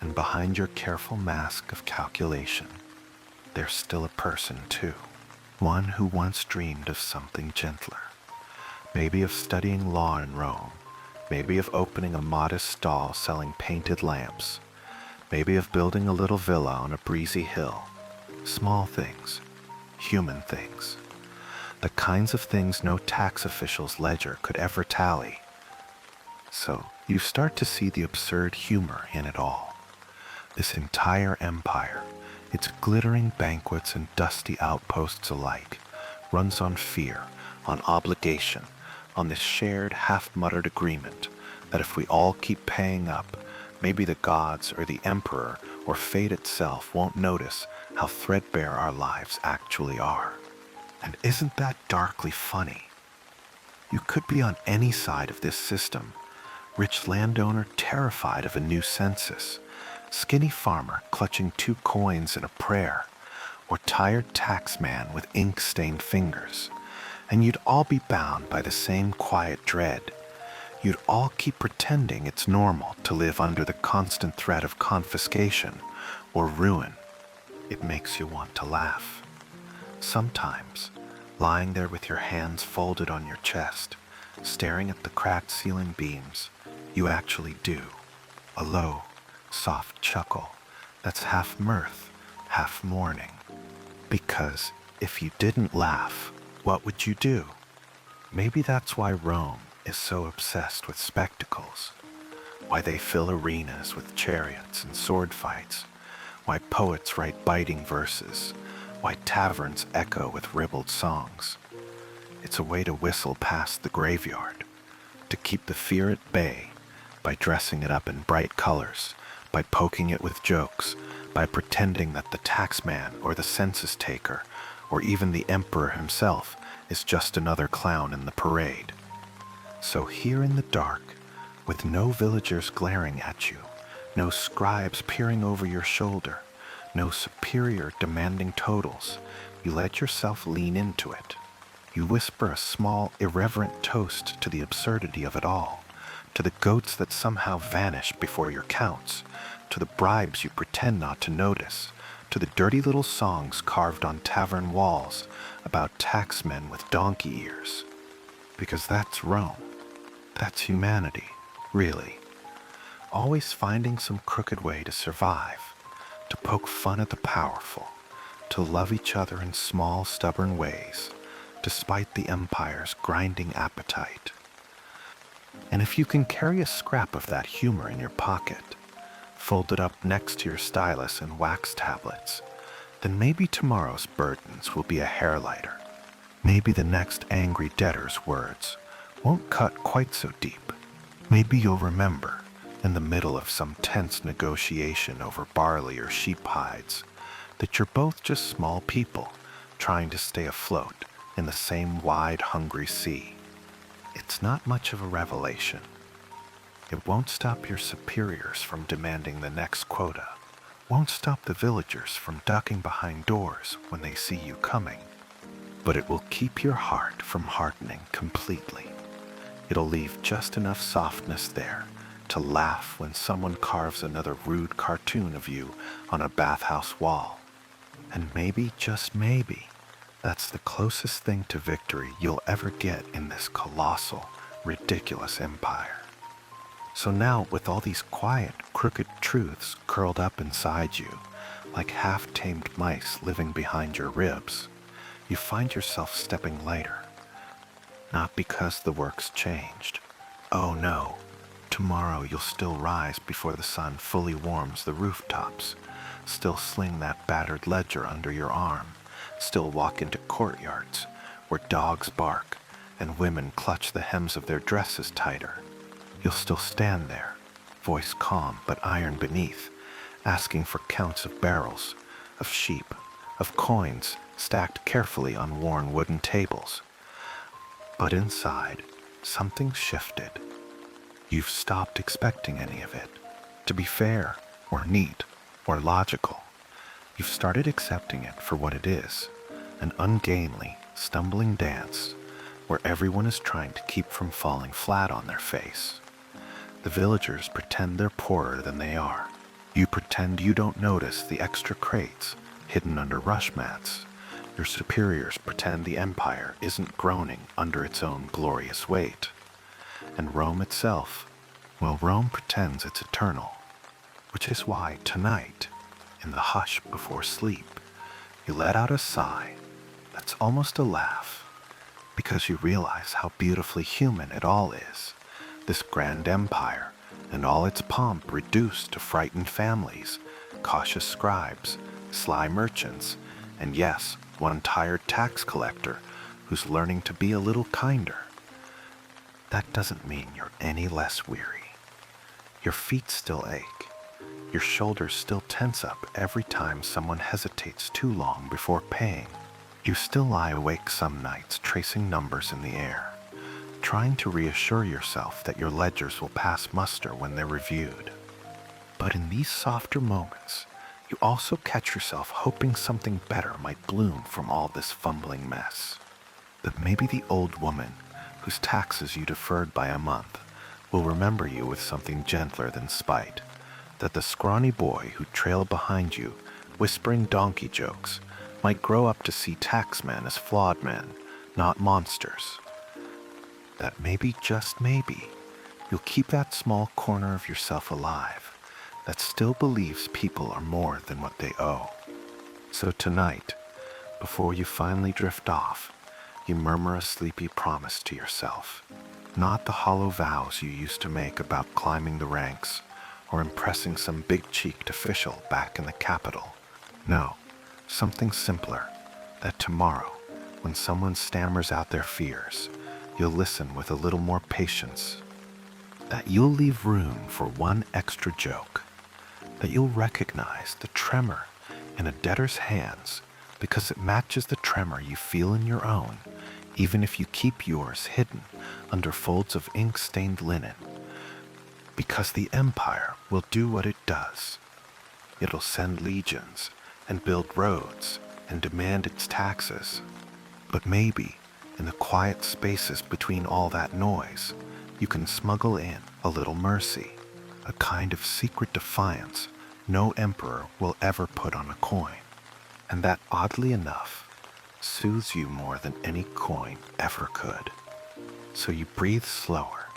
And behind your careful mask of calculation, there's still a person too, one who once dreamed of something gentler, maybe of studying law in Rome, maybe of opening a modest stall selling painted lamps, maybe of building a little villa on a breezy hill. Small things, human things, the kinds of things no tax official's ledger could ever tally. So you start to see the absurd humor in it all. This entire empire, its glittering banquets and dusty outposts alike, runs on fear, on obligation, on this shared half-muttered agreement that if we all keep paying up, maybe the gods or the emperor or fate itself won't notice how threadbare our lives actually are. And isn't that darkly funny? You could be on any side of this system. Rich landowner terrified of a new census, skinny farmer clutching 2 coins in a prayer, or tired taxman with ink-stained fingers. And you'd all be bound by the same quiet dread. You'd all keep pretending it's normal to live under the constant threat of confiscation or ruin. It makes you want to laugh. Sometimes, lying there with your hands folded on your chest, staring at the cracked ceiling beams, you actually do. A low, soft chuckle that's half mirth, half mourning. Because if you didn't laugh, what would you do? Maybe that's why Rome is so obsessed with spectacles. Why they fill arenas with chariots and sword fights. Why poets write biting verses. Why taverns echo with ribald songs. It's a way to whistle past the graveyard, to keep the fear at bay by dressing it up in bright colors, by poking it with jokes, by pretending that the taxman or the census taker or even the emperor himself is just another clown in the parade. So here in the dark, with no villagers glaring at you, no scribes peering over your shoulder, no superior demanding totals, you let yourself lean into it. You whisper a small, irreverent toast to the absurdity of it all, to the goats that somehow vanish before your counts, to the bribes you pretend not to notice, to the dirty little songs carved on tavern walls about taxmen with donkey ears. Because that's Rome. That's humanity, really. Always finding some crooked way to survive, to poke fun at the powerful, to love each other in small, stubborn ways, despite the empire's grinding appetite. And if you can carry a scrap of that humor in your pocket, folded up next to your stylus and wax tablets, then maybe tomorrow's burdens will be a hair lighter. Maybe the next angry debtor's words won't cut quite so deep. Maybe you'll remember, in the middle of some tense negotiation over barley or sheep hides, that you're both just small people trying to stay afloat in the same wide, hungry sea. It's not much of a revelation. It won't stop your superiors from demanding the next quota, won't stop the villagers from ducking behind doors when they see you coming, but it will keep your heart from hardening completely. It'll leave just enough softness there to laugh when someone carves another rude cartoon of you on a bathhouse wall. And maybe, just maybe, that's the closest thing to victory you'll ever get in this colossal, ridiculous empire. So now, with all these quiet, crooked truths curled up inside you, like half-tamed mice living behind your ribs, you find yourself stepping lighter. Not because the work's changed. Oh no, tomorrow you'll still rise before the sun fully warms the rooftops, still sling that battered ledger under your arm, still walk into courtyards where dogs bark and women clutch the hems of their dresses tighter. You'll still stand there, voice calm but iron beneath, asking for counts of barrels, of sheep, of coins stacked carefully on worn wooden tables. But inside, something's shifted. You've stopped expecting any of it to be fair or neat or logical. You've started accepting it for what it is, an ungainly, stumbling dance where everyone is trying to keep from falling flat on their face. The villagers pretend they're poorer than they are. You pretend you don't notice the extra crates hidden under rush mats. Your superiors pretend the empire isn't groaning under its own glorious weight. And Rome itself, well, Rome pretends it's eternal, which is why tonight, in the hush before sleep, you let out a sigh that's almost a laugh, because you realize how beautifully human it all is, this grand empire and all its pomp reduced to frightened families, cautious scribes, sly merchants, and yes, one tired tax collector who's learning to be a little kinder. That doesn't mean you're any less weary. Your feet still ache. Your shoulders still tense up every time someone hesitates too long before paying. You still lie awake some nights tracing numbers in the air, trying to reassure yourself that your ledgers will pass muster when they're reviewed. But in these softer moments, you also catch yourself hoping something better might bloom from all this fumbling mess. That maybe the old woman whose taxes you deferred by a month will remember you with something gentler than spite. That the scrawny boy who trailed behind you, whispering donkey jokes, might grow up to see taxmen as flawed men, not monsters. That maybe, just maybe, you'll keep that small corner of yourself alive that still believes people are more than what they owe. So tonight, before you finally drift off, you murmur a sleepy promise to yourself. Not the hollow vows you used to make about climbing the ranks or impressing some big-cheeked official back in the capital. No, something simpler, that tomorrow, when someone stammers out their fears, you'll listen with a little more patience. That you'll leave room for one extra joke. That you'll recognize the tremor in a debtor's hands because it matches the tremor you feel in your own, even if you keep yours hidden under folds of ink-stained linen. Because the empire will do what it does. It'll send legions and build roads and demand its taxes. But maybe, in the quiet spaces between all that noise, you can smuggle in a little mercy, a kind of secret defiance no emperor will ever put on a coin, and that, oddly enough, soothes you more than any coin ever could. So you breathe slower,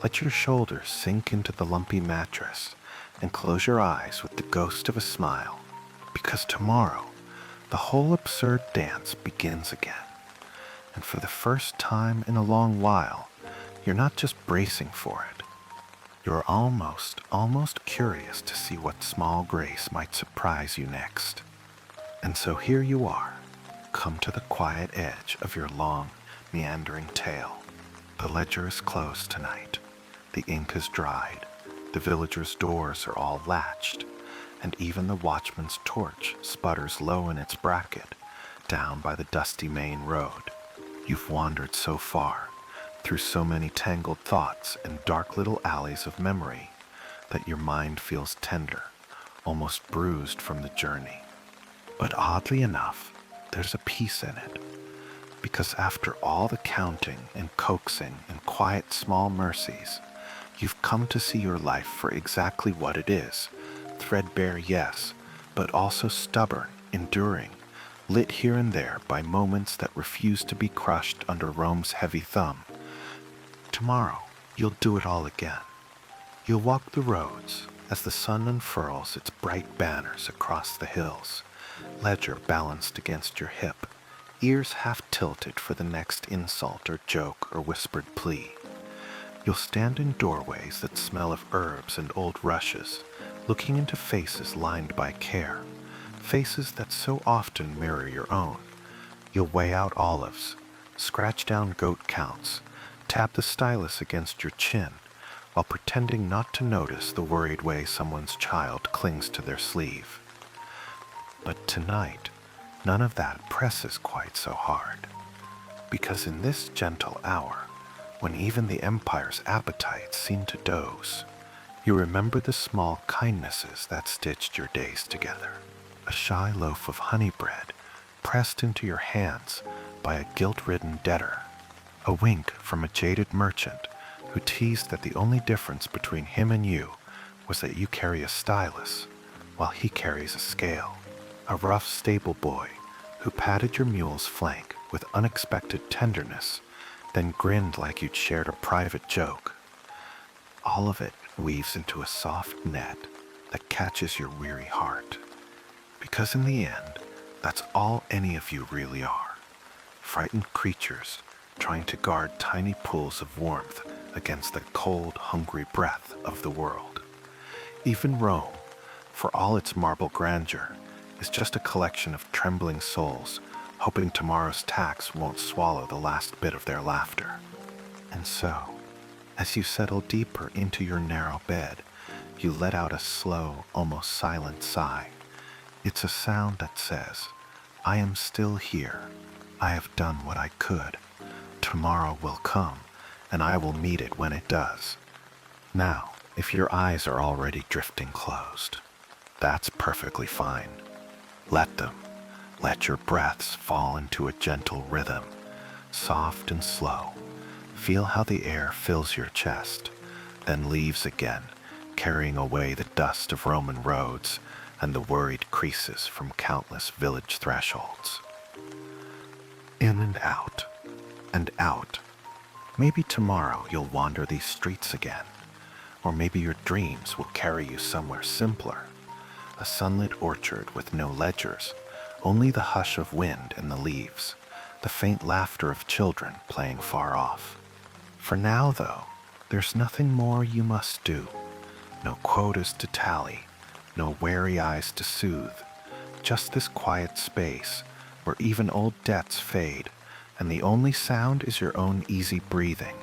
let your shoulders sink into the lumpy mattress, and close your eyes with the ghost of a smile, because tomorrow, the whole absurd dance begins again. And for the first time in a long while, you're not just bracing for it. You're almost curious to see what small grace might surprise you next. And so here you are, come to the quiet edge of your long, meandering tale. The ledger is closed tonight. The ink is dried. The villagers' doors are all latched, and even the watchman's torch sputters low in its bracket down by the dusty main road. You've wandered so far, through so many tangled thoughts and dark little alleys of memory, that your mind feels tender, almost bruised from the journey. But oddly enough, there's a peace in it, because after all the counting and coaxing and quiet small mercies, you've come to see your life for exactly what it is, threadbare, yes, but also stubborn, enduring, lit here and there by moments that refuse to be crushed under Rome's heavy thumb. Tomorrow, you'll do it all again. You'll walk the roads as the sun unfurls its bright banners across the hills, ledger balanced against your hip, ears half tilted for the next insult or joke or whispered plea. You'll stand in doorways that smell of herbs and old rushes, looking into faces lined by care, faces that so often mirror your own. You'll weigh out olives, scratch down goat counts, tap the stylus against your chin, while pretending not to notice the worried way someone's child clings to their sleeve. But tonight, none of that presses quite so hard, because in this gentle hour, when even the empire's appetites seem to doze, you remember the small kindnesses that stitched your days together. A shy loaf of honey bread pressed into your hands by a guilt-ridden debtor, a wink from a jaded merchant who teased that the only difference between him and you was that you carry a stylus while he carries a scale, a rough stable boy who patted your mule's flank with unexpected tenderness, then grinned like you'd shared a private joke. All of it weaves into a soft net that catches your weary heart. Because in the end, that's all any of you really are. Frightened creatures trying to guard tiny pools of warmth against the cold, hungry breath of the world. Even Rome, for all its marble grandeur, is just a collection of trembling souls hoping tomorrow's tax won't swallow the last bit of their laughter. And so, as you settle deeper into your narrow bed, you let out a slow, almost silent sigh. It's a sound that says, I am still here. I have done what I could. Tomorrow will come, and I will meet it when it does. Now, if your eyes are already drifting closed, that's perfectly fine. Let them. Let your breaths fall into a gentle rhythm, soft and slow. Feel how the air fills your chest, then leaves again, carrying away the dust of Roman roads and the worried creases from countless village thresholds. In and out, and out. Maybe tomorrow you'll wander these streets again, or maybe your dreams will carry you somewhere simpler. A sunlit orchard with no ledgers, only the hush of wind and the leaves, the faint laughter of children playing far off. For now, though, there's nothing more you must do. No quotas to tally, no wary eyes to soothe, just this quiet space where even old debts fade, and the only sound is your own easy breathing.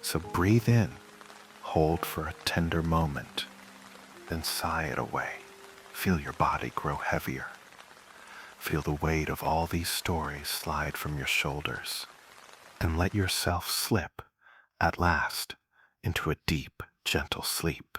So breathe in, hold for a tender moment, then sigh it away. Feel your body grow heavier. Feel the weight of all these stories slide from your shoulders, and let yourself slip, at last, into a deep, gentle sleep.